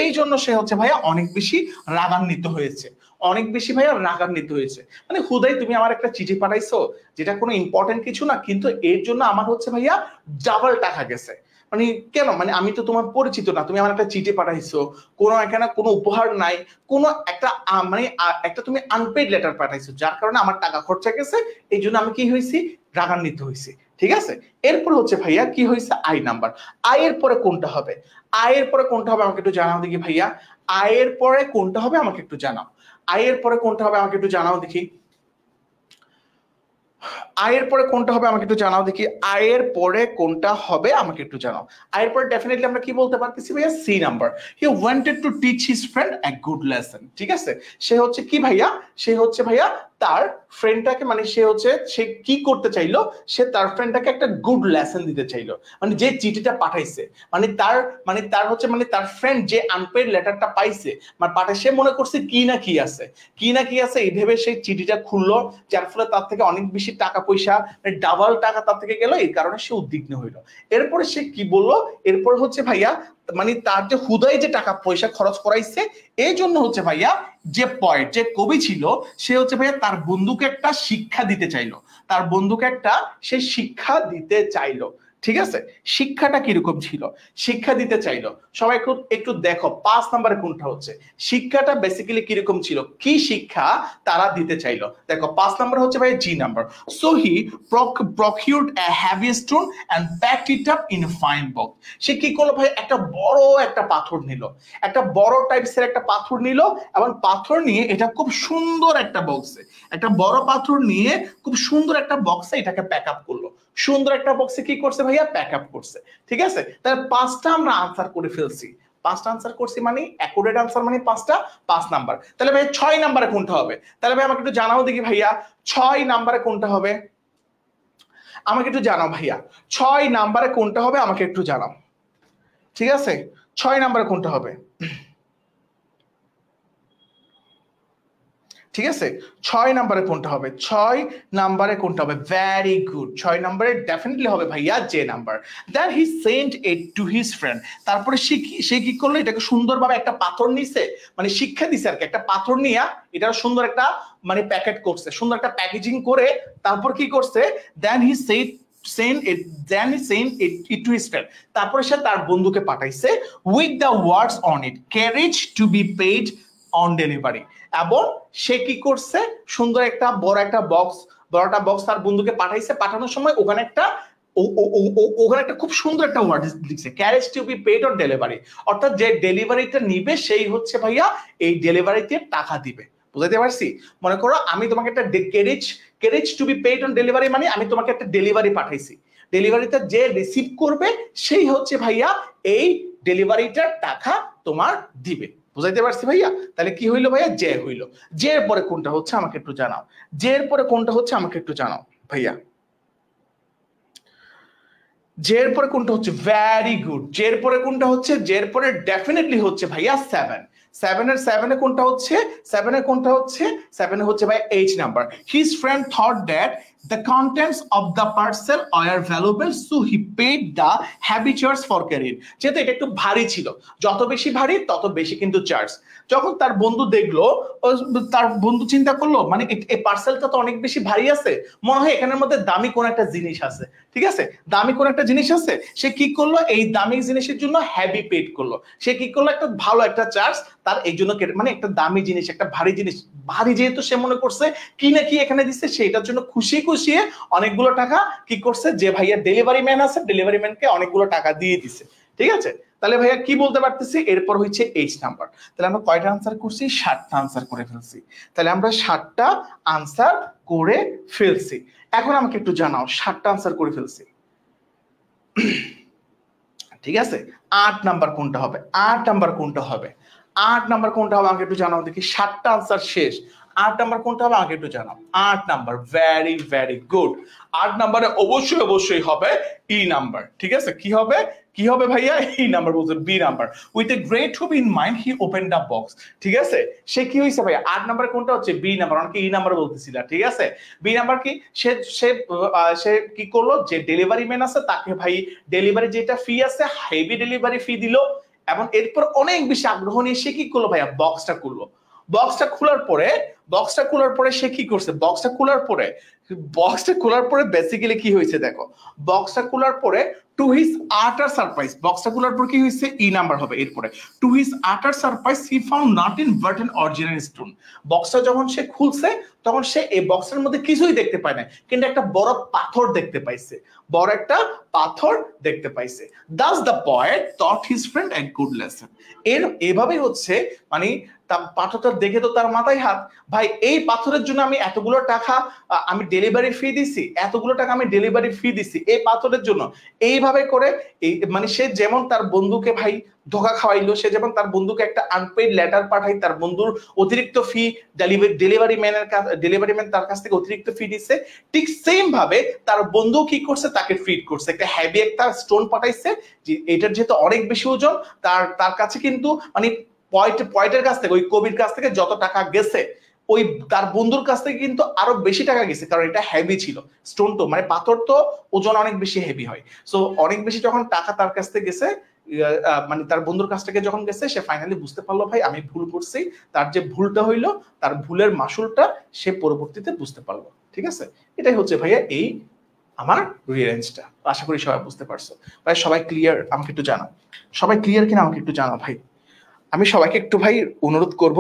Speaker 2: এই জন্য সে হচ্ছে ভাইয়া অনেক বেশি রাগান্বিত হয়েছে, অনেক বেশি ভাইয়া রাগান্বিত হয়েছে। মানে হুদাই তুমি আমার একটা চিঠি পাঠাইছো যেটা কোনো ইম্পর্টেন্ট কিছু না, কিন্তু এর জন্য আমার হচ্ছে ভাইয়া ডাবল টাকা গেছে। মানে কেন, মানে আমি তো তোমার পরিচিত না, তুমি আমার একটা চিঠি পাঠাইছো, কোনো এখানে কোনো উপহার নাই, কোনো একটা মানে একটা তুমি আনপেড লেটার পাঠাইছো, যার কারণে আমার টাকা খরচা গেছে, এই জন্য আমি কি হয়েছি, রাগান্বিত হয়েছি। ঠিক আছে, এরপর হচ্ছে ভাইয়া কি হয়েছে, আই নাম্বার। আয়ের পরে কোনটা হবে, আয়ের পরে কোনটা হবে আমাকে একটু জানাও দেখি ভাইয়া, আয়ের পরে কোনটা হবে আমাকে একটু জানাও, আয়ের পরে কোনটা হবে আমাকে একটু জানাও দেখি, আয়ের পরে কোনটা হবে আমাকে একটু জানাও দেখি, আয়ের পরে কোনটা হবে আমাকে একটু জানাও। আয়ের পরে ডেফিনেটলি আমরা কি বলতে পারতেছি ভাইয়া, C number. He wanted to teach his friend a good lesson. ঠিক আছে, সে হচ্ছে কি ভাইয়া, সে হচ্ছে ভাইয়া তার ফ্রেন্ডটাকে, মানে সে হচ্ছে সে কি করতে চাইলো, সে তার ফ্রেন্ডটাকে একটা গুড লেসন দিতে চাইলো। মানে যে চিঠিটা পাঠাইছে, মানে তার হচ্ছে মানে তার ফ্রেন্ড যে আনপেড লেটারটা পাইছে মানে পাঠায়, সে মনে করছে কি না কি আছে, কি না কি আছে, এই ভেবে সেই চিঠিটা খুললো, যার ফলে তার থেকে অনেক বেশি টাকা পয়সা, মানে ডাবল টাকা তার থেকে গেল, এই কারণে সে উদ্বিগ্ন হইলো। এরপরে সে কি বললো, এরপর হচ্ছে ভাইয়া মানে তার যে হুদাই যে টাকা পয়সা খরচ করাইছে, এই জন্য হচ্ছে ভাইয়া যে পয়েন্ট, যে কবি ছিল, সে হচ্ছে ভাইয়া তার বন্ধুকে একটা শিক্ষা দিতে চাইলো, তার বন্ধুকে একটা সে শিক্ষা দিতে চাইলো। ঠিক আছে, শিক্ষাটা কিরকম ছিল, শিক্ষা দিতে চাইলো। সবাই একটু একটু দেখো 5 নম্বরে কোনটা হচ্ছে, শিক্ষাটা বেসিক্যালি কিরকম ছিল, কি শিক্ষা তারা দিতে চাইলো। দেখো 5 নম্বর হচ্ছে ভাই G number. So he procured a heavy stone and packed it up in a fine box. সে কি করলো ভাই, একটা বড় একটা পাথর নিল, একটা বড় টাইপসের একটা পাথর নিল, এবং পাথর নিয়ে এটা খুব সুন্দর একটা বক্সে, একটা বড় পাথর নিয়ে খুব সুন্দর একটা বক্সে এটাকে প্যাক আপ করলো, সুন্দর একটা বক্সে কি করছে ভাইয়া, প্যাক আপ করছে। ঠিক আছে, তাহলে 5টা আমরা আনসার করে ফেলছি, 5টা আনসার করছি মানে অ্যাকুরেট আনসার মানে 5টা, 5 নাম্বার। তাহলে ভাই 6 নাম্বারে কোনটা হবে, তাহলে ভাই আমাকে একটু জানাও দেখি ভাইয়া 6 নাম্বারে কোনটা হবে, আমাকে একটু জানাও ভাইয়া 6 নাম্বারে কোনটা হবে আমাকে একটু জানাও। ঠিক আছে, 6 নাম্বারে কোনটা হবে, ঠিক আছে 6 নাম্বারে কোনটা হবে, 6 নাম্বারে কোনটা হবে, ভেরি গুড, 6 নাম্বারে ডেফিনেটলি হবে ভাইয়া J number. Then he sent it to his friend, তারপরে সে কি করলো, এটাকে সুন্দরভাবে একটা পাথর নিছে, মানে শিক্ষা দিছে আর কি, একটা পাথর নিয়া এটা সুন্দর একটা মানে প্যাকেট করছে, সুন্দর একটা প্যাকেজিং করে, তারপর কি করছে, দেন হি sent it to his friend, তারপরে সে তার বন্ধুকে পাঠাইছে with the words on it, carriage to be paid on delivery। এবং সে কি করছে, সুন্দর একটা বড় একটা বক্স, বড়টা বক্স তার বন্ধুকে পাঠাইছে, পাঠানোর সময় ওখানে একটা ওখানে একটা খুব সুন্দর একটা ওয়ার্ড লিখছে, carriage to be paid on delivery, অর্থাৎ যে ডেলিভারিটা নিবে সেই হচ্ছে ভাইয়া এই ডেলিভারিতে টাকা দিবে। বুঝাইতে পারছি, মনে করো আমি তোমাকে একটা carriage to be paid on delivery মানে আমি তোমাকে একটা ডেলিভারি পাঠাইছি, ডেলিভারিটা যে রিসিভ করবে সেই হচ্ছে ভাইয়া এই ডেলিভারিটার টাকা তোমার দিবে। বুঝাইতে পারছি ভাইয়া, তাহলে কি হইলো ভাইয়া, জে হইলো। জে এর পরে কোনটা হচ্ছে আমাকে একটু জানাও, জে এর পরে কোনটা হচ্ছে আমাকে একটু জানাও ভাইয়া, জে এর পরে কোনটা হচ্ছে, ভেরি গুড, জে এর পরে কোনটা হচ্ছে, জে এর পরে ডেফিনেটলি হচ্ছে ভাইয়া 7। 7 কোনটা হচ্ছে, 7 কোনটা হচ্ছে, 7 হচ্ছে ভাই H number. His friend thought that the contents of the parcel are valuable, so he paid the heavy charge for carrying। যেহেতু এটা একটু ভারী ছিল, যত বেশি ভারী তত বেশি কিন্তু চার্জ। যখন তার বন্ধু দেখলো, তার বন্ধু চিন্তা করলো মানে এই পার্সেলটা তো অনেক বেশি ভারী আছে, মনে হয় এখানের মধ্যে দামি কোন একটা জিনিস আছে। ঠিক আছে, দামি কোন একটা জিনিস আছে, সে কি করলো, এই দামি জিনিসের জন্য হেভি পেড করলো, সে কি করলো, একটা ভালো একটা চার্জ তার এই জন্য, মানে একটা দামি জিনিস, একটা ভারী জিনিস, ভারী যেহেতু সে মনে করছে কি না কি এখানে দিচ্ছে, সেটার জন্য খুশি অনেকগুলো টাকা কি করছে, যে ভাইয়া ডেলিভারি ম্যান আছে, ডেলিভারি ম্যানকে অনেকগুলো টাকা দিয়ে দিছে। ঠিক আছে, তাহলে ভাইয়া কি বলতে পারতেছি, এরপর হচ্ছে এইচ নাম্বার। তাহলে আমরা কয়টা আনসার করছি, 7টা আনসার করে ফেলছি। তাহলে আমরা 7টা আনসার করে ফেলছি। এখন আমাকে একটু জানাও 7টা আনসার করে ফেলছি, ঠিক আছে 8 নাম্বার কোনটা হবে, 8 নাম্বার কোনটা হবে, 8 নাম্বার কোনটা হবে আমাকে একটু জানাও দেখি, 7টা আনসার শেষ, 8 নাম্বার কোনটা হবে আমাকে একটু জানাও। 8 নাম্বার, ভেরি গুড। 8 নাম্বারে অবশ্যই হবে ই নাম্বার। ঠিক আছে, কি হবে, কি হবে ভাইয়া? এই নাম্বার বলছে, B number. With a great hope in mind he open the box. ঠিক আছে, সে কি হয়েছে ভাইয়া? 8 নাম্বার কোনটা হচ্ছে? বি নাম্বার, অনেকে ই নাম্বার বলতেছিল। ঠিক আছে, বি নাম্বার কি? সে সে সে কি করলো, যে ডেলিভারি ম্যান আছে তাকে ভাই ডেলিভারি যেটা ফি আছে হেভি ডেলিভারি ফি দিল, এবং এরপর অনেক বেশি আগ্রহ নিয়ে সে কি করলো ভাইয়া? বক্সটা খুললো। বক্সটা খোলার পরে সে কি করছে? বক্সটা খোলার পরে বেসিক্যালি কি হয়েছে দেখো, বক্সটা খোলার পরে টু হিজ আটার সারপ্রাইজ, বক্সটা খোলার পর কি হয়েছে? ই নাম্বার হবে এরপরে। টু হিজ আটার surprise he found nothing but an original stone. বক্সটা যখন সে খুলছে তখন সে এই বক্সের মধ্যে কিছুই দেখতে পায় না, কিন্তু একটা বড় পাথর দেখতে পাইছে, বড় একটা পাথর দেখতে পাইছে। Das the boy taught his friend a good lesson. এভাবেই হচ্ছে, মানে পাথরটা দেখে তো তার মাথায় হাত, ভাই এই পাথরের জন্য আমি এতগুলো টাকা আমি ডেলিভারি ফি দিছি, এই পাথরের জন্য। এইভাবে করে এই মানে সে যেমন তার বন্ধুকে ভাই ধোকা খাওয়াইলো, সে যেমন তার বন্ধুকে একটা আনপেইড লেটার পাঠাই, তার বন্ধুর অতিরিক্ত ফি ডেলিভারি ম্যান তার কাছ থেকে অতিরিক্ত ফি দিচ্ছে, ঠিক সেম ভাবে তার বন্ধু কি করছে? তাকে ফিড করছে, একটা হেভি একটা স্টোন পাঠাইছে, যে এটার যেহেতু অনেক বেশি ওজন, তার কাছে কিন্তু মানে পয়েন্টের কাছ থেকে, ওই কবির কাছ থেকে যত টাকা গেছে, ওই তার বন্ধুর কাছ থেকে কিন্তু আরো বেশি টাকা গেছে, কারণ এটা হেভি ছিল। স্টোন তো মানে পাথর তো ওজন অনেক বেশি হেভি হয়, সো অনেক বেশি যখন টাকা তার কাছ থেকে গেছে, মানে তার বন্ধুর কাছ থেকে যখন গেছে, সে ফাইনালি বুঝতে পারলো ভাই আমি ভুল করছি, তার যে ভুলটা হইলো, তার ভুলের মাসুলটা সে পরবর্তীতে বুঝতে পারলো। ঠিক আছে, এটাই হচ্ছে ভাইয়া এই আমার রিয়ারেঞ্জটা। আশা করি সবাই বুঝতে পারছো ভাই। সবাই ক্লিয়ার? আমাকে একটু জানাও, সবাই ক্লিয়ার কিনা আমাকে একটু জানাও ভাই। আমি সবাইকে একটু ভাই অনুরোধ করব,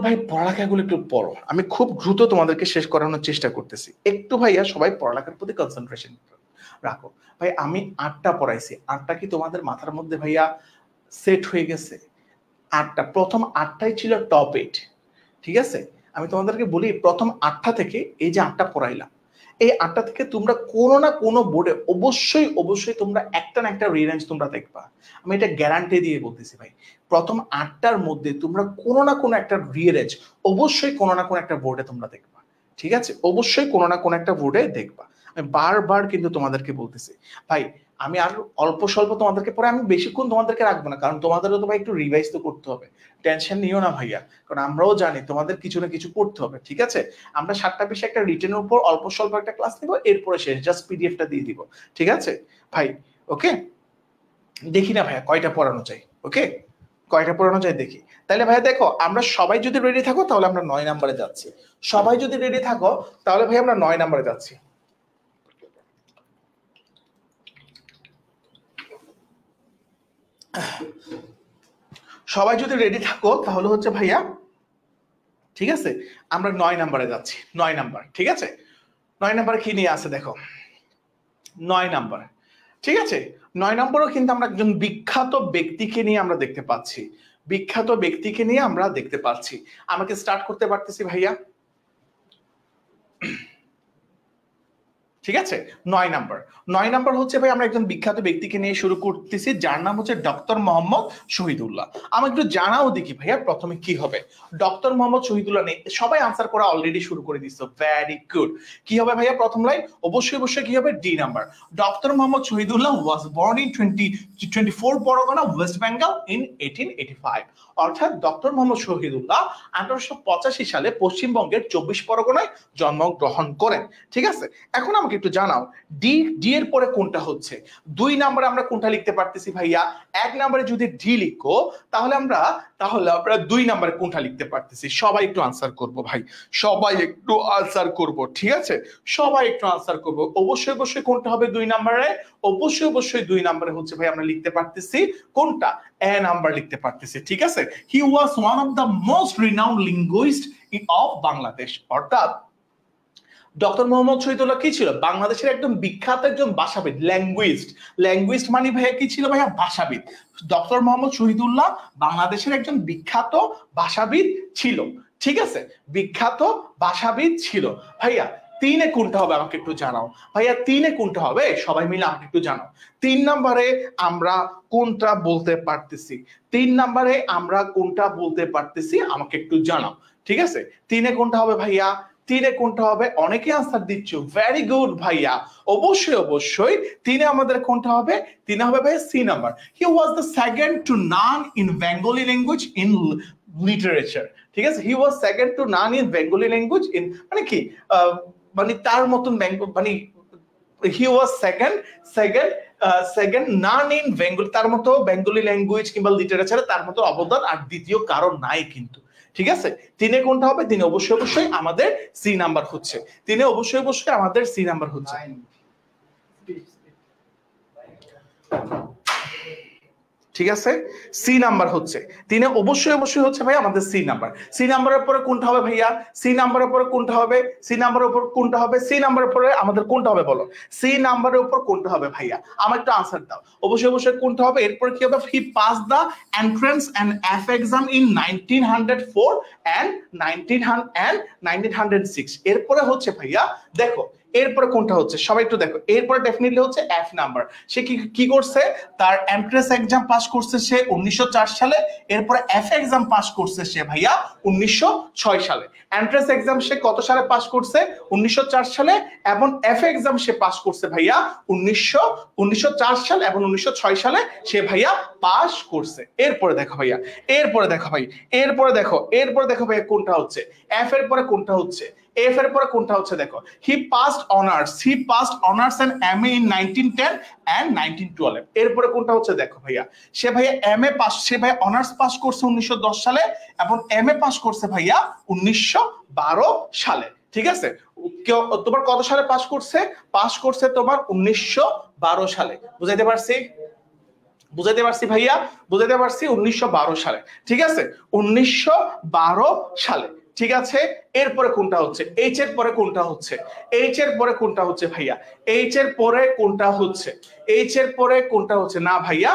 Speaker 2: ভাই পড়ালেখাগুলো একটু পড়ো। আমি খুব দ্রুত তোমাদেরকে শেষ করানোর চেষ্টা করতেছি, একটু ভাইয়া সবাই পড়ালেখার প্রতি কনসেন্ট্রেশন রাখো। ভাই আমি 8টা পড়াইছি, 8টা কি তোমাদের মাথার মধ্যে ভাইয়া সেট হয়ে গেছে? 8টা, প্রথম 8টাই ছিল টপ 8। ঠিক আছে, আমি তোমাদেরকে বলি প্রথম 8টা থেকে এই যে 8টা পড়াইলাম, এই 8টা থেকে তোমরা কোনো না কোনো বোর্ডে অবশ্যই তোমরা একটা না একটা রিরেঞ্জ তোমরা দেখবা। আমি এটা গ্যারান্টি দিয়ে বলতেছি ভাই, প্রথম 8টার মধ্যে তোমরা কোনো না কোনো একটা রিরেঞ্জ অবশ্যই কোনো না কোনো একটা বোর্ডে তোমরা দেখবা। ঠিক আছে, অবশ্যই কোনো না কোনো একটা বোর্ডে দেখবা। আমি বারবার কিন্তু তোমাদেরকে বলতেছি ভাই, আমি আর অল্প স্বল্প তোমাদেরকে পরে, আমি বেশিক্ষণ তোমাদেরকে রাখবো না, কারণ তোমাদেরও তো ভাই একটু রিভাইজ তো করতে হবে। টেনশন নিও না ভাইয়া, কারণ আমরাও জানি তোমাদের কিছু না কিছু করতে হবে। ঠিক আছে, আমরা 7টা বিষয়ে একটা রিটেনের উপর অল্প স্বল্প একটা ক্লাস নিব, এরপরে শেষ, জাস্ট পিডিএফটা দিয়ে দিব। ঠিক আছে ভাই, ওকে? দেখি না ভাইয়া কয়টা পড়ানো যায়, ওকে কয়টা পড়ানো যায় দেখি। তাহলে ভাইয়া দেখো, আমরা সবাই যদি রেডি থাকো তাহলে আমরা 9 নম্বরে যাচ্ছি। সবাই যদি রেডি থাকো তাহলে ভাই আমরা 9 নম্বরে যাচ্ছি। সবাই যদি রেডি থাকো তাহলে হচ্ছে ভাইয়া, ঠিক আছে, আমরা 9 নম্বরে যাচ্ছি। 9 নাম্বার, ঠিক আছে, 9 নম্বরে কি নিয়ে আছে দেখো। 9 নাম্বার, ঠিক আছে, 9 নম্বরও কিন্তু আমরা একজন বিখ্যাত ব্যক্তিকে নিয়ে আমরা দেখতে পাচ্ছি, আমাকে স্টার্ট করতে পারতেছি ভাইয়া? ঠিক আছে, 9 নাম্বার হচ্ছে ভাই আমরা একজন বিখ্যাত ব্যক্তিকে নিয়ে শুরু করতেছি, যার নাম হচ্ছে ডক্টর মোহাম্মদ শহীদুল্লাহ। আমি একটু জানাও দেখি ভাইয়া প্রথমে কি হবে। ডক্টর মোহাম্মদ শহীদুল্লাহ নেই, সবাই আনসার করা অলরেডি শুরু করে দিচ্ছ, ভেরি গুড। কি হবে ভাইয়া প্রথম লাইন? অবশ্যই কি হবে? D number. Doctor Mohammad Shahidullah was born in 24 Pargana, West Bengal in 1885। অর্থাৎ ডক্টর মোহাম্মদ শহীদুল্লাহ 1885 সালে পশ্চিমবঙ্গের 24 পরগনায় জন্মগ্রহণ করেন। ঠিক আছে, এখন আমাকে একটু জানাও ডি এর পরে কোনটা হচ্ছে? 2 নম্বরে আমরা কোনটা লিখতে পারতেছি ভাইয়া? 1 নম্বরে যদি ডি লিখো তাহলে আমরা 2 নম্বরে কোনটা লিখতে পারতেছি? সবাই একটু আনসার করব ভাই, সবাই একটু আনসার করব। ঠিক আছে, সবাই একটু আনসার করব। অবশ্যই কোনটা হবে 2 নম্বরে? অবশ্যই 2 নম্বরে হচ্ছে ভাই আমরা লিখতে পারতেছি কোনটা? এ নাম্বার লিখতে পারতেছি। ঠিক আছে, he was one of the most renowned linguist of Bangladesh. অর্থাৎ ডক্টর মোহাম্মদ শহীদুল্লাহ কি ছিল? বাংলাদেশের একদম বিখ্যাত একজন ভাষাবিদ, ল্যাঙ্গুইস্ট মানে ভাইয়া কি ছিল ভাইয়া? ভাষাবিদ। ডক্টর মোহাম্মদ শহীদুল্লাহ বাংলাদেশের একজন বিখ্যাত ভাষাবিদ ছিল। ঠিক আছে, বিখ্যাত ভাষাবিদ ছিল। ভাইয়া 3-এ কোনটা হবে আমাকে একটু জানাও। ভাইয়া 3-এ কোনটা হবে? সবাই মিলে আমাকে একটু জানাও। 3 নম্বরে আমরা কোনটা বলতে পারতেছি? 3 নম্বরে আমরা কোনটা বলতে পারতেছি আমাকে একটু জানাও। ঠিক আছে, 3-এ কোনটা হবে ভাইয়া? তিনে কোনটা হবে? অনেকে আনসার দিচ্ছ, ভেরি গুড ভাইয়া। অবশ্যই অবশ্যই তিনে আমাদের কোনটা হবে? তিনে হবে ভাইয়া C number. He was the second to none in Bengali language in literature. ঠিক আছে, he was second to none in Bengali language in, মানে কি মানে তার মতন মানে he was second none in Bengali, তার মতো বেঙ্গলি ল্যাঙ্গুয়েজ কিংবা লিটারেচারে তার মতো অবদান আর দ্বিতীয় কারণ নাই কিন্তু। ঠিক আছে, তিনে কোনটা হবে? তিনে অবশ্যই অবশ্যই আমাদের সি নাম্বার হচ্ছে, তিনে অবশ্যই অবশ্যই আমাদের সি নাম্বার হচ্ছে। ঠিক আছে, সি নাম্বার হচ্ছে তিনে অবশ্যই অবশ্যই হচ্ছে ভাই আমাদের সি নাম্বার। সি নাম্বারের পরে কোনটা হবে ভাইয়া? সি নাম্বারের পরে কোনটা হবে? সি নাম্বারের উপর কোনটা হবে? সি নাম্বারের পরে আমাদের কোনটা হবে বলো? সি নাম্বারের উপর কোনটা হবে ভাইয়া? আমার একটা আনসার দাও। অবশ্যই অবশ্যই কোনটা হবে? এরপরে কি হবে? He pass the entrance and F exam in 1904 and 1906। এরপরে হচ্ছে ভাইয়া দেখো এরপরে কোনটা হচ্ছে, সবাই একটু দেখো, এরপরে ডেফিনেটলি হচ্ছে এফ নাম্বার। সে কি করছে? তার এন্ট্রান্স এক্সাম পাস করছে সে 1904 সালে, এরপরে এফ এক্সাম পাস করছে সে ভাইয়া 1906 সালে। এন্ট্রান্স এক্সাম সে কত সালে পাস করছে? 1904 সালে, এবং এফ এক্সাম সে পাস করছে ভাইয়া 1904 সাল এবং 1906 সালে সে ভাইয়া পাস করছে। এরপরে দেখো ভাইয়া, এরপরে দেখো ভাইয়া কোনটা হচ্ছে? এফ এর পরে কোনটা হচ্ছে? এফ এর পরে কোনটা হচ্ছে? দেখো, he passed honours and MA in 1910 and 1912। এরপরে কোনটা হচ্ছে? দেখো ভাইয়া, সে ভাইয়া অনার্স পাস করছে 1910 সালে এবং এমএ পাস করছে ভাইয়া 1912 সালে। ঠিক আছে, তোমার কত সালে পাস করছে? পাস করছে তোমার 1912 সালে। বুঝাইতে পারছি ভাইয়া? বুঝাইতে পারছি? 1912 সালে। ঠিক আছে, 1912 সালে। ঠিক আছে, এরপরে কোনটা হচ্ছে? এইচ এর পরে কোনটা হচ্ছে? এইচ এর পরে কোনটা হচ্ছে ভাইয়া? এইচ এর পরে কোনটা হচ্ছে? এইচ এর পরে কোনটা হচ্ছে? না ভাইয়া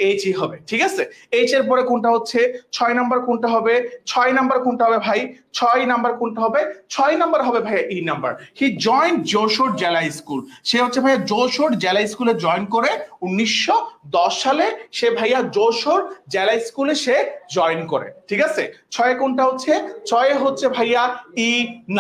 Speaker 2: এইচই হবে। ঠিক আছে, এইচ এর পরে কোনটা হচ্ছে? 6 নাম্বার কোনটা হবে? 6 নাম্বার কোনটা হবে ভাই? 6 নাম্বার কোনটা হবে? 6 নাম্বার হবে ভাইয়া ই নাম্বার। হি জয়েন যশোর জেলা স্কুল। সে হচ্ছে ভাইয়া যশোর জেলা স্কুলে জয়েন করে 1910 সালে সে ভাইয়া যশোর জেলা স্কুলে সে জয়েন করে। ঠিক আছে, 6 কোনটা হচ্ছে? 6 হচ্ছে ভাইয়া ই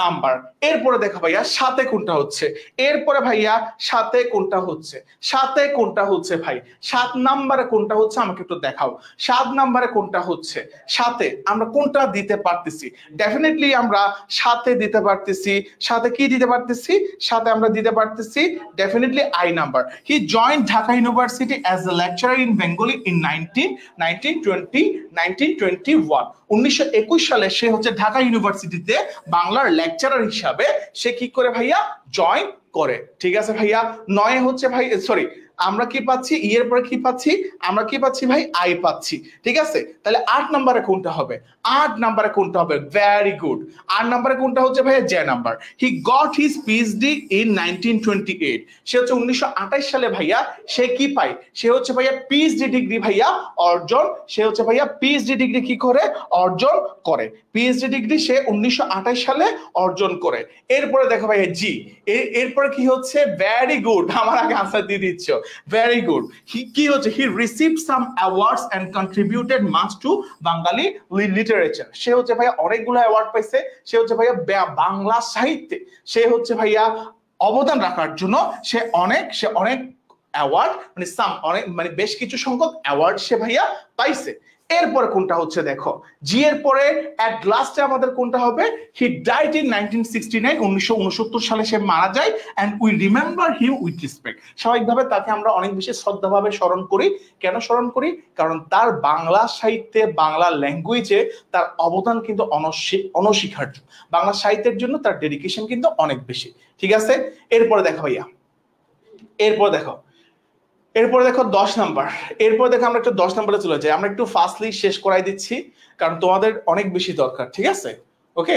Speaker 2: নাম্বার। এরপরে দেখো ভাইয়া 7 কোনটা হচ্ছে? এরপরে ভাইয়া 7 কোনটা হচ্ছে? 7 কোনটা হচ্ছে ভাই? 7 নাম্বারে কোনটা হচ্ছে? আমাকে একটু দেখাও। 7 নাম্বারে কোনটা হচ্ছে? 7 আমরা কোনটা দিতে পারতেছি? ডেফিনেটলি আমরা 7 দিতে পারতেছি। 7 কি দিতে পারতেছি? 7 আমরা দিতে পারতেছি definitely I number. He joined Dhaka university as a lecturer in Bengali in 1921। 1921 সালে সে হচ্ছে ঢাকা ইউনিভার্সিটিতে বাংলার লেকচারার হিসাবে সে কি করে ভাইয়া? জয়েন করে। ঠিক আছে ভাইয়া, 9 হচ্ছে ভাই, সরি আমরা কি পাচ্ছি? ই এর পরে কি পাচ্ছি? আমরা কি পাচ্ছি ভাই? আই পাচ্ছি। ঠিক আছে, তাহলে 8 নম্বরে কোনটা হবে? 8 নম্বরে কোনটা হবে? ভেরি গুড, 8 নম্বরে কোনটা হচ্ছে ভাইয়া? J number. He got his PhD in 1928। সে হচ্ছে 1928 সালে ভাইয়া সে কি পায়? সে হচ্ছে ভাইয়া পিএইচডি ডিগ্রি ভাইয়া অর্জন, সে হচ্ছে ভাইয়া পিএইচডি ডিগ্রি কি করে? অর্জন করে। পিএইচডি ডিগ্রি সে 1928 সালে অর্জন করে। এরপরে দেখো ভাইয়া জি, এরপরে কি হচ্ছে? ভেরি গুড, আমার আগে আনসার দিয়ে দিচ্ছ, ভেরি গুড। কি হচ্ছে? He received some awards and contributed much to Bangali literature. সে হচ্ছে ভাইয়া অনেকগুলো অ্যাওয়ার্ড পাইছে। সে হচ্ছে ভাইয়া বাংলা সাহিত্যে সে হচ্ছে ভাইয়া অবদান রাখার জন্য সে অনেক অ্যাওয়ার্ড, মানে অনেক, মানে বেশ কিছু সংখ্যক অ্যাওয়ার্ড সে ভাইয়া পাইছে। এরপরে কোনটা হচ্ছে? দেখো, জি এর পরে এট লাস্টে আমাদের কোনটা হবে? He died in 1969। 1969 সালে সে মারা যায়। And we remember him with respect. স্বাভাবিকভাবে তাকে আমরা অনেক বেশি শ্রদ্ধাভাবে স্মরণ করি। কেন স্মরণ করি? কারণ তার বাংলা সাহিত্যে, বাংলা ল্যাঙ্গুয়েজে তার অবদান কিন্তু অনস্বীকার্য। বাংলা সাহিত্যের জন্য তার ডেডিকেশন কিন্তু অনেক বেশি। ঠিক আছে, এরপরে দেখো ভাইয়া, এরপরে দেখো 10 নাম্বার। এরপর দেখো আমরা একটু 10 নাম্বারে চলে যাই। আমরা একটু ফাস্টলি শেষ করাই দিচ্ছি কারণ তোমাদের অনেক বেশি দরকার। ঠিক আছে, ওকে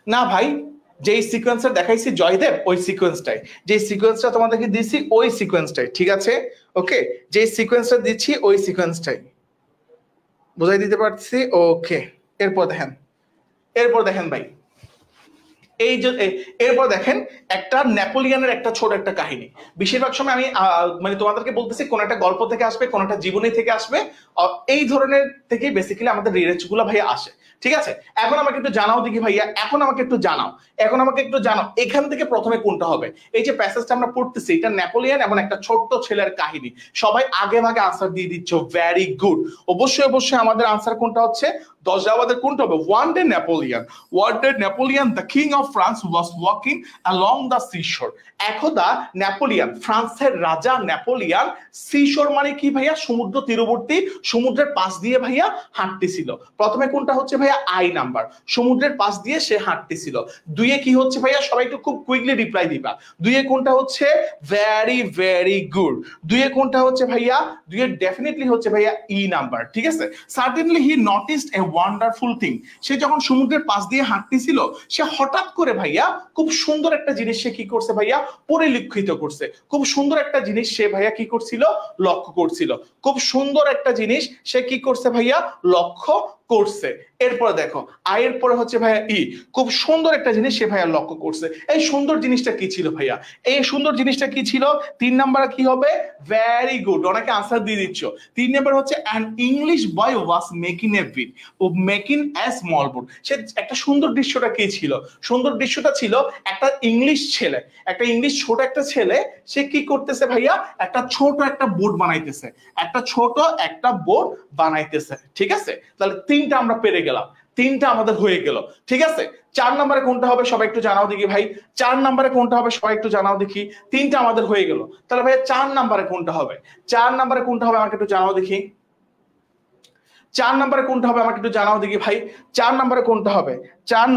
Speaker 2: না ভাই, যেই সিকোয়েন্সটা দেখাইছি জয়দেব, ওই সিকোয়েন্সটাই, যে সিকোয়েন্সটা তোমাদেরকে দিছি ওই সিকোয়েন্সটাই। ঠিক আছে, ওকে, যে সিকোয়েন্সটা দিচ্ছি ওই সিকোয়েন্সটাই বুঝাই দিতে পারছি। ওকে, এরপর দেখেন ভাই, এই যে এরপর দেখেন একটা নেপোলিয়নের একটা ছোট একটা কাহিনী। বেশিরভাগ সময় আমি মানে তোমাদেরকে বলতেছি কোন একটা গল্প থেকে আসবে, কোন একটা জীবনী থেকে আসবে, এই ধরনের থেকে বেসিক্যালি আমাদের রিসার্চ গুলো ভাই আসে। ঠিক আছে, এখন আমাকে একটু জানাও দেখি ভাইয়া, এখন আমাকে একটু জানাও এখান থেকে প্রথমে কোনটা হবে। এই যে প্যাসেজটা আমরা পড়তেছি এটা নেপোলিয়ন এবং একটা ছোট্ট ছেলের কাহিনী। সবাই আগে ভাগে আনসার দিয়ে দিচ্ছ, ভেরি গুড। অবশ্যই আমাদের আনসার কোনটা হচ্ছে, 10 আমাদের কোনটা হবে, one day Napoleon the king of France was walking along the seashore। একদা নেপোলিয়ন, ফ্রান্সের রাজা নেপোলিয়ন, সিশোর মানে কি ভাইয়া, সমুদ্র তীরবর্তী, সমুদ্রের পাশ দিয়ে ভাইয়া হাঁটতেছিল। প্রথমে কোনটা হচ্ছে ভাইয়া, আই নাম্বার, সমুদ্রের পাশ দিয়ে সে হাঁটতেছিল। দুইয়ে কি হচ্ছে ভাইয়া, সবাই একটু খুব কুইকলি রিপ্লাই দিবা। দুইয়ে কোনটা হচ্ছে, ভেরি গুড। দুইয়ে কোনটা হচ্ছে ভাইয়া, দুইয়ে ডেফিনেটলি হচ্ছে ভাইয়া ই নাম্বার। ঠিক আছে, certainly he noticed a wonderful thing. সে যখন সমুদ্রের পাশ দিয়ে হাঁটতেছিল সে হঠাৎ করে ভাইয়া খুব সুন্দর একটা জিনিস সে কি করছে ভাইয়া, পরিলক্ষিত করছে। খুব সুন্দর একটা জিনিস সে ভাইয়া কি করছিল, লক্ষ্য করছিল। খুব সুন্দর একটা জিনিস সে কি করছে ভাইয়া, লক্ষ্য করছে। এরপরে দেখো আয়ের পরে হচ্ছে ভাইয়া ই, খুব সুন্দর একটা জিনিস সে ভাইয়া লক্ষ্য করছে। এই সুন্দর জিনিসটা কি ছিল ভাইয়া, এই সুন্দর জিনিসটা কি ছিল, 3 নাম্বার কি হবে, ভেরি গুড, অনেকে আনসার দিয়ে দিচ্ছ। 3 নাম্বার হচ্ছে an English boy was making a bit of making a small boat। সে একটা সুন্দর দৃশ্যটা কি ছিল, সুন্দর দৃশ্যটা ছিল একটা ইংলিশ ছেলে, একটা ইংলিশ ছোট একটা ছেলে, সে কি করতেছে ভাইয়া, একটা ছোট একটা বোট বানাইতেছে, একটা ছোট একটা বোট বানাইতেছে। ঠিক আছে, তাহলে 3টা আমরা পেরে গেলাম, 3টা আমাদের হয়ে গেল। ঠিক আছে, 4 নম্বরে কোনটা হবে সবাই একটু জানাও দেখি ভাই, 4 নম্বরে কোনটা হবে সবাই একটু জানাও দেখি। 3টা আমাদের হয়ে গেল, তাহলে ভাই 4 নম্বরে কোনটা হবে, 4 নম্বরে কোনটা হবে আমাকে একটু জানাও দেখি। 4 নম্বরে কোনটা হবে আমাকে একটু জানাও দেখি ভাই, 4 নম্বরে কোনটা হবে, 4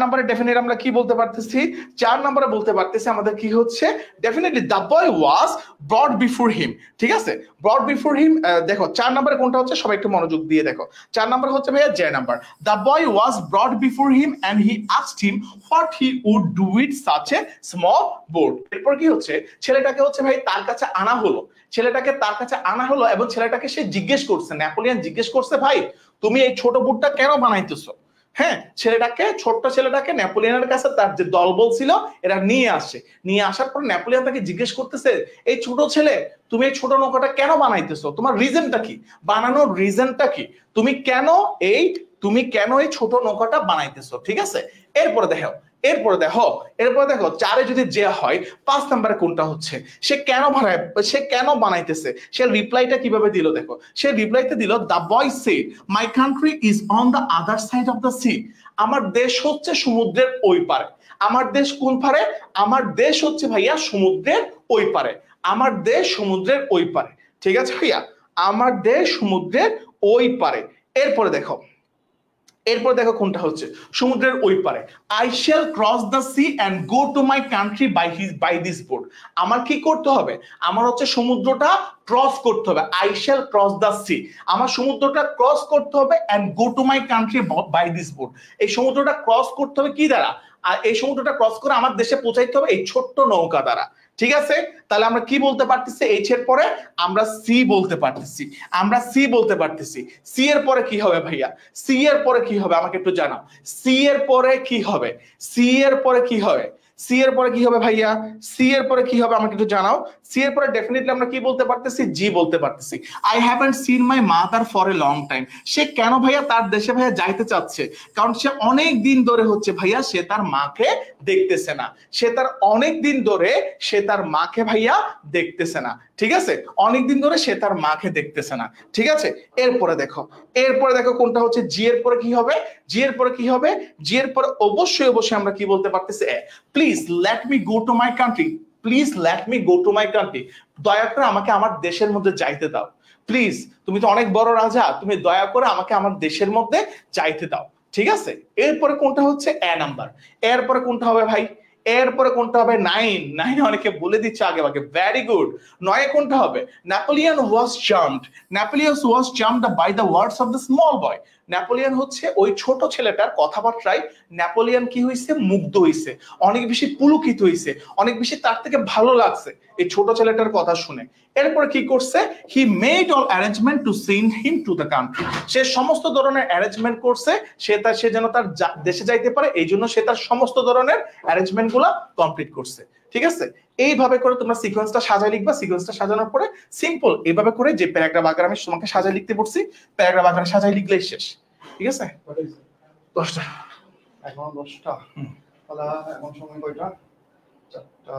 Speaker 2: নম্বরে ডেফিনেটলি আমরা কি বলতে পারতেছি, 4 নম্বরে বলতে পারতেছি আমাদের কি হচ্ছে, definitely the boy was brought before হিম। ঠিক আছে, ব্রট বিফোর হিম। দেখো 4 নম্বরে কোনটা হচ্ছে সবাই একটু মনোযোগ দিয়ে দেখো। 4 নম্বর হচ্ছে ভাইয়া J number, the boy was brought before him and he asked him what he would do with such a small boat. এরপর কি হচ্ছে, ছেলেটাকে হচ্ছে ভাই তার কাছে আনা হলো, ছেলেটাকে তার কাছে আনা হলো এবং ছেলেটাকে সে জিজ্ঞেস করছে, নেপোলিয়ন জিজ্ঞেস করছে, ভাই তুমি এই ছোট বোটটা কেন বানাইতেছো। হ্যাঁ, ছোট্ট ছেলেটাকে নেপোলিয়নের কাছে তার যে দলবল ছিল এরা নিয়ে আসে, নিয়ে আসার পর নেপোলিয়ন তাকে জিজ্ঞেস করতেছে, এই ছোট ছেলে তুমি এই ছোট নৌকাটা কেন বানাইতেছো, তোমার রিজনটা কি, বানানোর রিজনটা কি, তুমি কেন এই ছোট নৌকাটা বানাইতেছো। ঠিক আছে, এরপরে দেখো 4-এ যদি যে হয় 5 নম্বরে কোনটা হচ্ছে, সে কেন বানাইতেছে, সে রিপ্লাইটা কিভাবে দিল দেখো। সে রিপ্লাইতে দিল, the boy said my country is on the other side of the sea. আমার দেশ হচ্ছে সমুদ্রের ওই পারে। আমার দেশ কোন পারে, আমার দেশ হচ্ছে ভাইয়া সমুদ্রের ওই পারে, আমার দেশ সমুদ্রের ওই পারে। ঠিক আছে ভাইয়া, আমার দেশ সমুদ্রের ওই পারে। এরপরে দেখো কোনটা হচ্ছে, সমুদ্রের ওই পারে। I shall cross the sea and go to my country by this boat. আমার কি করতে হবে, আমার হচ্ছে সমুদ্রটা ক্রস করতে হবে। I shall cross the sea, আমার সমুদ্রটা ক্রস করতে হবে and go to my country by this boat. এই সমুদ্রটা ক্রস করতে হবে কি দ্বারা, আর এই সমুদ্রটা ক্রস করে আমার দেশে পৌঁছাইতে হবে এই ছোট্ট নৌকা দ্বারা। ঠিক আছে, তাহলে আমরা কি বলতে পারতেছি, এইচ এর পরে আমরা সি বলতে পারতেছি। সি এর পরে কি হবে ভাইয়া, সি এর পরে কি হবে আমাকে একটু জানাও। সি এর পরে কি হবে ভাইয়া, সি এর পরে কি হবে আমাকে একটু জানাও। সি এর পরে ডেফিনেটলি আমরা কি বলতে পারতেছি, জি বলতে পারতেছি। I haven't seen my mother for a long time. সে কেন ভাইয়া তার দেশে ভাইয়া যাইতে চাচ্ছে, কারণ সে অনেক দিন ধরে হচ্ছে ভাইয়া সে তার মাকে দেখতেছে না, সে তার মাকে ভাইয়া দেখতেছে না। ঠিক আছে, অনেকদিন ধরে সে তার মাকে দেখতেছে না। ঠিক আছে, এরপরে দেখো কোনটা হচ্ছে, জি এর পরে কি হবে, জি এর পরে অবশ্যই আমরা কি বলতে পারতেছি, please let me go to my country. দয়া করে আমাকে আমার দেশের মধ্যে যাইতে দাও। প্লিজ, তুমি তো অনেক বড় রাজা, তুমি দয়া করে আমাকে আমার দেশের মধ্যে যাইতে দাও। ঠিক আছে, এরপরে কোনটা হচ্ছে এ নাম্বার। এরপরে কোনটা হবে ভাই, এরপরে কোনটা হবে, 9 অনেকে বলে দিচ্ছে আগে ভাগে, ভেরি গুড। 9 কোনটা হবে, Napoleon was charmed by the words of the small boy. Napoleon হচ্ছে ওই ছোট ছেলেটার কথাবার্তায় নেপোলিয়ন কি হইছে, মুগ্ধ হইছে, অনেক বেশি পুলকিত হইছে, অনেক বেশি তার থেকে ভালো লাগছে এই ছোট ছেলেটার কথা শুনে। এরপরে কি করছে, he made all arrangement to send him to the country. সে সমস্ত ধরনের অ্যারেঞ্জমেন্ট করছে, সে যেন তার দেশে যাইতে পারে, এই জন্য সে তার সমস্ত ধরনের অ্যারেঞ্জমেন্ট গুলা কমপ্লিট করছে। ঠিক আছে, এইভাবে করে তোমরা সিকোয়েন্সটা সাজায় লিখবা। সিকোয়েন্সটা সাজানোর পরে সিম্পল এইভাবে করে যে প্যারাগ্রাফ আকারে আমি তোমাকে সাজায় লিখতে বলছি, প্যারাগ্রাফ আকারে সাজায় লিখলেই শেষ। ঠিক আছে 10টা
Speaker 3: এখন 10টা তাহলে এখন সময় কয়টা 4টা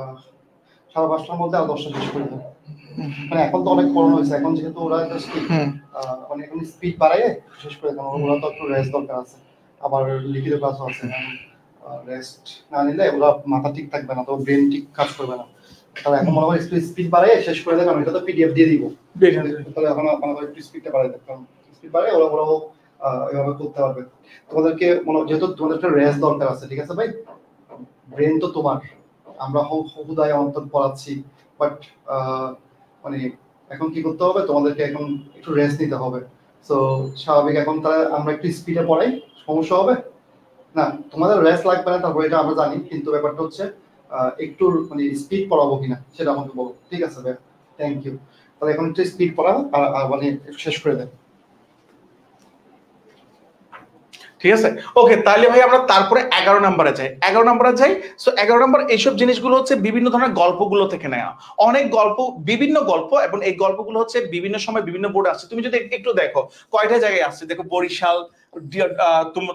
Speaker 3: 5:30টার মধ্যে আর 10টা শেষ করে দেবো মানে এখন তো অনেক পড়ানো হয়েছে এখন যেহেতু ওরা জাস্ট মানে এখন স্পিড বাড়ায় শেষ করে দেবো ওরা তো একটু রেস্ট দরকার আছে আবার লিখিত ক্লাসও আছে রেস্ট না নিলে ওরা মাথা ঠিক থাকবে না তো ব্রেন ঠিক কাজ করবে না তাহলে এখন মনে হয় স্পিড বাড়ায় শেষ করে দেবো আমি এটা তো পিডিএফ দিয়ে দিব তাহলে এখন আপনারা একটু স্পিডটা বাড়াই দেন কারণ স্পিড বাড়ায় ওরাও এভাবে করতে পারবে তোমাদেরকে যেহেতু তোমাদের একটা রেস্ট দরকার আছে ঠিক আছে ভাই ব্রেন তো তোমার আমরা হুদায় অন্তর পড়াচ্ছি বাট মানে এখন কি করতে হবে তোমাদেরকে এখন একটু রেস্ট নিতে হবে সো স্বাভাবিক এখন তাহলে আমরা একটু স্পিডে পড়াই সমস্যা হবে না তোমাদের রেস্ট লাগবে না তারপর এটা আমরা জানি কিন্তু ব্যাপারটা হচ্ছে একটু মানে স্পিড পড়াবো কিনা সেটা আমাকে বলো ঠিক আছে ভাই থ্যাংক ইউ তাহলে এখন একটু স্পিড পড়া আর মানে শেষ করে দেন
Speaker 2: ঠিক আছে ওকে তাহলে ভাই আমরা তারপরে 11 নম্বরে যাই সো 11 নম্বর এইসব জিনিসগুলো হচ্ছে বিভিন্ন ধরনের গল্পগুলো থেকে নেওয়া অনেক গল্প বিভিন্ন গল্প এবং এই গল্পগুলো হচ্ছে বিভিন্ন সময় বিভিন্ন বোর্ডে আসছে তুমি যদি একটু দেখো কয়টা জায়গায় আসছে দেখো বরিশাল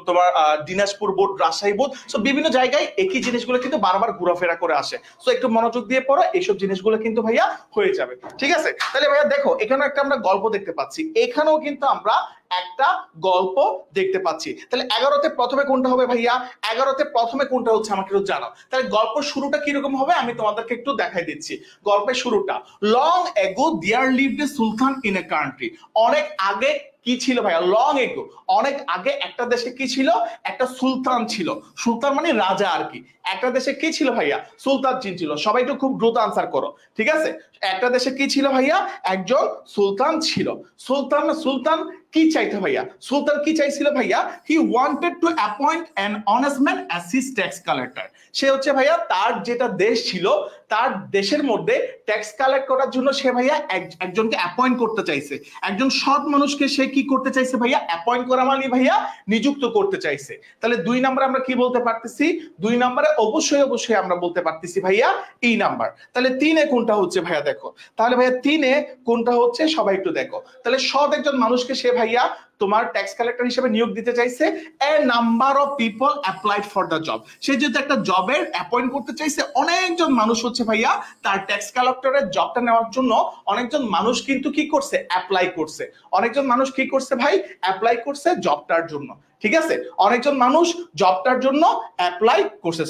Speaker 2: তোমার Dinajpur board Rajshahi board so বিভিন্ন জায়গায় একই জিনিসগুলো কিন্তু বারবার ঘোরাফেরা করে আসে সো একটু মনোযোগ দিয়ে পড়ো এইসব জিনিসগুলো কিন্তু ভাইয়া হয়ে যাবে ঠিক আছে তাহলে ভাইয়া দেখো এখানে একটা আমরা গল্প দেখতে পাচ্ছি এখানেও কিন্তু আমরা একটা গল্প দেখতে পাচ্ছি তাহলে 11তে প্রথমে কোনটা হবে ভাইয়া 11তে প্রথমে কোনটা হচ্ছে আমাকে একটু জানাও তাহলে গল্প শুরুটা কিরকম হবে আমি তোমাদেরকে একটু দেখাই দিচ্ছি গল্পের শুরুটা long ago there lived a sultan in a country অনেক আগে কি ছিল ভাইয়া লং এগো অনেক আগে একটা দেশে কি ছিল একটা সুলতান ছিল সুলতান মানে রাজা আর কি একটা দেশে কি ছিল ভাইয়া সুলতান ছিল সবাই একটু খুব দ্রুত আনসার করো ঠিক আছে একটা দেশে কি ছিল ভাইয়া একজন সুলতান ছিল সুলতান কি চাইতো ভাইয়া সুলতান কি চাইছিল ভাইয়া he wanted to appoint an honest man as his tax collector সে হচ্ছে ভাইয়া তার যেটা দেশ ছিল তার দেশের মধ্যে ট্যাক্স কালেক্ট করার জন্য সে ভাইয়া একজনকে অ্যাপয়েন্ট করতে চাইছে একজন সৎ মানুষকে সে কি করতে চাইছে ভাইয়া অ্যাপয়েন্ট করা মানে ভাইয়া নিযুক্ত করতে চাইছে তাহলে 2 নম্বরে আমরা কি বলতে পারতেছি 2 নম্বরে অবশ্যই আমরা বলতে পারতেছি ভাইয়া এই নাম্বার তাহলে 3 এ কোনটা হচ্ছে ভাইয়া দেখো তাহলে ভাইয়া 3 এ কোনটা হচ্ছে সবাই একটু দেখো তাহলে সৎ একজন মানুষকে সে ভাইয়া তোমার ট্যাক্স কালেক্টর হিসেবে নিয়োগ দিতে চাইছে a number of people applied for the job সে যেহেতু একটা জবের অ্যাপয়েন্ট করতে চাইছে অনেকজন মানুষ হচ্ছে ভাইয়া তার ট্যাক্স কালেক্টরের জবটা নেওয়ার জন্য অনেকজন মানুষ কিন্তু কি করছে অ্যাপ্লাই করছে অনেকজন মানুষ কি করছে ভাই অ্যাপ্লাই করছে জবটার জন্য ঠিক আছে অনেকজন মানুষ জবটার জন্য অ্যাপ্লাই করছে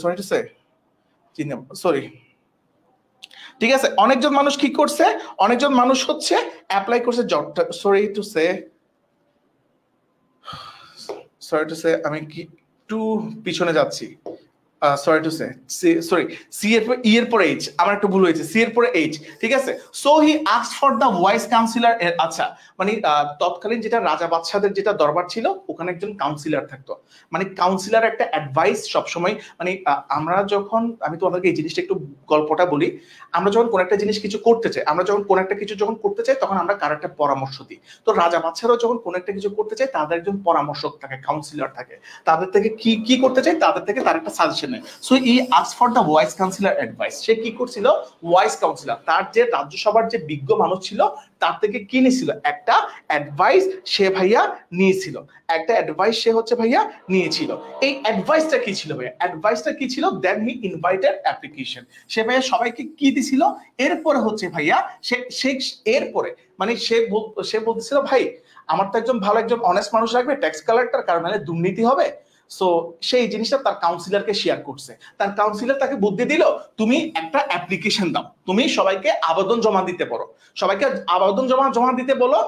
Speaker 2: সরি ঠিক আছে অনেকজন মানুষ কি করছে অনেকজন মানুষ হচ্ছে অ্যাপ্লাই করছে জবটা সরি টু সে আমি কি একটু পিছনে যাচ্ছি সরি টু সে সি এর পর ই এর পর এইচ আমার একটু ভুল হয়েছে সি এর পরে এইচ ঠিক আছে so he asked for the vice councillor আচ্ছা মানে তৎকালীন যেটা রাজা বাদশাদের যেটা দরবার ছিল ওখানে একজন কাউন্সিলর থাকতো মানে কাউন্সিলর একটা অ্যাডভাইস সবসময় মানে আমরা যখন আমি তোমাদেরকে এই জিনিসটা একটু গল্পটা বলি আমরা যখন কোন একটা জিনিস কিছু করতে চাই আমরা যখন কোন একটা কিছু যখন করতে চাই তখন আমরা কারো একটা পরামর্শ দিই তো রাজা বাদশারাও যখন কোন একটা কিছু করতে চায় তাদের একজন পরামর্শক থাকে কাউন্সিলর থাকে তাদের থেকে কি করতে চাই তাদের থেকে তার একটা suggestion so he ask for the wise councillor advice সে কি করছিল ওয়াইস কাউন্সিলর তার যে রাজ্যসভার যে বিজ্ঞ মানুষ ছিল তার থেকে কি নিয়েছিল একটা অ্যাডভাইস সে ভাইয়া নিয়েছিল একটা অ্যাডভাইস সে হচ্ছে ভাইয়া নিয়েছিল এই অ্যাডভাইসটা কি ছিল ভাইয়া অ্যাডভাইসটা কি ছিল দেন হি ইনভাইটেড অ্যাপ্লিকেশন সে ভাইয়া সবাইকে কি দিছিল এরপরে হচ্ছে ভাইয়া সে এরপরে মানে সে বলতেছিল ভাই আমার তো একজন ভালো একজন অনেস্ট মানুষ লাগবে ট্যাক্স কালেক্টর কারণ মানে দুর্নীতি হবে সো সেই জিনিসটা তার কাউন্সিলরকে শেয়ার করছে তার কাউন্সিলর তাকে বুদ্ধি দিল তুমি একটা অ্যাপ্লিকেশন দাও তুমি সবাইকে আবেদন জমা দিতে পারো সবাইকে আবেদন জমা দিতে বলো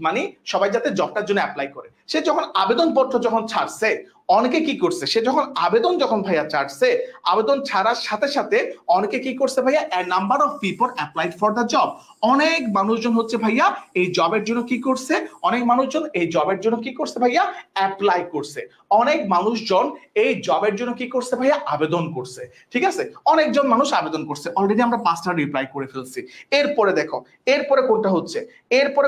Speaker 2: মানে সবাই যাতে জবটার জন্য অ্যাপ্লাই করে সে যখন আবেদনপত্র যখন ছাড়ছে অনেকে কি করছে সে যখন আবেদন ভাইয়া ছাড়ছে আবেদন ছাড়ার সাথে সাথে অনেকে কি করছে ভাইয়া এ number of people applied for the job অনেক মানুষজন হচ্ছে ভাইয়া এই জবের জন্য কি করছে অনেক মানুষজন এই জবের জন্য কি করছে ভাইয়া অ্যাপ্লাই করছে অনেক মানুষজন এই জবের জন্য কি করছে ভাইয়া আবেদন করছে ঠিক আছে অনেকজন মানুষ আবেদন করছে অলরেডি আমরা 5টা রিপ্লাই করে ফেলছি এরপরে দেখো এরপরে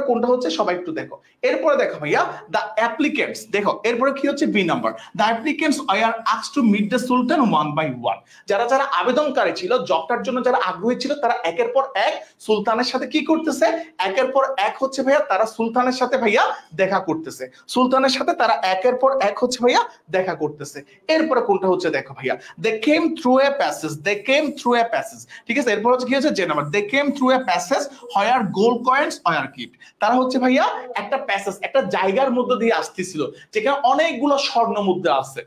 Speaker 2: কোনটা হচ্ছে সবাই একটু দেখো এরপরে দেখো ভাইয়া দ্য অ্যাপ্লিকেন্টস দেখো এরপরে কি হচ্ছে B number the applicants are asked to meet the sultan one by one. যারা যারা আবেদনকারী ছিল, জবটার জন্য যারা আগ্রহী ছিল, তারা একের পর এক সুলতানের সাথে কি করতেছে, একের পর এক হচ্ছে ভাইয়া তারা সুলতানের সাথে ভাইয়া দেখা করতেছে, সুলতানের সাথে তারা একের পর এক হচ্ছে ভাইয়া দেখা করতেছে। এরপরে কোনটা হচ্ছে দেখো ভাইয়া, they came through a passage, they came through a passage, ঠিক আছে। এরপর হচ্ছে কি হচ্ছে যে number, they came through a passage where gold coins are keep. তারা হচ্ছে ভাইয়া একটা প্যাসেজ, একটা জায়গার মধ্যে দিয়ে আসতেছিল যেখানে অনেকগুলো স্বর্ণ মুদ্রা আছে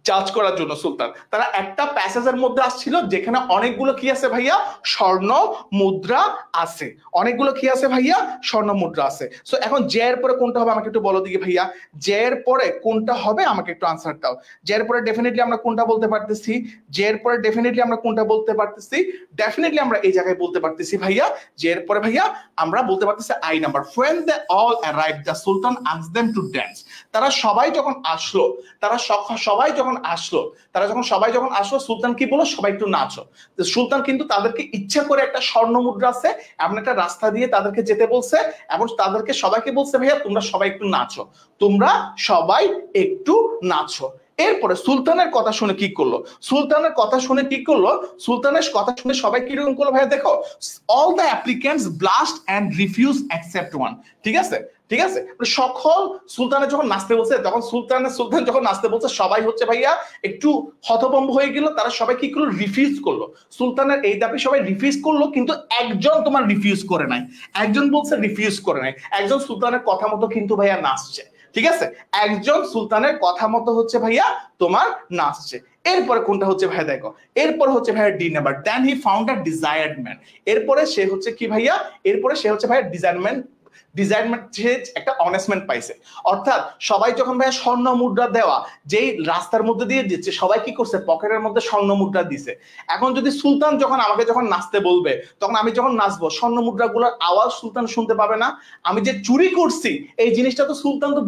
Speaker 2: জাজ করার জন্য সুলতান। তারা একটা প্যাসেজের মধ্যে আসছিল যেখানে অনেকগুলো কি আছে ভাইয়া, স্বর্ণ মুদ্রা আছে, অনেকগুলো কি আছে ভাইয়া, স্বর্ণ মুদ্রা আছে। সো এখন জে এর পরে কোনটা হবে আমাকে একটু বলো দিকে ভাইয়া, জে এর পরে কোনটা হবে আমাকে একটু আনসার দাও। জে এর পরে ডেফিনেটলি আমরা কোনটা বলতে পারতেছি, জে এর পরে ডেফিনেটলি আমরা কোনটা বলতে পারতেছি, ডেফিনেটলি আমরা এই জায়গায় বলতে পারতেছি ভাইয়া, জে এর পরে ভাইয়া আমরা বলতে পারতেছি I number. when they all arrived the sultan asked them to dance। তারা সবাই যখন আসলো, তারা সবাই যখন আসলো, তারা যখন সবাই যখন আসলো, সুলতান কি বললো, সবাই একটু নাচো। সুলতান কিন্তু তাদেরকে ইচ্ছা করে একটা স্বর্ণ মুদ্রা আছে এমন একটা রাস্তা দিয়ে তাদেরকে যেতে বলছে এবং তাদেরকে সবাইকে বলছে ভাইয়া তোমরা সবাই একটু নাচো, তোমরা সবাই একটু নাচো। এরপরে সুলতানের কথা শুনে কি করলো, সুলতানের কথা শুনে কি করলো, সুলতানের কথা শুনে সবাই কিরকম করলো ভাইয়া দেখো, all the applicants blast and refuse except one. ঠিক আছে, ঠিক আছে, সকল সুলতানের যখন নাচতে বলছে তখন সুলতান যখন নাচতে বলছে সবাই হচ্ছে ভাইয়া একটু হতভম্ব হয়ে গেল, তারা সবাই কি করলো, রিফিউজ করলো। সুলতানের এই দাবি সবাই রিফিউজ করলো, কিন্তু একজন তোমার রিফিউজ করে নাই, একজন বলছে রিফিউজ করে নাই, একজন সুলতানের কথা মতো কিন্তু ভাইয়া নাচছে। ঠিক আছে, একজন সুলতানের কথা মতো হচ্ছে ভাইয়া তোমার নাচছে। এরপরে কোনটা হচ্ছে ভাইয়া দেখো, এরপর হচ্ছে ভাইয়া D number, then he found a desired man. এরপরে সে হচ্ছে কি ভাইয়া, এরপরে সে হচ্ছে ভাইয়া ডিজায়ারমেন্ট একটা অনেসমেন্ট পাইছে। অর্থাৎ সবাই যখন ভাইয়া স্বর্ণ মুদ্রা দেওয়া যেই রাস্তার মধ্যে দিয়ে দিচ্ছে, সবাই কি করছে, পকেটের মধ্যে স্বর্ণ মুদ্রা দিছে। এখন যদি সুলতান যখন আমাকে যখন নাচতে বলবে, তখন আমি যখন নাচবো স্বর্ণ মুদ্রাগুলোর আওয়াজ সুলতান শুনতে পাবে না, আমি যে চুরি করছি এই জিনিসটা তো সুলতান তো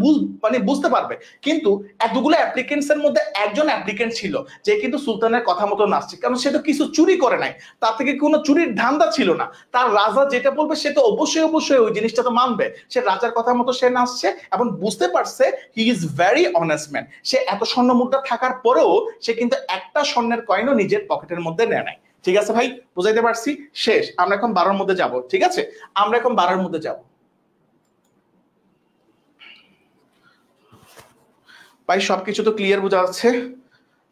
Speaker 2: বুঝতে পারবে। কিন্তু এতগুলো অ্যাপ্লিকেন্টস এর মধ্যে একজন অ্যাপ্লিকেন্ট ছিল যে কিন্তু সুলতানের কথা মতো নাচছে, কারণ সে তো কিছু চুরি করে নাই, তার থেকে কোনো চুরির ধান্দা ছিল না। তার রাজা যেটা বলবে সে তো অবশ্যই ওই জিনিসটা তো মানবে, সে রাজার কথা মতো সে নাচছে এবং বুঝতে পারছে he is very honest man. সে এত স্বর্ণ মুদ্রা থাকার পরেও সে কিন্তু একটা স্বর্ণের কয়েনও নিজের পকেটের মধ্যে নেয় নাই। ঠিক আছে ভাই, বুঝাইতে পারছি? শেষ। আমরা এখন 12 মধ্যে যাব। ঠিক আছে, আমরা এখন 12 মধ্যে যাব। ভাই সবকিছু তো ক্লিয়ার বোঝা যাচ্ছে,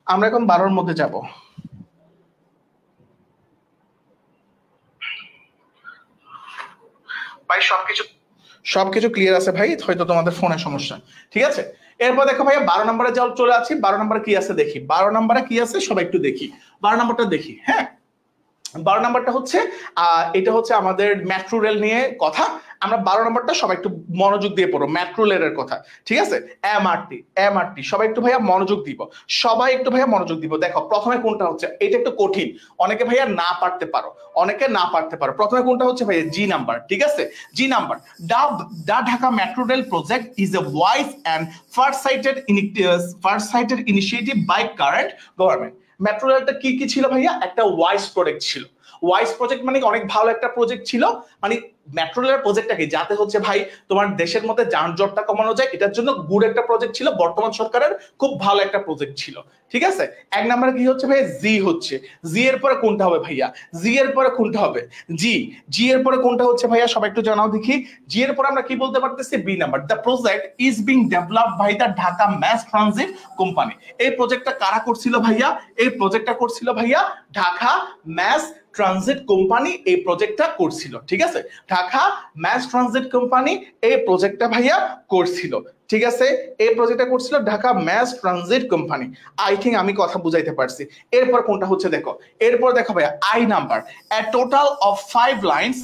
Speaker 2: আমরা এখন 12 মধ্যে যাব। ভাই সবকিছু ক্লিয়ার আছে ভাই, হয়তো তোমাদের ফোনের সমস্যা। ঠিক আছে, এরপর দেখো ভাইয়া 12 নম্বরে চলে আছি। 12 নম্বরে কি আছে দেখি, 12 নম্বরে কি আছে সবাই একটু দেখি, 12 নম্বরটা দেখি। হ্যাঁ, 12 নম্বরটা হচ্ছে এটা হচ্ছে আমাদের মেট্রো রেল নিয়ে কথা। আমরা 12 নম্বরটা সবাই একটু মনোযোগ দিয়ে পড়ো, মেট্রো রেলের কথা। ঠিক আছে, এমআরটি সবাই একটু ভাইয়া মনোযোগ দিব, সবাই একটু ভাইয়া মনোযোগ দিব। দেখো প্রথমে কোনটা হচ্ছে, এটা একটু কঠিন, অনেকে ভাইয়া না পারতে পারো, অনেকে না পারতে পারো। প্রথমে কোনটা হচ্ছে ভাইয়া, জি নাম্বার। ঠিক আছে, G number, the Dhaka metro rail project is a wise and far sighted initiative by current government. Metro রেলটা কি কি ছিল ভাইয়া, একটা ওয়াইজ প্রজেক্ট ছিল। ওয়াইজ প্রজেক্ট মানে অনেক ভালো একটা প্রজেক্ট ছিল, মানে মেট্রো রেলের প্রজেক্টটা কি, যাতে হচ্ছে ভাই তোমার দেশের মধ্যে যানজটটা কমানো যায়, এটার জন্য গুড একটা প্রজেক্ট ছিল, বর্তমান সরকারের খুব ভালো একটা প্রজেক্ট ছিল। ঠিক আছে, এক নম্বরে কি হচ্ছে ভাই, জি হচ্ছে। জি এর পরে কোনটা হবে ভাইয়া, জি এর পরে কোনটা হবে, জি এর পরে কোনটা হচ্ছে ভাইয়া সবাই একটু জানাও দেখি। জি এর পরে আমরা কি বলতে পারতেছি, B number, the project is being developed by the Dhaka mass transit company. এই প্রজেক্টটা কারা করছিল ভাইয়া, এই প্রজেক্টটা করছিল ভাইয়া ঢাকা ম্যাস ট্রানজিট কোম্পানি এই প্রজেক্টটা করছিল। ঠিক আছে, ঢাকা ম্যাস ট্রানজিট কোম্পানি এই প্রজেক্টটা ভাইয়া করছিল। ঠিক আছে, এই প্রজেক্টটা করছিল Dhaka mass transit company. I think আমি কথা বুঝাইতে পারছি। এরপর কোনটা হচ্ছে দেখো, এরপর দেখো ভাইয়া I number, A total of 5 lines